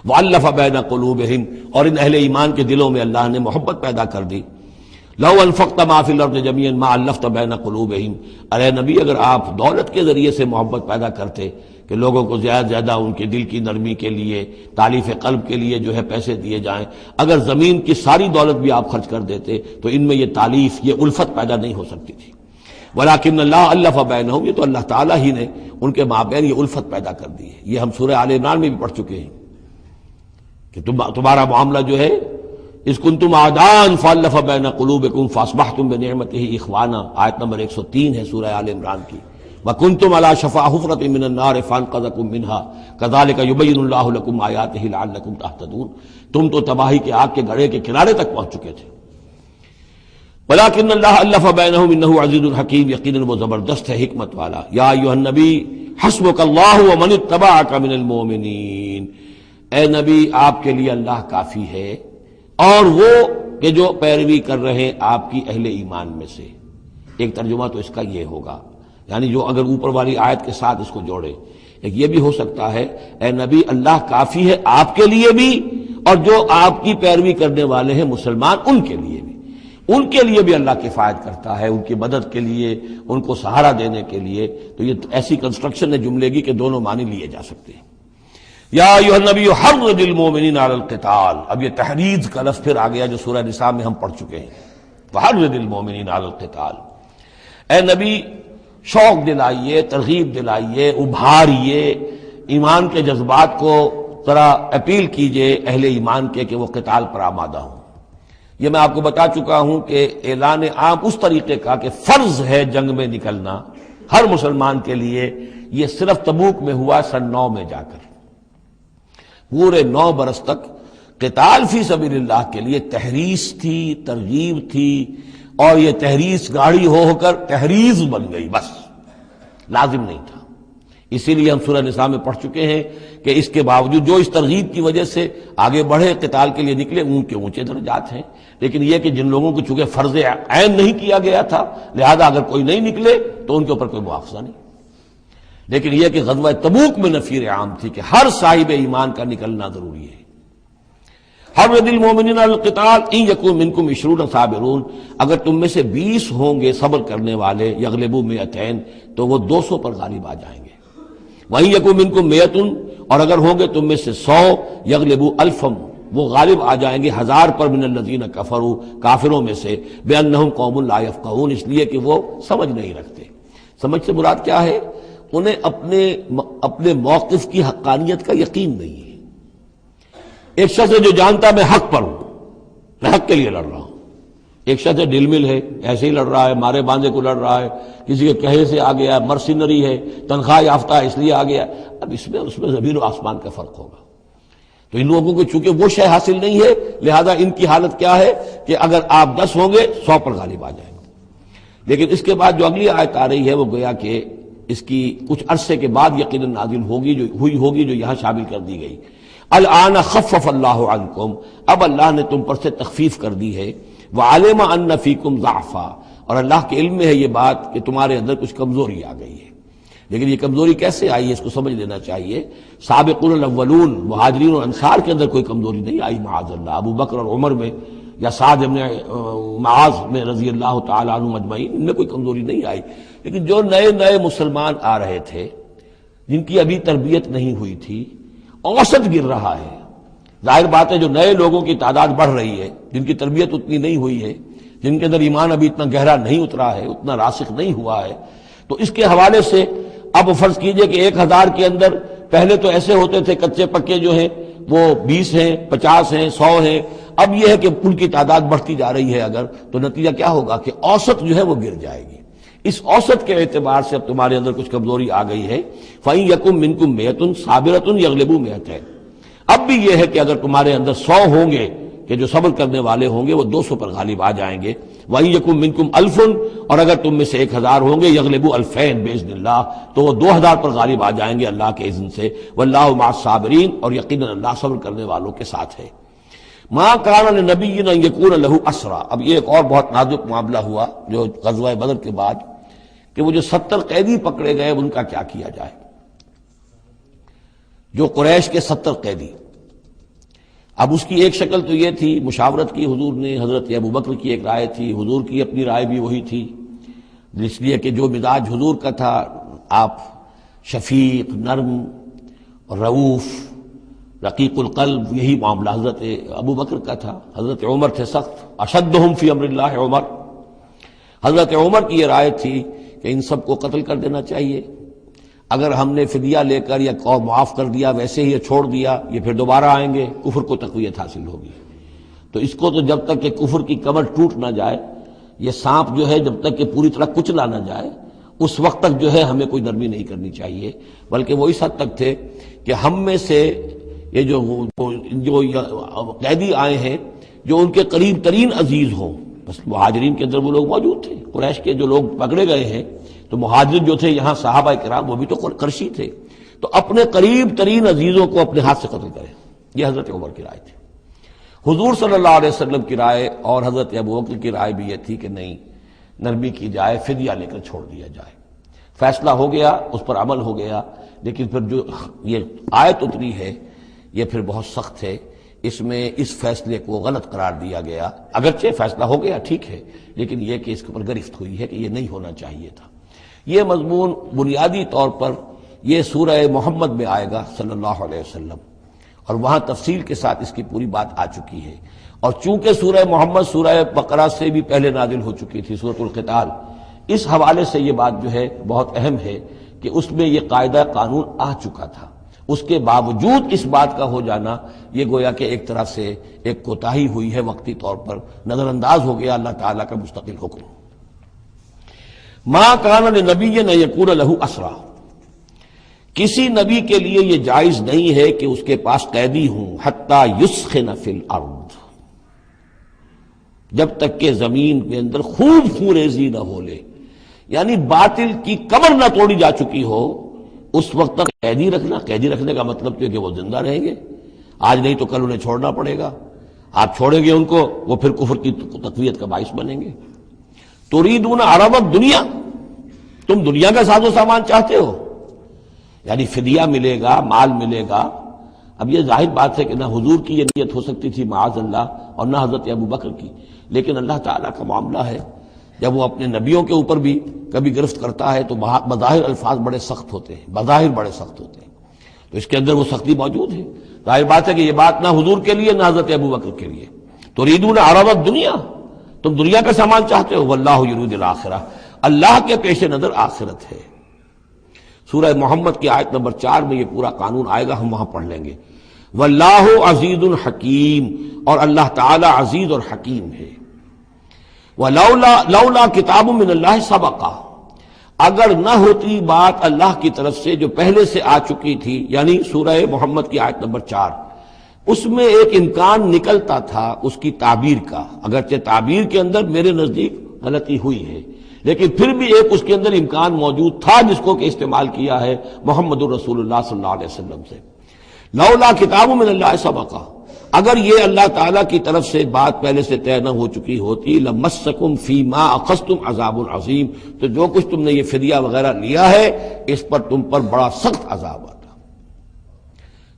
وَأَلَّفَ بَيْنَ قُلُوبِهِمْ، اور ان اہل ایمان کے دلوں میں اللہ نے محبت پیدا کر دی۔ لَوْ أَنفَقْتَ مَا فِي الْأَرْضِ جَمِيعًا مَا أَلَّفْتَ بَيْنَ قُلُوبِهِمْ، ارے نبی اگر آپ دولت کے ذریعے سے محبت پیدا کرتے کہ لوگوں کو زیادہ زیادہ ان کے دل کی نرمی کے لیے، تالیف قلب کے لیے جو ہے پیسے دیے جائیں، اگر زمین کی ساری دولت بھی آپ خرچ کر دیتے تو ان میں یہ تالیف، یہ الفت پیدا نہیں ہو سکتی تھی۔ وَلَٰكِنَّ اللَّهَ أَلَّفَ بَيْنَهُمْ، یہ تو اللہ تعالیٰ ہی نے ان کے مابین یہ الفت پیدا کر دی ہے۔ یہ ہم سورہ آل عمران میں بھی پڑھ چکے ہیں کہ تمہارا معاملہ جو ہے اذ کنتم اعداء فالف بین قلوبکم فاصبحتم بنعمتہ اخوانا، آیت نمبر 103 ہے سورہ آل عمران کی۔ وکنتم علی شفا حفرۃ من النار فانقذکم منها کذالک یبین اللہ لکم آیاتہ لعلکم تہتدون، تم تو تباہی کے آگ کے گڑھے کے کنارے تک پہنچ چکے تھے۔ ولکن اللہ الف بینہم انہ عزیز حکیم، یقیناً وہ زبردست ہے حکمت والا۔ یا ایھا النبی حسبک اللہ ومن اتبعک من المؤمنین، اے نبی آپ کے لیے اللہ کافی ہے اور وہ کہ جو پیروی کر رہے ہیں آپ کی اہل ایمان میں سے۔ ایک ترجمہ تو اس کا یہ ہوگا، یعنی جو اگر اوپر والی آیت کے ساتھ اس کو جوڑے، ایک یہ بھی ہو سکتا ہے اے نبی اللہ کافی ہے آپ کے لیے بھی اور جو آپ کی پیروی کرنے والے ہیں مسلمان ان کے لیے بھی، ان کے لیے بھی اللہ کفایت کرتا ہے، ان کی مدد کے لیے، ان کو سہارا دینے کے لیے۔ تو یہ ایسی کنسٹرکشن ہے جملے کی کہ دونوں معنی لیے جا سکتے ہیں۔ یا ایھا النبی حرض المؤمنین علی القتال، اب یہ تحریض کا لفظ پھر آ گیا جو سورہ نساء میں ہم پڑھ چکے ہیں۔ وحرض المؤمنین علی القتال، اے نبی شوق دلائیے، ترغیب دلائیے، ابھاریے، ایمان کے جذبات کو ذرا اپیل کیجئے اہل ایمان کے کہ وہ قتال پر آمادہ ہوں۔ یہ میں آپ کو بتا چکا ہوں کہ اعلان عام اس طریقے کا کہ فرض ہے جنگ میں نکلنا ہر مسلمان کے لیے، یہ صرف تبوک میں ہوا سن 9 میں جا کر۔ پورے 9 برس تک قتال فی سبیل اللہ کے لیے تحریض تھی، ترغیب تھی، اور یہ تحریض گاڑی ہو کر تحریض بن گئی، بس لازم نہیں تھا۔ اسی لیے ہم سورہ نساء میں پڑھ چکے ہیں کہ اس کے باوجود جو اس ترغیب کی وجہ سے آگے بڑھے قتال کے لیے نکلے ان کے اونچے درجات ہیں، لیکن یہ کہ جن لوگوں کو چونکہ فرض عین نہیں کیا گیا تھا لہذا اگر کوئی نہیں نکلے تو ان کے اوپر کوئی مواخذہ نہیں۔ لیکن یہ کہ غزوہ تبوک میں نفیر عام تھی کہ ہر صاحب ایمان کا نکلنا ضروری ہے۔ حرض المؤمنین علی القتال ان یکن منکم 20 صابرون، اگر تم میں سے 20 ہوں گے صبر کرنے والے، یغلبوا 200 تو وہ 200 پر غالب آ جائیں گے۔ وَإِن یکن منکم 100، اور اگر ہوں گے تم میں سے 100، یغلبوا 1000، وہ غالب آ جائیں گے 1000 پر، من الذین کفروا، کافروں میں سے، بأنہم قوم لا یفقہون، اس لیے کہ وہ سمجھ نہیں رکھتے۔ سمجھ سے مراد کیا ہے؟ انہیں اپنے موقف کی حقانیت کا یقین نہیں ہے۔ ایک شخص ہے جو جانتا میں حق پر ہوں، میں حق کے لیے لڑ رہا ہوں۔ ایک شخص ہے ڈل مل ہے، ایسے ہی لڑ رہا ہے، مارے باندھے کو لڑ رہا ہے، کسی کے کہے سے آ گیا، مرسنری ہے، تنخواہ یافتہ ہے اس لیے آ گیا۔ اب اس میں زمین و آسمان کا فرق ہوگا۔ تو ان لوگوں کو چونکہ وہ شے حاصل نہیں ہے لہذا ان کی حالت کیا ہے کہ اگر آپ 10 ہوں گے 100 پر غالب آ جائیں گے۔ لیکن اس کے بعد جو اگلی آیت آ رہی ہے وہ گویا کہ اس کی کچھ عرصے کے بعد یقیناً نازل ہوگی جو یہاں شامل کر دی گئی۔ الآن خفف اللہ عنکم، اب اللہ نے تم پر سے تخفیف کر دی ہے، وعلم ان فیکم ضعفا، اور اللہ کے علم میں ہے یہ بات کہ تمہارے اندر کچھ کمزوری آ گئی ہے۔ لیکن یہ کمزوری کیسے آئی ہے اس کو سمجھ لینا چاہیے۔ سابقون الاولون مہاجرین اور انصار کے اندر کوئی کمزوری نہیں آئی معاذ اللہ، ابو بکر اور عمر میں یا سعد ابن معاذ میں رضی اللہ تعالیٰ عنہ مجمعین، ان میں کوئی کمزوری نہیں آئی۔ لیکن جو نئے مسلمان آ رہے تھے، جن کی ابھی تربیت نہیں ہوئی تھی، اوسط گر رہا ہے۔ ظاہر بات ہے جو نئے لوگوں کی تعداد بڑھ رہی ہے، جن کی تربیت اتنی نہیں ہوئی ہے، جن کے اندر ایمان ابھی اتنا گہرا نہیں اترا ہے، اتنا راسخ نہیں ہوا ہے، تو اس کے حوالے سے اب فرض کیجئے کہ 1000 کے اندر پہلے تو ایسے ہوتے تھے کچے پکے جو ہیں وہ 20 ہیں، 50 ہیں، 100 ہیں، اب یہ ہے کہ ان کی تعداد بڑھتی جا رہی ہے اگر، تو نتیجہ کیا ہوگا کہ اوسط جو ہے وہ گر جائے گی۔ اس اوسط کے اعتبار سے اب تمہارے اندر کچھ کمزوری آ گئی ہے۔ فَإِن يَكُن مِّنكُم مِّئَةٌ صَابِرَةٌ يَغْلِبُوا مِئَتَيْنِ، اب بھی یہ ہے کہ اگر تمہارے اندر 100 ہوں گے کہ جو صبر کرنے والے ہوں گے وہ 200 پر غالب آ جائیں گے۔ وَإِن يَكُن مِّنكُمْ أَلْفٌ، اور اگر تم میں سے 1000 ہوں گے يَغْلِبُوا أَلْفَيْنِ بِإِذْنِ اللَّهِ، تو وہ 2000 پر غالب آ جائیں گے اللہ کے اذن سے۔ وَاللَّهُ مَعَ الصَّابِرِينَ، اور یقیناً اللہ صبر کرنے والوں کے ساتھ ہے۔ مَا كَانَ لِنَبِيٍّ أَن يَكُونَ لَهُ أَسْرَىٰ، اب یہ ایک اور بہت نازک معاملہ ہوا جو غزوہ بدر کے بعد، کہ وہ جو 70 قیدی پکڑے گئے ان کا کیا کیا جائے۔ جو قریش کے 70 قیدی، اب اس کی ایک شکل تو یہ تھی، مشاورت کی حضور نے، حضرت ابو بکر کی ایک رائے تھی، حضور کی اپنی رائے بھی وہی تھی، اس لیے کہ جو مزاج حضور کا تھا، آپ شفیق، نرم، رؤوف، رقیق القلب، یہی معاملہ حضرت ابو بکر کا تھا۔ حضرت عمر تھے سخت، اشدہم فی امر اللہ عمر، حضرت عمر کی یہ رائے تھی کہ ان سب کو قتل کر دینا چاہیے، اگر ہم نے فدیہ لے کر یا قوم معاف کر دیا، ویسے ہی یہ چھوڑ دیا، یہ پھر دوبارہ آئیں گے، کفر کو تقویت حاصل ہوگی۔ تو اس کو تو جب تک کہ کفر کی کمر ٹوٹ نہ جائے، یہ سانپ جو ہے جب تک کہ پوری طرح کچلا نہ جائے، اس وقت تک جو ہے ہمیں کوئی نرمی نہیں کرنی چاہیے، بلکہ وہ اس حد تک تھے کہ ہم میں سے یہ جو قیدی آئے ہیں جو ان کے قریب ترین عزیز ہوں، بس مہاجرین کے اندر وہ لوگ موجود تھے، قریش کے جو لوگ پکڑے گئے ہیں، تو مہاجر جو تھے یہاں صحابہ کرام وہ بھی تو قرشی تھے، تو اپنے قریب ترین عزیزوں کو اپنے ہاتھ سے قتل کریں، یہ حضرت عمر کی رائے تھی۔ حضور صلی اللہ علیہ وسلم کی رائے اور حضرت ابو بکر کی رائے بھی یہ تھی کہ نہیں، نرمی کی جائے، فدیہ لے کر چھوڑ دیا جائے۔ فیصلہ ہو گیا، اس پر عمل ہو گیا، لیکن پھر جو یہ آیت اتری ہے یہ پھر بہت سخت ہے، اس میں اس فیصلے کو غلط قرار دیا گیا، اگرچہ فیصلہ ہو گیا ٹھیک ہے، لیکن یہ کہ اس کے اوپر گرفت ہوئی ہے کہ یہ نہیں ہونا چاہیے تھا۔ یہ مضمون بنیادی طور پر یہ سورہ محمد میں آئے گا صلی اللہ علیہ وسلم، اور وہاں تفصیل کے ساتھ اس کی پوری بات آ چکی ہے، اور چونکہ سورہ محمد سورہ بقرہ سے بھی پہلے نازل ہو چکی تھی، سورۃ القتال، اس حوالے سے یہ بات جو ہے بہت اہم ہے کہ اس میں یہ قاعدہ قانون آ چکا تھا، اس کے باوجود اس بات کا ہو جانا یہ گویا کہ ایک طرح سے ایک کوتاہی ہوئی ہے، وقتی طور پر نظر انداز ہو گیا اللہ تعالیٰ کا مستقل حکم۔ ما کان لنبی ان یکون لہ اسریٰ، کسی نبی کے لیے یہ جائز نہیں ہے کہ اس کے پاس قیدی ہوں، حتی یسخن فی الارض، جب تک کہ زمین کے اندر خوب خونریزی نہ ہو لے، یعنی باطل کی کمر نہ توڑی جا چکی ہو، اس وقت تک قیدی رکھنا، قیدی رکھنے کا مطلب تو ہے کہ وہ زندہ رہیں گے، آج نہیں تو کل انہیں چھوڑنا پڑے گا، آپ چھوڑیں گے ان کو، وہ پھر کفر کی تقویت کا باعث بنیں گے۔ تريدون عرض الدنیا، تم دنیا کا ساز و سامان چاہتے ہو، یعنی فدیہ ملے گا، مال ملے گا۔ اب یہ ظاہر بات ہے کہ نہ حضور کی یہ نیت ہو سکتی تھی معاذ اللہ، اور نہ حضرت ابو بکر کی، لیکن اللہ تعالیٰ کا معاملہ ہے، جب وہ اپنے نبیوں کے اوپر بھی کبھی گرفت کرتا ہے تو بظاہر الفاظ بڑے سخت ہوتے ہیں، بظاہر بڑے سخت ہوتے ہیں، تو اس کے اندر وہ سختی موجود ہے۔ ظاہر بات ہے کہ یہ بات نہ حضور کے لیے نہ حضرت ابو بکر کے لیے۔ تريدون عرض الدنیا، تم دنیا کا سامان چاہتے ہو، واللہ یرید الآخرہ، اللہ کے پیش نظر آخرت ہے۔ سورہ محمد کی آیت نمبر 4 میں یہ پورا قانون آئے گا، ہم وہاں پڑھ لیں گے۔ واللہ عزیز حکیم، اور اللہ تعالی عزیز اور حکیم ہے۔ لولا کتاب من اللہ سبقہ، اگر نہ ہوتی بات اللہ کی طرف سے جو پہلے سے آ چکی تھی، یعنی سورہ محمد کی آیت نمبر 4، اس میں ایک امکان نکلتا تھا اس کی تعبیر کا، اگرچہ تعبیر کے اندر میرے نزدیک غلطی ہوئی ہے، لیکن پھر بھی ایک اس کے اندر امکان موجود تھا جس کو کہ استعمال کیا ہے محمد الرسول اللہ صلی اللہ علیہ وسلم سے. لولا کتاب من اللہ سبقا، اگر یہ اللہ تعالیٰ کی طرف سے بات پہلے سے طے نہ ہو چکی ہوتی، لمسکم فیما اخذتم عذاب عظیم، تو جو کچھ تم نے یہ فدیہ وغیرہ لیا ہے اس پر تم پر بڑا سخت عذاب آتا.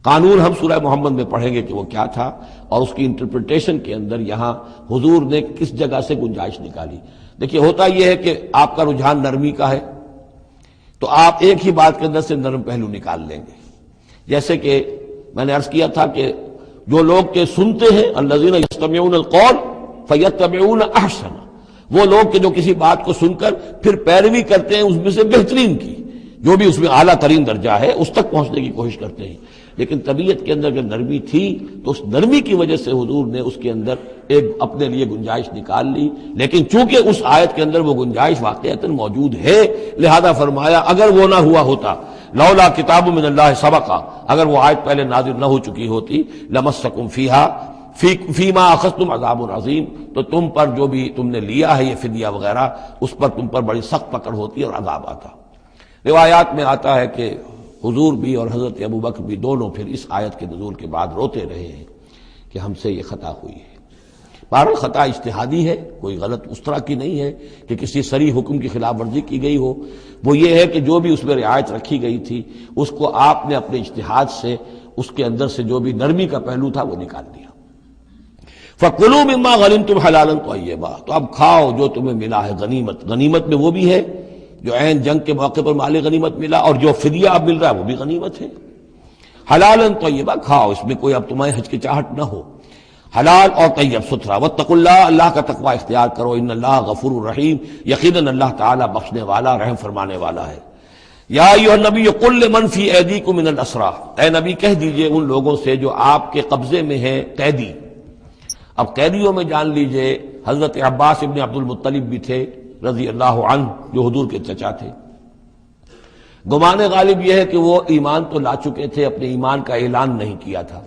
قانون ہم سورہ محمد میں پڑھیں گے کہ وہ کیا تھا، اور اس کی انٹرپریٹیشن کے اندر یہاں حضور نے کس جگہ سے گنجائش نکالی. دیکھیے ہوتا یہ ہے کہ آپ کا رجحان نرمی کا ہے تو آپ ایک ہی بات کے اندر سے نرم پہلو نکال لیں گے. جیسے کہ میں نے عرض کیا تھا کہ جو لوگ کے سنتے ہیں الذین یستمعون القول فیتبعون احسن، وہ لوگ کہ جو کسی بات کو سن کر پھر پیروی کرتے ہیں اس میں سے بہترین کی، جو بھی اس میں اعلیٰ ترین درجہ ہے اس تک پہنچنے کی کوشش کرتے ہیں. لیکن طبیعت کے اندر اگر نرمی تھی تو اس نرمی کی وجہ سے حضور نے اس کے اندر ایک اپنے لیے گنجائش نکال لی. لیکن چونکہ اس آیت کے اندر وہ گنجائش واقعتاً موجود ہے، لہذا فرمایا اگر وہ نہ ہوا ہوتا، لولا کتاب من اللہ سبقا، اگر وہ آیت پہلے نازل نہ ہو چکی ہوتی، لمسکم فیما اخذتم عذاب عظیم، تو تم پر جو بھی تم نے لیا ہے یہ فدیہ وغیرہ اس پر تم پر بڑی سخت پکڑ ہوتی اور عذاب آتا. روایات میں آتا ہے کہ حضور بھی اور حضرت ابوبکر بھی دونوں پھر اس آیت کے نزول کے بعد روتے رہے ہیں کہ ہم سے یہ خطا ہوئی ہے. بہرحال خطا اجتہادی ہے، کوئی غلط اس طرح کی نہیں ہے کہ کسی صریح حکم کی خلاف ورزی کی گئی ہو. وہ یہ ہے کہ جو بھی اس میں رعایت رکھی گئی تھی اس کو آپ نے اپنے اجتہاد سے اس کے اندر سے جو بھی نرمی کا پہلو تھا وہ نکال دیا. فَكُلُوا مِمَّا غَنِمْتُمْ حَلَالًا طَيِّبًا، تو اب کھاؤ جو تمہیں ملا ہے غنیمت. غنیمت میں وہ بھی ہے جو عین جنگ کے موقع پر مال غنیمت ملا، اور جو فدیہ اب مل رہا ہے وہ بھی غنیمت ہے. حلالاً طیبہ، کھاؤ، اس میں کوئی اب تمہیں ہچکچاہٹ نہ ہو. حلال اور طیب ستھرا. واتقوا اللہ، اللہ کا تقوی اختیار کرو. ان اللہ غفور الرحیم، یقیناً اللہ تعالیٰ بخشنے والا رحم فرمانے والا ہے. یا ایھا النبی قل لمن فی ایدیکم من الاسریٰ، اے نبی کہہ دیجئے ان لوگوں سے جو آپ کے قبضے میں ہیں قیدی. اب قیدیوں میں جان لیجئے حضرت عباس ابن عبد المطلب بھی تھے رضی اللہ عنہ، جو حضور کے چچا تھے. گمان غالب یہ ہے کہ وہ ایمان تو لا چکے تھے، اپنے ایمان کا اعلان نہیں کیا تھا،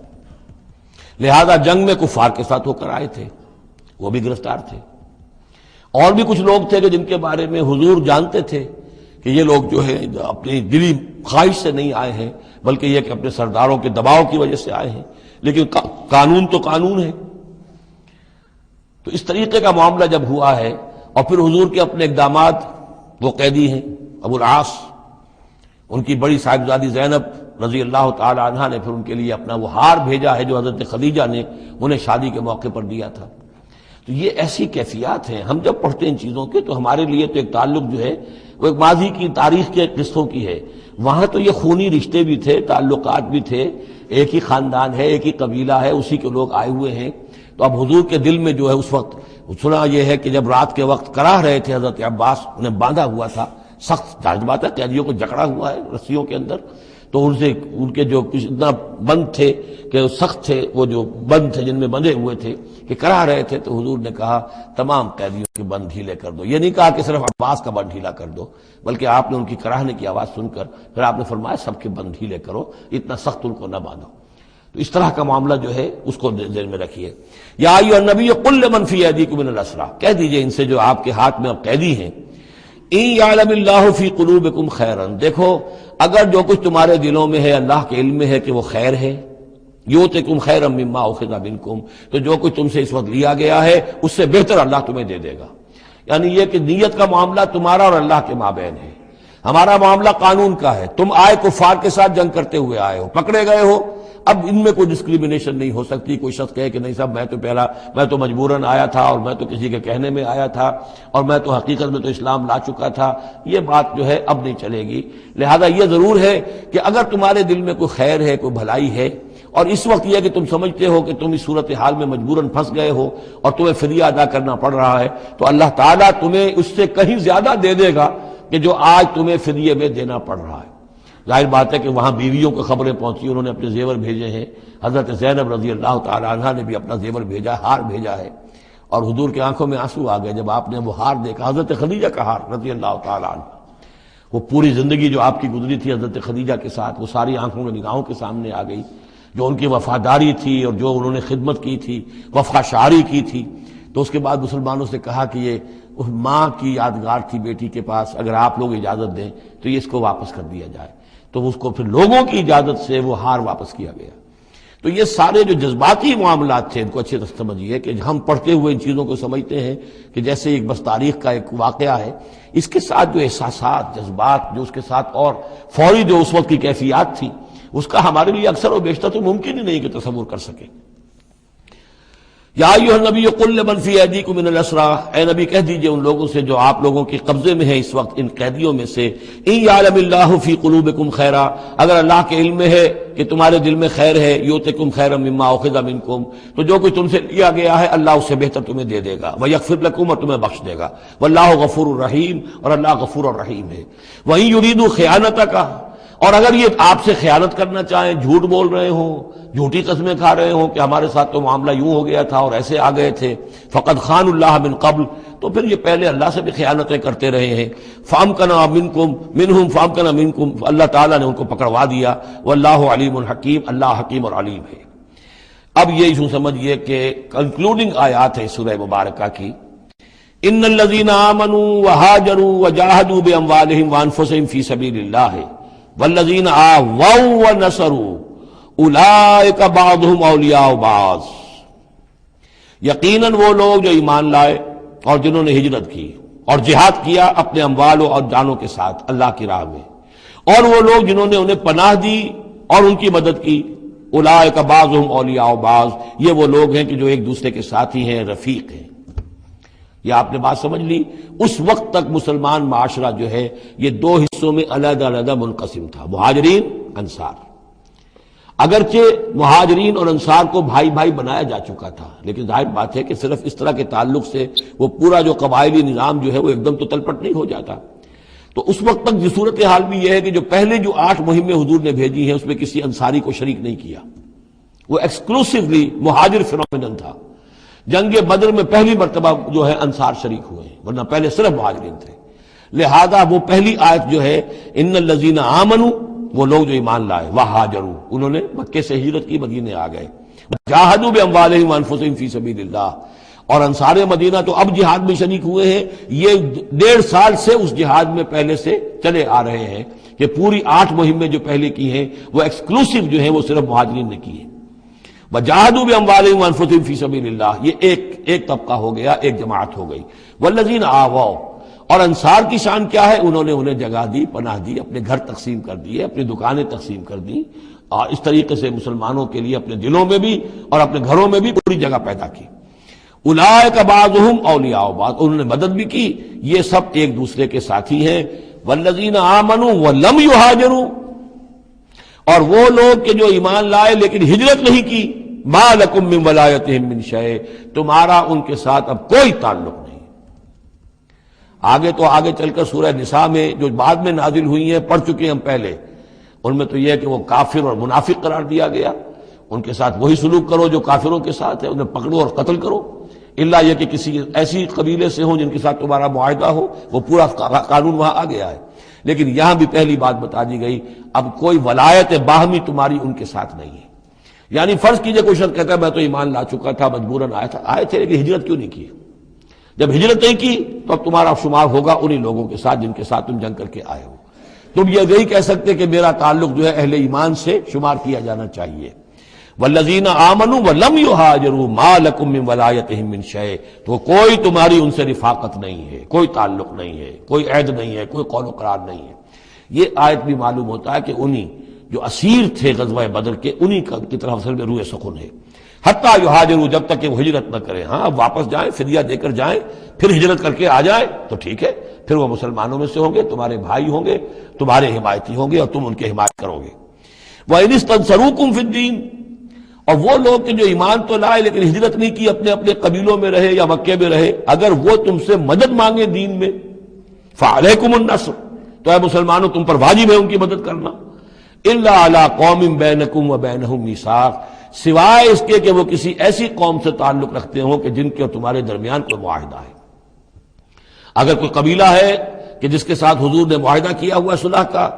لہذا جنگ میں کفار کے ساتھ ہو کر آئے تھے، وہ بھی گرفتار تھے. اور بھی کچھ لوگ تھے کہ جن کے بارے میں حضور جانتے تھے کہ یہ لوگ جو ہے اپنی دلی خواہش سے نہیں آئے ہیں، بلکہ یہ کہ اپنے سرداروں کے دباؤ کی وجہ سے آئے ہیں. لیکن قانون تو قانون ہے. تو اس طریقے کا معاملہ جب ہوا ہے، اور پھر حضور کے اپنے اقدامات، وہ قیدی ہیں ابو العاص، ان کی بڑی صاحبزادی زینب رضی اللہ تعالی عنہا نے پھر ان کے لیے اپنا وہ ہار بھیجا ہے جو حضرت خدیجہ نے انہیں شادی کے موقع پر دیا تھا. تو یہ ایسی کیفیات ہیں. ہم جب پڑھتے ہیں ان چیزوں کے تو ہمارے لیے تو ایک تعلق جو ہے وہ ایک ماضی کی تاریخ کے قصوں کی ہے. وہاں تو یہ خونی رشتے بھی تھے، تعلقات بھی تھے، ایک ہی خاندان ہے، ایک ہی قبیلہ ہے، اسی کے لوگ آئے ہوئے ہیں. تو اب حضور کے دل میں جو ہے اس وقت سنا یہ ہے کہ جب رات کے وقت کراہ رہے تھے حضرت عباس، انہیں باندھا ہوا تھا، سخت ظاہر بات ہے قیدیوں کو جکڑا ہوا ہے رسیوں کے اندر، تو ان کے جو کچھ اتنا بند تھے کہ سخت تھے، وہ جو بند تھے جن میں بندھے ہوئے تھے کہ کراہ رہے تھے، تو حضور نے کہا تمام قیدیوں کے بند ڈھیلے کر دو. یہ نہیں کہا کہ صرف عباس کا بند ڈھیلا کر دو، بلکہ آپ نے ان کی کراہنے کی آواز سن کر پھر آپ نے فرمایا سب کے بند ڈھیلے کرو، اتنا سخت ان کو نہ باندھو. تو اس طرح کا معاملہ جو ہے اس کو ذہن میں رکھیے. یا ایھا النبی قل لمن فی ایدیکم من الاسریٰ، کہہ دیجئے ان سے جو آپ کے ہاتھ میں اب قیدی ہیں، ان یعلم اللہ فی قلوبکم خیرا، دیکھو اگر جو کچھ تمہارے دلوں میں ہے اللہ کے علم میں ہے کہ وہ خیر ہے، یؤتکم خیرا مما اخذ منکم، تو جو کچھ تم سے اس وقت لیا گیا ہے اس سے بہتر اللہ تمہیں دے دے گا. یعنی یہ کہ نیت کا معاملہ تمہارا اور اللہ کے مابین ہے. ہمارا معاملہ قانون کا ہے. تم آئے کفار کے ساتھ جنگ کرتے ہوئے آئے ہو، پکڑے گئے ہو، اب ان میں کوئی ڈسکریمنیشن نہیں ہو سکتی. کوئی شخص کہے کہ نہیں صاحب میں تو مجبوراً آیا تھا، اور میں تو کسی کے کہنے میں آیا تھا، اور میں تو حقیقت میں تو اسلام لا چکا تھا. یہ بات جو ہے اب نہیں چلے گی. لہذا یہ ضرور ہے کہ اگر تمہارے دل میں کوئی خیر ہے، کوئی بھلائی ہے، اور اس وقت یہ کہ تم سمجھتے ہو کہ تم اس صورتحال میں مجبوراً پھنس گئے ہو اور تمہیں فدیہ ادا کرنا پڑ رہا ہے، تو اللہ تعالیٰ تمہیں اس سے کہیں زیادہ دے دے گا کہ جو آج تمہیں فدیے میں دینا پڑ رہا ہے. ظاہر بات ہے کہ وہاں بیویوں کو خبریں پہنچی، انہوں نے اپنے زیور بھیجے ہیں. حضرت زینب رضی اللہ تعالی عنہا نے بھی اپنا زیور بھیجا، ہار بھیجا ہے. اور حضور کی آنکھوں میں آنسو آ گئے جب آپ نے وہ ہار دیکھا، حضرت خدیجہ کا ہار رضی اللہ تعالی عنہ. وہ پوری زندگی جو آپ کی گزری تھی حضرت خدیجہ کے ساتھ، وہ ساری آنکھوں میں نگاہوں کے سامنے آ گئی. جو ان کی وفاداری تھی اور جو انہوں نے خدمت کی تھی، وفا شعاری کی تھی. تو اس کے بعد مسلمانوں سے کہا کہ یہ ماں کی یادگار تھی بیٹی کے پاس، اگر آپ لوگ اجازت دیں تو یہ اس کو واپس کر دیا جائے، تو اس کو پھر لوگوں کی اجازت سے وہ ہار واپس کیا گیا۔ تو یہ سارے جو جذباتی معاملات تھے ان کو اچھے سے سمجھیے کہ ہم پڑھتے ہوئے ان چیزوں کو سمجھتے ہیں کہ جیسے ایک بس تاریخ کا ایک واقعہ ہے، اس کے ساتھ جو احساسات، جذبات، جو اس کے ساتھ اور فوری جو اس وقت کی کیفیات تھی، اس کا ہمارے لیے اکثر و بیشتر تو ممکن ہی نہیں کہ تصور کر سکیں۔ یا ایھا النبی قل لمن فی ایدیکم من الاسریٰ، اے نبی کہہ دیجئے ان لوگوں سے جو آپ لوگوں کے قبضے میں ہیں اس وقت ان قیدیوں میں سے، ان یعلم اللہ فی قلوبکم خیرا، اگر اللہ کے علم میں ہے کہ تمہارے دل میں خیر ہے، یؤتکم خیرا مما اخذ منکم، تو جو کچھ تم سے لیا گیا ہے اللہ اس سے بہتر تمہیں دے دے گا، ویغفر لکم، اور تمہیں بخش دے گا، واللہ غفور الرحیم، اور اللہ غفور الرحیم ہے۔ وَإِن يُرِيدُوا خِيَانَتَكَ، اور اگر یہ آپ سے خیانت کرنا چاہیں، جھوٹ بول رہے ہوں، جھوٹی قسمیں کھا رہے ہوں کہ ہمارے ساتھ تو معاملہ یوں ہو گیا تھا اور ایسے آ گئے تھے، فقد خانوا اللہ من قبل، تو پھر یہ پہلے اللہ سے بھی خیانتیں کرتے رہے ہیں، فامکنا منکم منہم فامکنا منکم، اللہ تعالیٰ نے ان کو پکڑوا دیا، واللہ علیم حکیم، اللہ حکیم اور علیم ہے۔ اب یہ یوں سمجھیے کہ کنکلوڈنگ آیات ہے سورہ مبارکہ کی، ان الذین آمنوا وہاجروا وجاہدوا باموالہم وانفسہم فی سبیل اللہ والذین آووا ونصروا اولئک بعضهم اولیاء بعض، یقیناً وہ لوگ جو ایمان لائے اور جنہوں نے ہجرت کی اور جہاد کیا اپنے اموالوں اور جانوں کے ساتھ اللہ کی راہ میں، اور وہ لوگ جنہوں نے انہیں پناہ دی اور ان کی مدد کی، اولئک بعضهم اولیاء بعض، یہ وہ لوگ ہیں کہ جو ایک دوسرے کے ساتھی ہیں، رفیق ہیں۔ یہ آپ نے بات سمجھ لی۔ اس وقت تک مسلمان معاشرہ جو ہے یہ دو حصوں میں علیحدہ علیحدہ منقسم تھا، مہاجرین، انصار۔ اگرچہ مہاجرین اور انصار کو بھائی بھائی بنایا جا چکا تھا، لیکن ظاہر بات ہے کہ صرف اس طرح کے تعلق سے وہ پورا جو قبائلی نظام جو ہے وہ ایک دم تو تلپٹ نہیں ہو جاتا۔ تو اس وقت تک یہ صورتحال بھی یہ ہے کہ جو پہلے جو 8 مہمیں حضور نے بھیجی ہیں اس میں کسی انصاری کو شریک نہیں کیا، وہ ایکسکلوسیولی مہاجر فینومینن تھا۔ جنگ بدر میں پہلی مرتبہ جو ہے انصار شریک ہوئے ہیں، ورنہ پہلے صرف مہاجرین تھے۔ لہذا وہ پہلی آیت جو ہے ان الذین آمنوا، وہ لوگ جو ایمان لائے، وہاجروا، انہوں نے مکے سے ہجرت کی، مدینے آ گئے، جاہدوا باموالہم وانفسہم فی سبیل اللہ، اور انصار مدینہ تو اب جہاد میں شریک ہوئے ہیں، یہ 1.5 سال سے اس جہاد میں پہلے سے چلے آ رہے ہیں کہ پوری 8 مہمیں جو پہلے کی ہیں وہ ایکسکلوسیو جو ہیں وہ صرف مہاجرین نے کی ہیں۔ وجاہدوا باموالہم وانفسہم فی سبیل اللہ، یہ ایک طبقہ ہو گیا، ایک جماعت ہو گئی۔ والذین آووا، اور انصار کی شان کیا ہے؟ انہوں نے انہیں جگہ دی، پناہ دی، اپنے گھر تقسیم کر دیے، اپنی دکانیں تقسیم کر دی، اور اس طریقے سے مسلمانوں کے لیے اپنے دلوں میں بھی اور اپنے گھروں میں بھی پوری جگہ پیدا کی۔ اولئک بعضهم اولیاء بعض، انہوں نے مدد بھی کی، یہ سب ایک دوسرے کے ساتھی ہیں۔ والذین آمنوا ولم یہاجروا، اور وہ لوگ کہ جو ایمان لائے لیکن ہجرت نہیں کی، ما لکم من ولایتہم من شیء، تمہارا ان کے ساتھ اب کوئی تعلق نہیں۔ آگے چل کر سورہ نساء میں جو بعد میں نازل ہوئی ہیں، پڑھ چکے ہم پہلے، ان میں تو یہ ہے کہ وہ کافر اور منافق قرار دیا گیا، ان کے ساتھ وہی سلوک کرو جو کافروں کے ساتھ ہے، انہیں پکڑو اور قتل کرو، الا یہ کہ کسی ایسی قبیلے سے ہوں جن کے ساتھ تمہارا معاہدہ ہو، وہ پورا قانون وہاں آ گیا ہے۔ لیکن یہاں بھی پہلی بات بتا دی گئی، اب کوئی ولایت باہمی تمہاری ان کے ساتھ نہیں ہے۔ یعنی فرض کیجئے کوئی شخص کہتا ہے میں تو ایمان لا چکا تھا، مجبوراً آئے تھے لیکن ہجرت کیوں نہیں کی؟ جب ہجرت نہیں کی تو اب تمہارا شمار ہوگا انہی لوگوں کے ساتھ جن کے ساتھ تم جنگ کر کے آئے ہو۔ تم یہ نہیں کہہ سکتے کہ میرا تعلق جو ہے اہل ایمان سے شمار کیا جانا چاہیے۔ والذین آمنوا ولم یہاجروا ما لکم من ولایتہم من شیء، تو کوئی تمہاری ان سے رفاقت نہیں ہے، کوئی تعلق نہیں ہے، کوئی عہد نہیں ہے، کوئی قول و قرار نہیں ہے۔ یہ آیت بھی معلوم ہوتا ہے کہ انہی جو اسیر تھے غزوہ بدر کے، انہی کی طرف اصل میں روح سخن ہے۔ حتیٰ یہاجروا، جب تک کہ وہ ہجرت نہ کریں، ہاں اب واپس جائیں، فدیہ دے کر جائیں، پھر ہجرت کر کے آ جائیں تو ٹھیک ہے، پھر وہ مسلمانوں میں سے ہوں گے، تمہارے بھائی ہوں گے، تمہارے حمایتی ہوں گے اور تم ان کی حمایت کرو گے۔ وَإِنِ اسْتَنصَرُوكُمْ فِي الدِّينِ، اور وہ لوگ کہ جو ایمان تو لائے لیکن ہجرت نہیں کی، اپنے اپنے قبیلوں میں رہے یا مکے میں رہے، اگر وہ تم سے مدد مانگے دین میں، فَعَلَيْكُمُ النَّصْرُ، تو اے مسلمانوں تم پر واجب ہے ان کی مدد کرنا، إِلَّا عَلَىٰ قَوْمٍ بَيْنَكُمْ وَبَيْنَهُمْ مِيثَاقٌ، سوائے اس کے کہ وہ کسی ایسی قوم سے تعلق رکھتے ہوں کہ جن کے اور تمہارے درمیان کوئی معاہدہ ہے۔ اگر کوئی قبیلہ ہے کہ جس کے ساتھ حضور نے معاہدہ کیا ہوا صلح کا،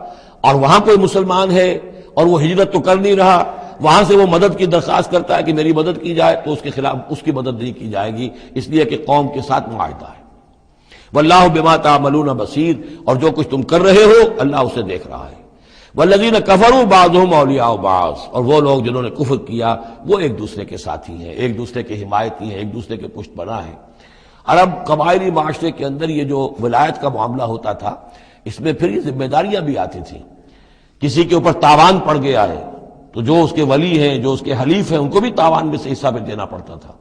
اور وہاں کوئی مسلمان ہے اور وہ ہجرت تو کر نہیں رہا، وہاں سے وہ مدد کی درخواست کرتا ہے کہ میری مدد کی جائے، تو اس کے خلاف اس کی مدد نہیں کی جائے گی، اس لیے کہ قوم کے ساتھ معاہدہ ہے۔ واللہ بما تعملون بصیر، اور جو کچھ تم کر رہے ہو اللہ اسے دیکھ رہا ہے۔ والذین کفروا بعضهم اولیاء بعض، اور وہ لوگ جنہوں نے کفر کیا وہ ایک دوسرے کے ساتھی ہیں، ایک دوسرے کے حمایتی ہیں، ایک دوسرے کے پشت پناہ ہیں۔ عرب قبائلی معاشرے کے اندر یہ جو ولایت کا معاملہ ہوتا تھا، اس میں پھر یہ ذمہ داریاں بھی آتی تھیں۔ کسی کے اوپر تاوان پڑ گیا ہے تو جو اس کے ولی ہیں، جو اس کے حلیف ہیں، ان کو بھی تاوان میں سے حصہ بھی دینا پڑتا تھا۔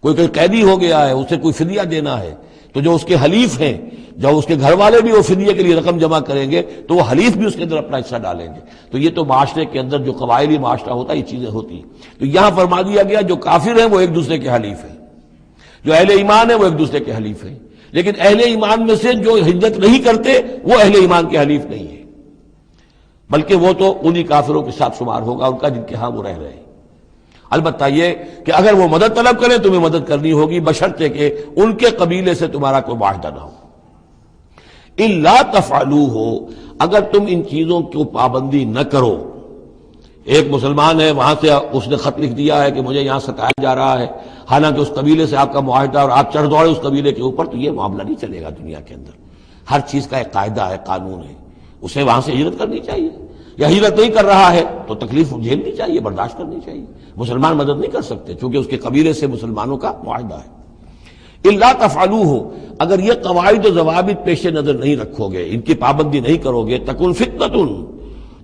کوئی قیدی ہو گیا ہے، اسے کوئی فدیہ دینا ہے تو جو اس کے حلیف ہیں، جو اس کے گھر والے بھی وہ فدیے کے لیے رقم جمع کریں گے تو وہ حلیف بھی اس کے اندر اپنا حصہ ڈالیں گے۔ تو یہ تو معاشرے کے اندر جو قبائلی معاشرہ ہوتا ہے یہ چیزیں ہوتی ہیں۔ تو یہاں فرما دیا گیا جو کافر ہیں وہ ایک دوسرے کے حلیف ہیں، جو اہل ایمان ہیں وہ ایک دوسرے کے حلیف ہیں، لیکن اہل ایمان میں سے جو ہجرت نہیں کرتے وہ اہل ایمان کے حلیف نہیں ہیں، بلکہ وہ تو انہی کافروں کے ساتھ شمار ہوگا ان کا جن کے ہاں وہ رہ رہے ہیں۔ البتہ یہ کہ اگر وہ مدد طلب کریں تمہیں مدد کرنی ہوگی، بشرطے کہ ان کے قبیلے سے تمہارا کوئی معاہدہ نہ ہو۔ الا تفعلوہ، اگر تم ان چیزوں کو پابندی نہ کرو۔ ایک مسلمان ہے، وہاں سے اس نے خط لکھ دیا ہے کہ مجھے یہاں ستایا جا رہا ہے، حالانکہ اس قبیلے سے آپ کا معاہدہ اور آپ چڑھ دوڑے اس قبیلے کے اوپر، تو یہ معاملہ نہیں چلے گا دنیا کے اندر۔ ہر چیز کا ایک قاعدہ ہے، قانون ہے، اسے وہاں سے ہجرت کرنی چاہیے، یا ہجرت نہیں کر رہا ہے تو تکلیف جھیلنی چاہیے، برداشت کرنی چاہیے۔ مسلمان مدد نہیں کر سکتے چونکہ اس کے قبیلے سے مسلمانوں کا معاہدہ ہے۔ الا تفعلوہ، اگر یہ قواعد و ضوابط پیش نظر نہیں رکھو گے، ان کی پابندی نہیں کرو گے، تکن فتنۃ،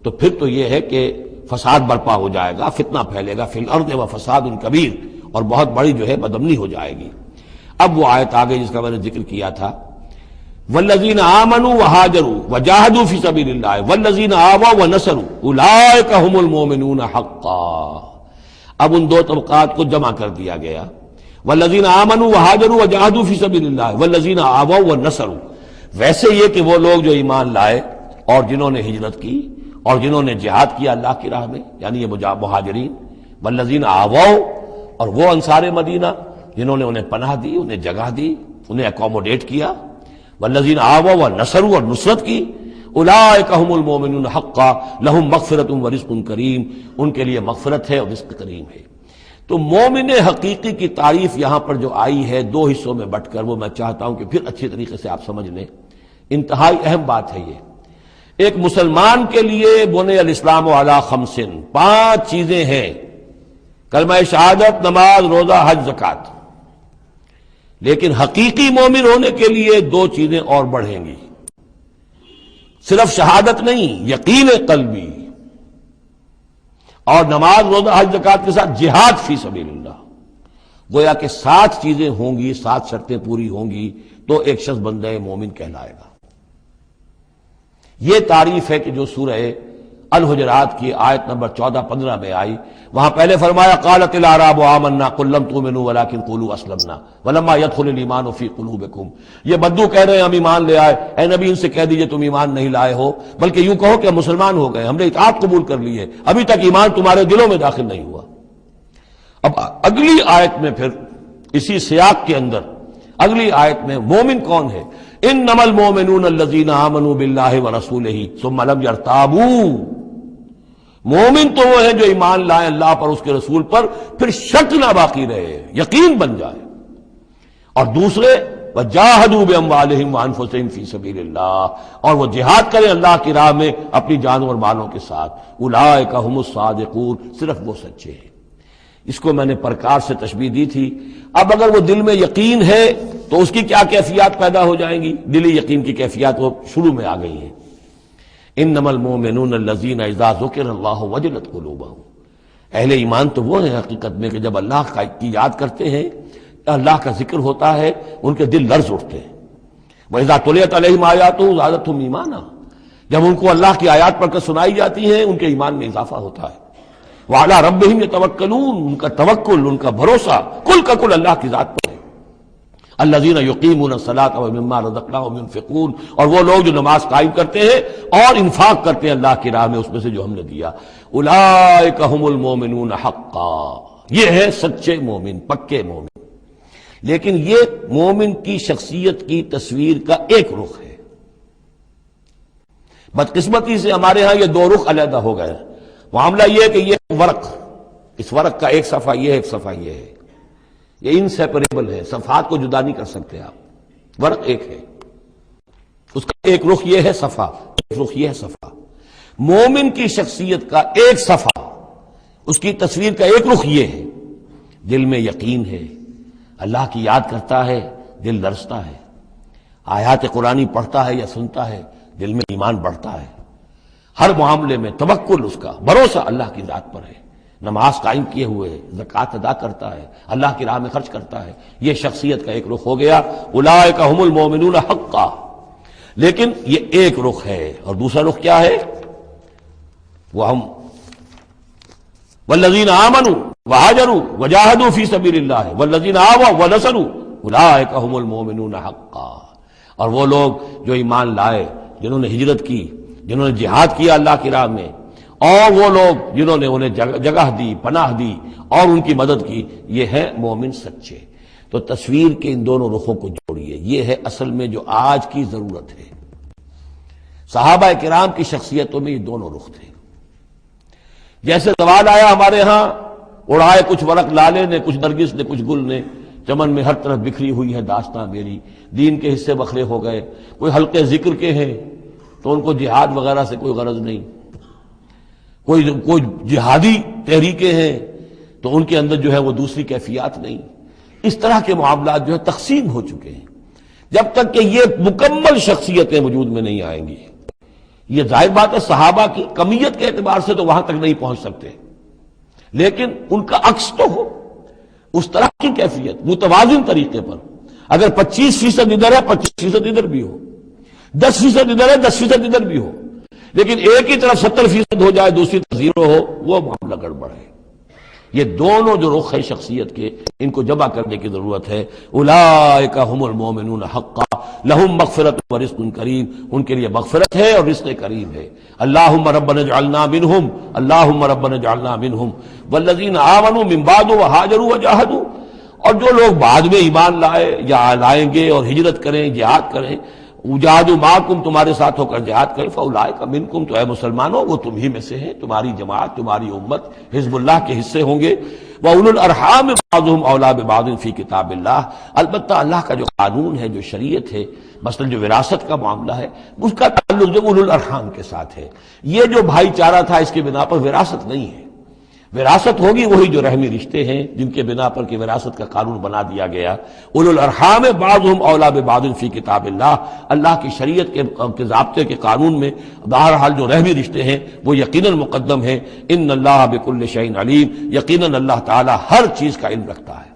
تو پھر تو یہ ہے کہ فساد برپا ہو جائے گا، فتنہ پھیلے گا، فی الارض و فساد کبیر، اور بہت بڑی جو ہے بدامنی ہو جائے گی۔ اب وہ آیت آگے جس کا میں نے ذکر کیا تھا، والذین آمنوا وہاجروا وجاہدوا فی سبیل اللہ والذین آووا ونصروا اولئک هم المؤمنون حقا۔ اب ان دو طبقات کو جمع کر دیا گیا، والذین آمنوا وہاجروا وجاہدوا فی سبیل اللہ والذین آووا ونصروا، ویسے یہ کہ وہ لوگ جو ایمان لائے اور جنہوں نے ہجرت کی اور جنہوں نے جہاد کیا اللہ کی راہ میں، یعنی یہ مہاجرین، والذین آووا، اور وہ انصار مدینہ جنہوں نے انہیں پناہ دی، انہیں جگہ دی، انہیں اکوموڈیٹ کیا، والذین آووا ونصروا، اور نصرت کی، اولئک هم المؤمنون حقا لهم مغفرۃ ورزق کریم، ان کے لیے مغفرت ہے اور رزق کریم ہے۔ تو مومن حقیقی کی تعریف یہاں پر جو آئی ہے دو حصوں میں بٹ کر، وہ میں چاہتا ہوں کہ پھر اچھی طریقے سے آپ سمجھ لیں، انتہائی اہم بات ہے یہ۔ ایک مسلمان کے لیے بنی الاسلام علی خمس، 5 چیزیں ہیں، کلمہ شہادت، نماز، روزہ، حج، زکوٰۃ، لیکن حقیقی مومن ہونے کے لیے 2 چیزیں اور بڑھیں گی، صرف شہادت نہیں، یقین قلبی، اور نماز، روزہ، حج، زکوٰۃ کے ساتھ جہاد فی سبیل اللہ۔ گویا کہ 7 چیزیں ہوں گی، 7 شرطیں پوری ہوں گی تو ایک شخص بندہ مومن کہلائے گا۔ یہ تعریف ہے کہ جو سورہ الحجرات کی آیت نمبر 14-15 میں آئی، وہاں پہلے فرمایا قالت الاعراب آمنا قل لم تؤمنوا ولکن قولوا اسلمنا ولما يدخل الايمان في قلوبكم، یہ بدو کہہ رہے ہیں ہم ایمان لے آئے، اے نبی ان سے کہہ دیجئے تم ایمان نہیں لائے ہو، بلکہ یوں کہو کہ ہم مسلمان ہو گئے، ہم نے اطاعت قبول کر لی ہے، ابھی تک ایمان تمہارے دلوں میں داخل نہیں ہوا۔ اب اگلی آیت میں پھر اسی سیاق کے اندر اگلی آیت میں مومن کون ہے؟ انما المؤمنون الذين آمنوا بالله ورسوله ثم لم يرتابوا، مومن تو وہ ہیں جو ایمان لائیں اللہ پر، اس کے رسول پر، پھر شک نہ باقی رہے، یقین بن جائے۔ اور دوسرے وجاہدوا باموالہم وانفسہم فی سبیل اللہ، اور وہ جہاد کریں اللہ کی راہ میں اپنی جانوں اور مالوں کے ساتھ، اولئک هم الصادقون، صرف وہ سچے ہیں۔ اس کو میں نے پرکار سے تشبیہ دی تھی۔ اب اگر وہ دل میں یقین ہے تو اس کی کیا کیفیات پیدا ہو جائیں گی؟ دلی یقین کی کیفیات وہ شروع میں آ گئی ہیں۔ انما المؤمنون الذین اذا ذکر اللہ وجلت قلوبہم، اہل ایمان تو وہ ہیں حقیقت میں کہ جب اللہ کی یاد کرتے ہیں، اللہ کا ذکر ہوتا ہے، ان کے دل لرز اٹھتے ہیں۔ وَإِذَا تُلِيَتْ عَلَيْهِمْ آيَاتُهُ زَادَتْهُمْ ایمانا، جب ان کو اللہ کی آیات پڑھ کر سنائی جاتی ہیں ان کے ایمان میں اضافہ ہوتا ہے۔ وَعَلَىٰ رَبِّهِمْ يَتَوَكَّلُونَ، ان کا توکل، ان کا بھروسہ کل کا کل اللہ کی ذات پر ہے۔ الذین یقیمون الصلاۃ ومما رزقناہم ينفقون، اور وہ لوگ جو نماز قائم کرتے ہیں اور انفاق کرتے ہیں اللہ کی راہ میں اس میں سے جو ہم نے دیا۔ اولئک هم المؤمنون حقا، یہ ہے سچے مومن، پکے مومن۔ لیکن یہ مومن کی شخصیت کی تصویر کا ایک رخ ہے۔ بدقسمتی سے ہمارے ہاں یہ 2 رخ علیحدہ ہو گئے۔ معاملہ یہ ہے کہ یہ ورق، اس ورق کا ایک صفحہ یہ ہے، ایک صفحہ یہ ہے، یہ انسیپریبل ہے، صفحات کو جدا نہیں کر سکتے آپ، ورق ایک ہے۔ اس کا ایک رخ یہ ہے صفا، ایک رخ یہ ہے صفا۔ مومن کی شخصیت کا ایک صفا، اس کی تصویر کا ایک رخ یہ ہے، دل میں یقین ہے، اللہ کی یاد کرتا ہے، دل لرزتا ہے، آیات قرآنی پڑھتا ہے یا سنتا ہے، دل میں ایمان بڑھتا ہے، ہر معاملے میں توکل، اس کا بھروسہ اللہ کی ذات پر ہے، نماز قائم کیے ہوئے ہے، زکوٰۃ ادا کرتا ہے، اللہ کی راہ میں خرچ کرتا ہے۔ یہ شخصیت کا ایک رخ ہو گیا، اولئک هم المؤمنون حقا۔ لیکن یہ ایک رخ ہے، اور دوسرا رخ کیا ہے؟ وہ ہم والذین آمنوا وہاجروا وجاہدوا فی سبیل اللہ والذین آووا ونصروا اولئک هم المؤمنون حقا۔ اور وہ لوگ جو ایمان لائے، جنہوں نے ہجرت کی، جنہوں نے جہاد کیا اللہ کی راہ میں، اور وہ لوگ جنہوں نے انہیں جگہ دی، پناہ دی اور ان کی مدد کی، یہ ہے مومن سچے۔ تو تصویر کے ان دونوں رخوں کو جوڑیے، یہ ہے اصل میں جو آج کی ضرورت ہے۔ صحابہ کرام کی شخصیتوں میں یہ دونوں رخ تھے۔ جیسے زوال آیا ہمارے ہاں، اڑائے کچھ ورق لالے نے، کچھ نرگس نے، کچھ گل نے، چمن میں ہر طرف بکھری ہوئی ہے داستاں میری، دین کے حصے بکھرے ہو گئے، کوئی حلقے ذکر کے ہیں تو ان کو جہاد وغیرہ سے کوئی غرض نہیں، کوئی جہادی تحریکیں ہیں تو ان کے اندر جو ہے وہ دوسری کیفیات نہیں۔ اس طرح کے معاملات جو ہے تقسیم ہو چکے ہیں۔ جب تک کہ یہ مکمل شخصیتیں وجود میں نہیں آئیں گی، یہ ظاہر بات ہے صحابہ کی کمیت کے اعتبار سے تو وہاں تک نہیں پہنچ سکتے، لیکن ان کا عکس تو ہو، اس طرح کی کیفیت متوازن طریقے پر۔ اگر 25% ادھر ہے 25% ادھر بھی ہو، 10% ادھر ہے 10% ادھر بھی ہو، لیکن ایک ہی طرف 70% ہو جائے، دوسری طرف 0 ہو، وہ معاملہ گڑبڑ ہے۔ یہ دونوں جو رخ ہے شخصیت کے، ان کو جمع کرنے کی ضرورت ہے۔ اولئک هم المؤمنون حقا لهم مغفرۃ ورزق کریم، ان کے لیے مغفرت ہے اور رزق کریم ہے۔ اللہم ربنا اجعلنا منہم، اللہم ربنا اجعلنا منہم والذین آمنوا من بعد وہاجروا وجاہدوا۔ اور جو لوگ بعد میں ایمان لائے یا لائیں گے اور ہجرت کریں، جہاد کریں، وجاہدوا معکم، تمہارے ساتھ ہو کر جہاد کریں، فاولئک منکم، تو اے مسلمانوں وہ تم ہی میں سے ہیں، تمہاری جماعت، تمہاری امت حزب اللہ کے حصے ہوں گے۔ وَأُولُو الْأَرْحَامِ بَعْضُهُمْ أَوْلَىٰ بِبَعْضٍ فِي کتاب اللہ۔ البتہ اللہ کا جو قانون ہے، جو شریعت ہے، مثلا جو وراثت کا معاملہ ہے، اس کا تعلق جو اولو الارحام کے ساتھ ہے۔ یہ جو بھائی چارہ تھا، اس کے بنا پر وراثت نہیں ہے۔ وراثت ہوگی وہی جو رحمی رشتے ہیں، جن کے بنا پر کہ وراثت کا قانون بنا دیا گیا۔ اولو الارحام بعضهم اولیٰ ببعض فی کتاب اللہ، اللہ کی شریعت کے ضابطے کے قانون میں بہرحال جو رحمی رشتے ہیں وہ یقیناً مقدم ہیں۔ ان اللہ بکل شیء علیم، یقیناً اللہ تعالی ہر چیز کا علم رکھتا ہے۔